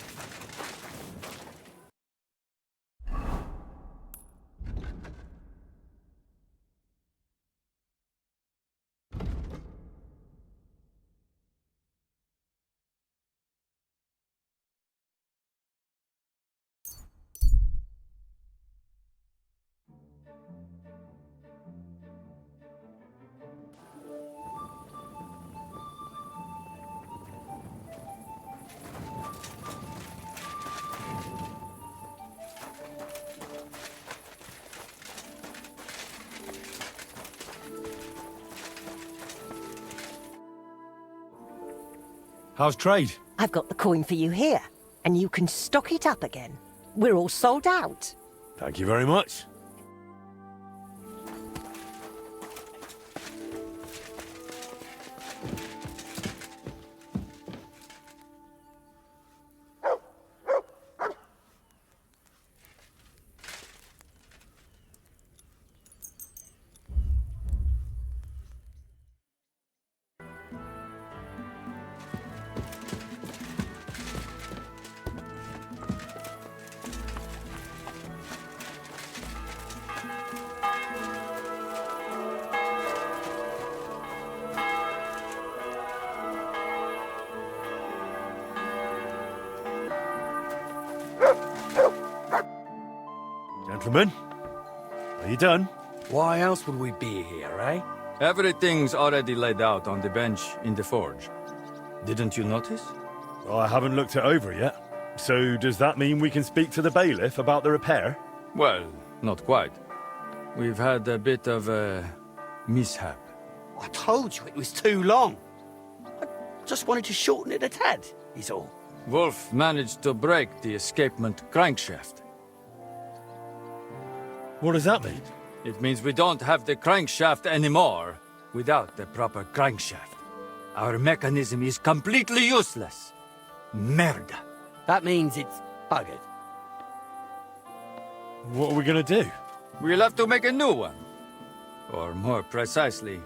How's trade? I've got the coin for you here, and you can stock it up again. We're all sold out. Thank you very much. Gentlemen, are you done? Why else would we be here, eh? Everything's already laid out on the bench in the forge. Didn't you notice? Well, I haven't looked it over yet. So does that mean we can speak to the bailiff about the repair? Well, not quite. We've had a bit of a mishap. I told you it was too long. I just wanted to shorten it a tad, is all. Wolf managed to break the escapement crankshaft. What does that mean? It means we don't have the crankshaft anymore without the proper crankshaft. Our mechanism is completely useless. Merda. That means it's buggered. What are we gonna do? We'll have to make a new one. Or more precisely,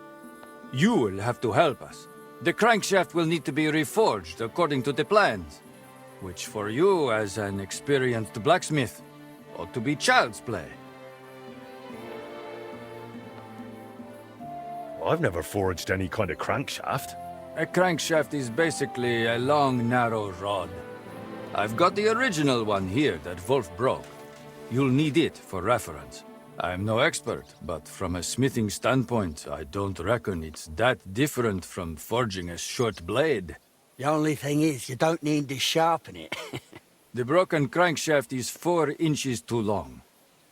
you will have to help us. The crankshaft will need to be reforged according to the plans, which for you, as an experienced blacksmith, ought to be child's play. Well, I've never forged any kind of crankshaft. A crankshaft is basically a long, narrow rod. I've got the original one here that Wolf broke. You'll need it for reference. I'm no expert, but from a smithing standpoint, I don't reckon it's that different from forging a short blade. The only thing is, you don't need to sharpen it. The broken crankshaft is 4 inches too long,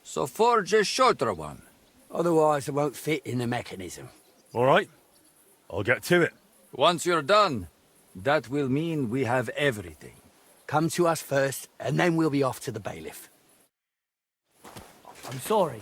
so forge a shorter one. Otherwise, it won't fit in the mechanism. All right, I'll get to it. Once you're done, that will mean we have everything. Come to us first, and then we'll be off to the bailiff. I'm sorry.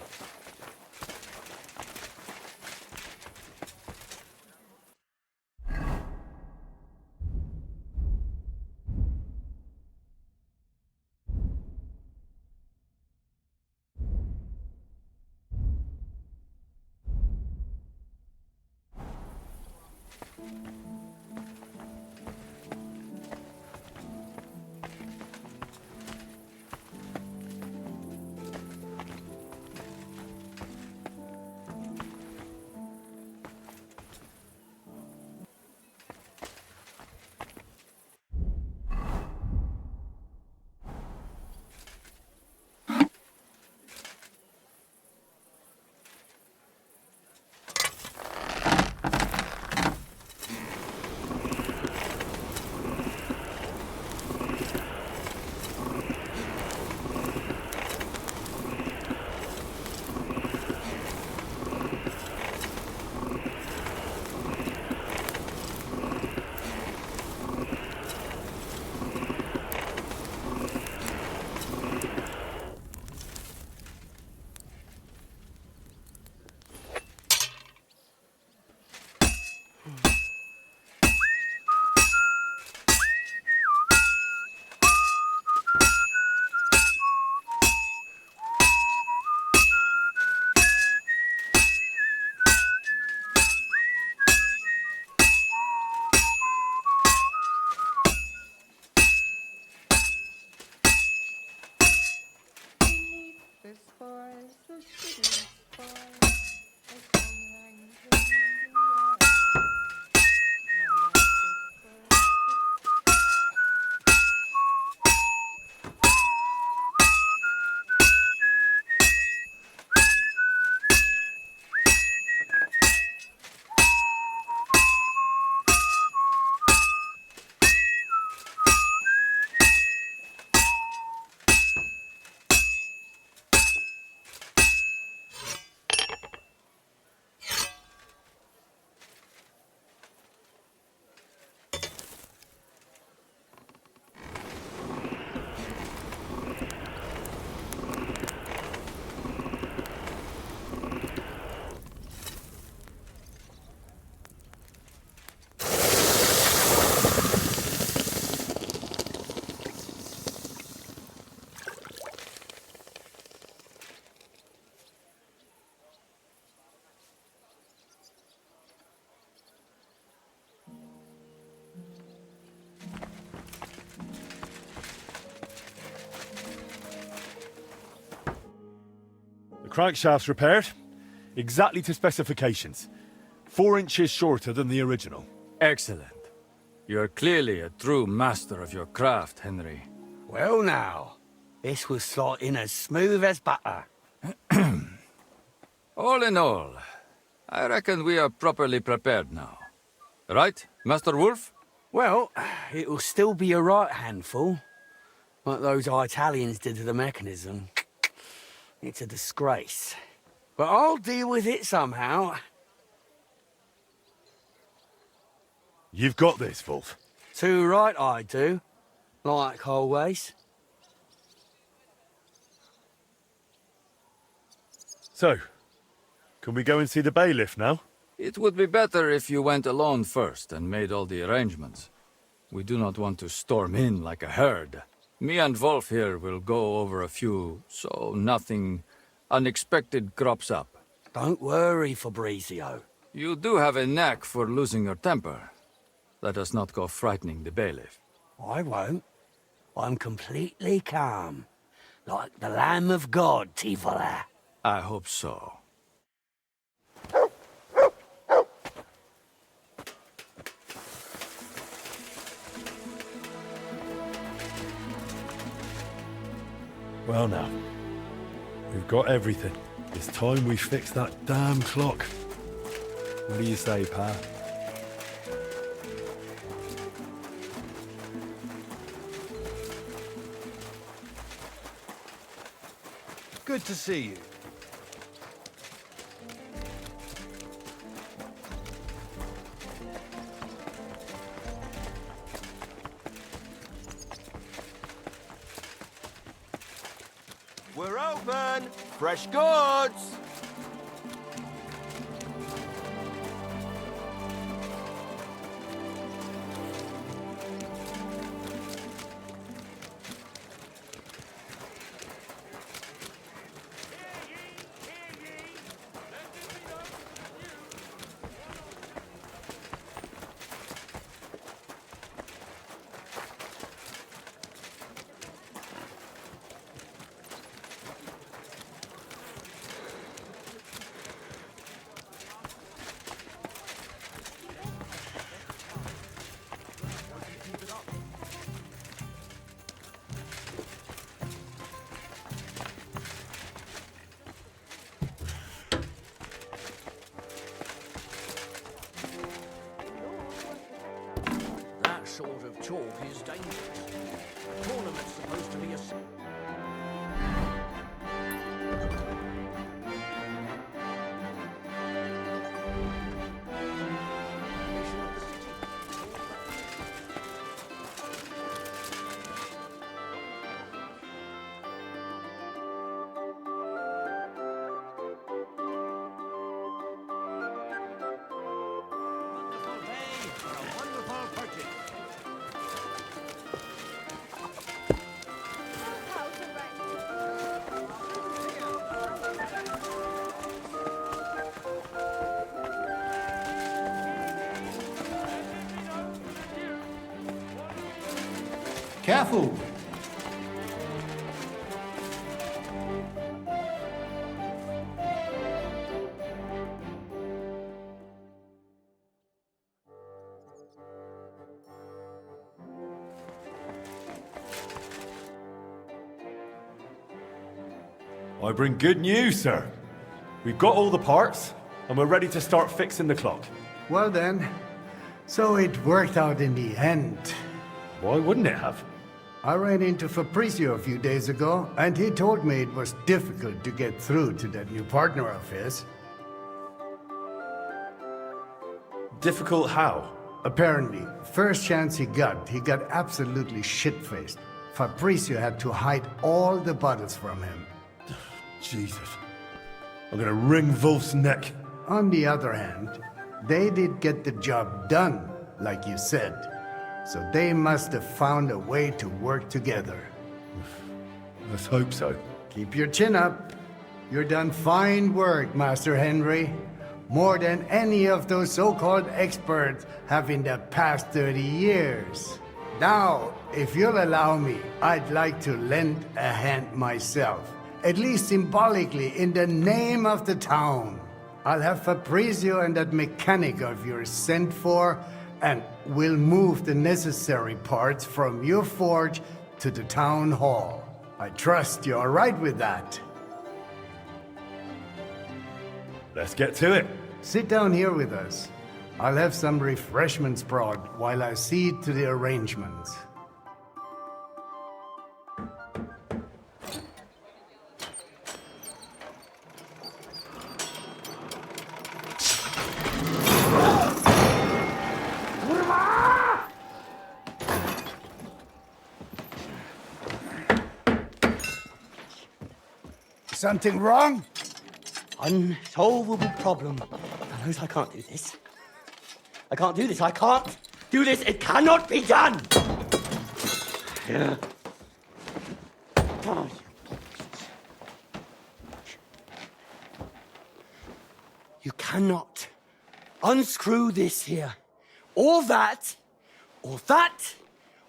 The crankshaft's repaired, exactly to specifications. 4 inches shorter than the original. Excellent. You're clearly a true master of your craft, Henry. Well now, this was slotting as smooth as butter. All in all, I reckon we are properly prepared now. Right, Master Wolf? Well, it'll still be a right handful. Like those Italians did to the mechanism. It's a disgrace. But I'll deal with it somehow. You've got this, Wolf. Too right I do. Like always. So, can we go and see the bailiff now? It would be better if you went alone first and made all the arrangements. We do not want to storm in like a herd. Me and Wolf here will go over a few, so nothing unexpected crops up. Don't worry, Fabrizio. You do have a knack for losing your temper. Let us not go frightening the bailiff. I won't. I'm completely calm. Like the Lamb of God, Tivola. I hope so. Well now, we've got everything. It's time we fix that damn clock. What do you say, Pa? Good to see you. We're open! Fresh goods! That sort of talk is dangerous. The tournament's supposed to be a... Careful! I bring good news, sir. We've got all the parts, and we're ready to start fixing the clock. Well then, so it worked out in the end. Why wouldn't it have? I ran into Fabrizio a few days ago, and he told me it was difficult to get through to that new partner of his. Difficult how? Apparently, first chance he got absolutely shit-faced. Fabrizio had to hide all the bottles from him. Jesus. I'm gonna wring Wolf's neck. On the other hand, they did get the job done, like you said. So they must have found a way to work together. Let's hope so. Keep your chin up. You're done fine work, Master Henry. More than any of those so-called experts have in the past 30 years. Now, if you'll allow me, I'd like to lend a hand myself. At least symbolically, in the name of the town. I'll have Fabrizio and that mechanic of yours sent for, and we'll move the necessary parts from your forge to the town hall. I trust you're all right with that. Let's get to it. Sit down here with us. I'll have some refreshments brought while I see to the arrangements. Something wrong? Unsolvable problem. Fellows, I can't do this. I can't do this. I can't do this. It cannot be done. You cannot unscrew this here. Or that, or that,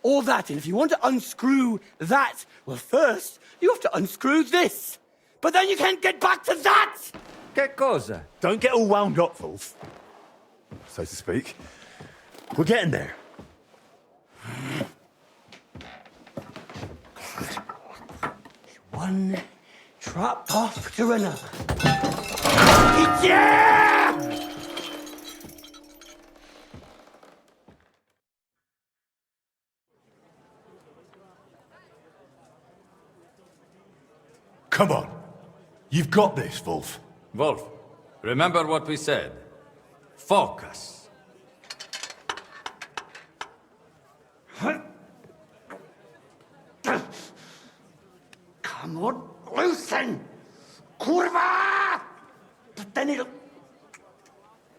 or that. And if you want to unscrew that, well, first, you have to unscrew this. But then you can't get back to that! Che cosa? Don't get all wound up, Wolf. So to speak. We're getting there. One trap after another. Yeah! Come on. You've got this, Wolf. Wolf, remember what we said. Focus. Come on, loosen! Kurva! But then it'll...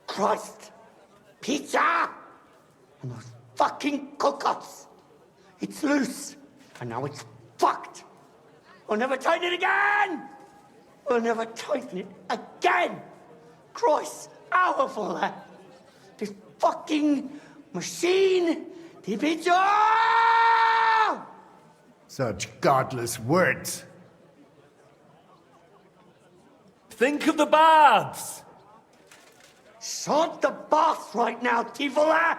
Christ! Pizza! And those fucking cocottes! It's loose, and now it's fucked! I'll never tighten it again! I'll never tighten it again! Christ, powerful that! This fucking machine! The pizza! Such godless words. Think of the baths! Sod the bath right now, Tivola!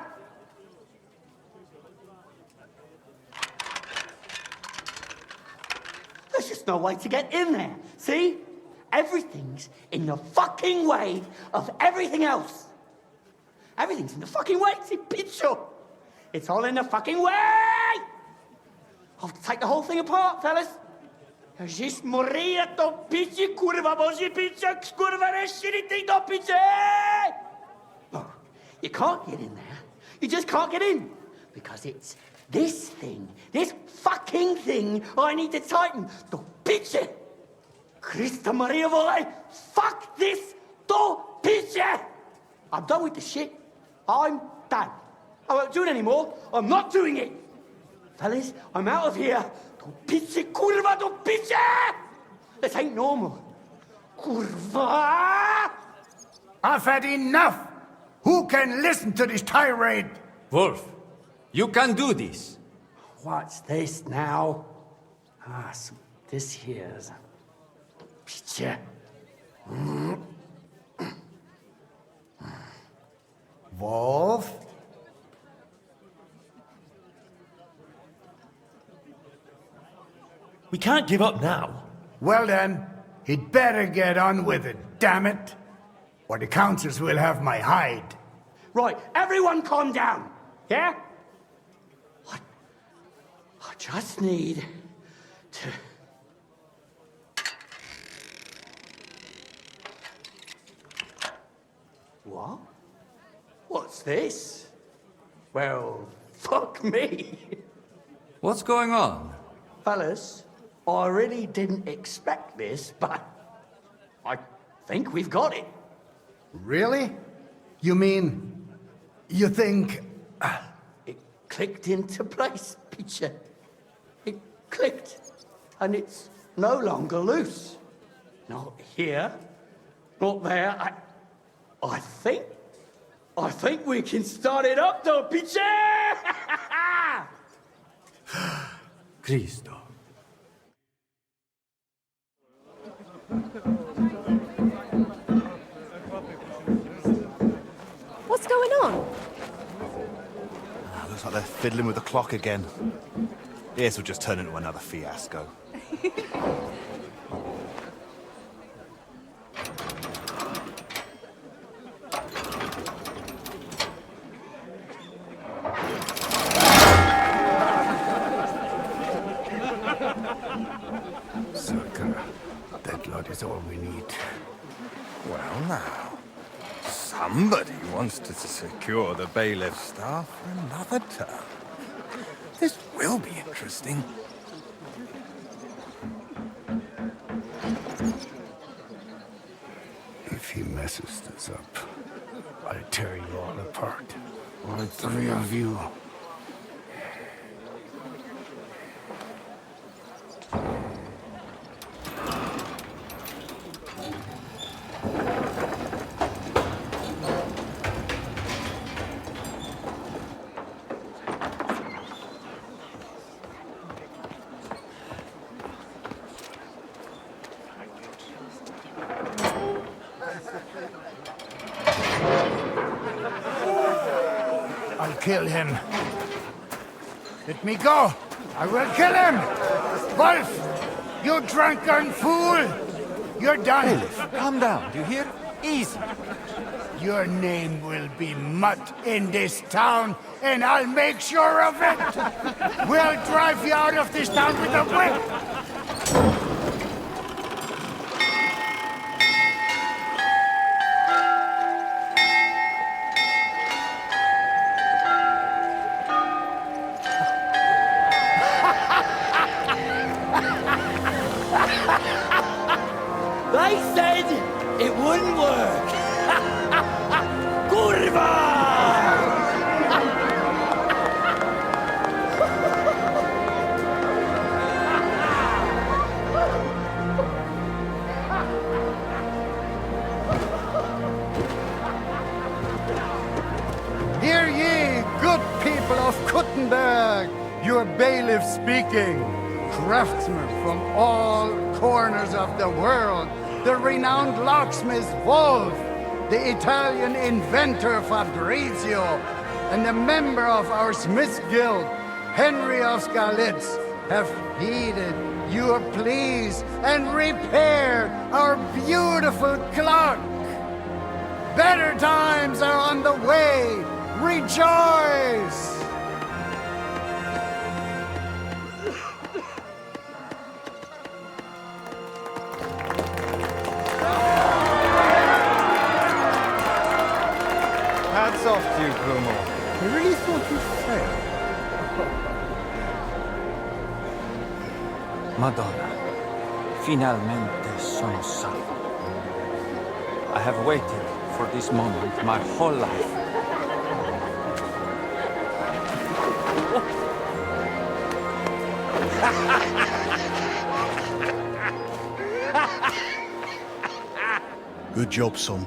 There's just no way to get in there, see? Everything's in the fucking way of everything else. Everything's in the fucking way, see, picture. It's all in the fucking way! I'll have to take the whole thing apart, fellas. Just morire to pici, kurva, boží piče, kurva, reširity to piče! No, you can't get in there. You just can't get in. Because it's this thing, this fucking thing I need to tighten. To piče! Christa Maria Vole, fuck this to piče! I'm done with the shit. I'm done. I won't do it anymore. I'm not doing it. Fellas, I'm out of here. To piče, kurva, to piče! This ain't normal. Kurva! I've had enough! Who can listen to this tirade? Wolf, you can do this. What's this now? Ah, so this here's a picture. Wolf? We can't give up now. Well then, he'd better get on with it, damn it. Or the councils will have my hide. Right, everyone calm down, yeah? I just need to... What? What's this? Well, fuck me. What's going on? Fellas, I really didn't expect this, but I think we've got it. Really? You mean, you think... It clicked into place, Peter. It clicked, and it's no longer loose. Not here, not there. I think we can start it up though, Peter! Cristo. What's going on? Looks like they're fiddling with the clock again. This will just turn into another fiasco. Circa, that lot is all we need. Well, now. Somebody wants to secure the bailiff's staff for another term. This will be interesting. If he messes this up, I tear you all apart. All three of you. I'll kill him. Let me go. I will kill him. Wolf, you drunken fool. You're done. Bailiff, calm down. Do you hear? Easy. Your name will be mutt in this town, and I'll make sure of it. We'll drive you out of this town with a whip. They it wouldn't work. Curva! Hear ye, good people of Kuttenberg, your bailiff speaking. Craftsmen from all corners of the world, the renowned locksmith Wolf, the Italian inventor Fabrizio, and the member of our Smiths Guild, Henry of Skalitz, have heeded your pleas and repaired our beautiful clock. Better times are on the way. Rejoice! Hats off to you, Brumo. I really thought you'd fail. Madonna, finalmente sono salvo. I have waited for this moment my whole life. Good job, son.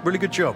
Really good job.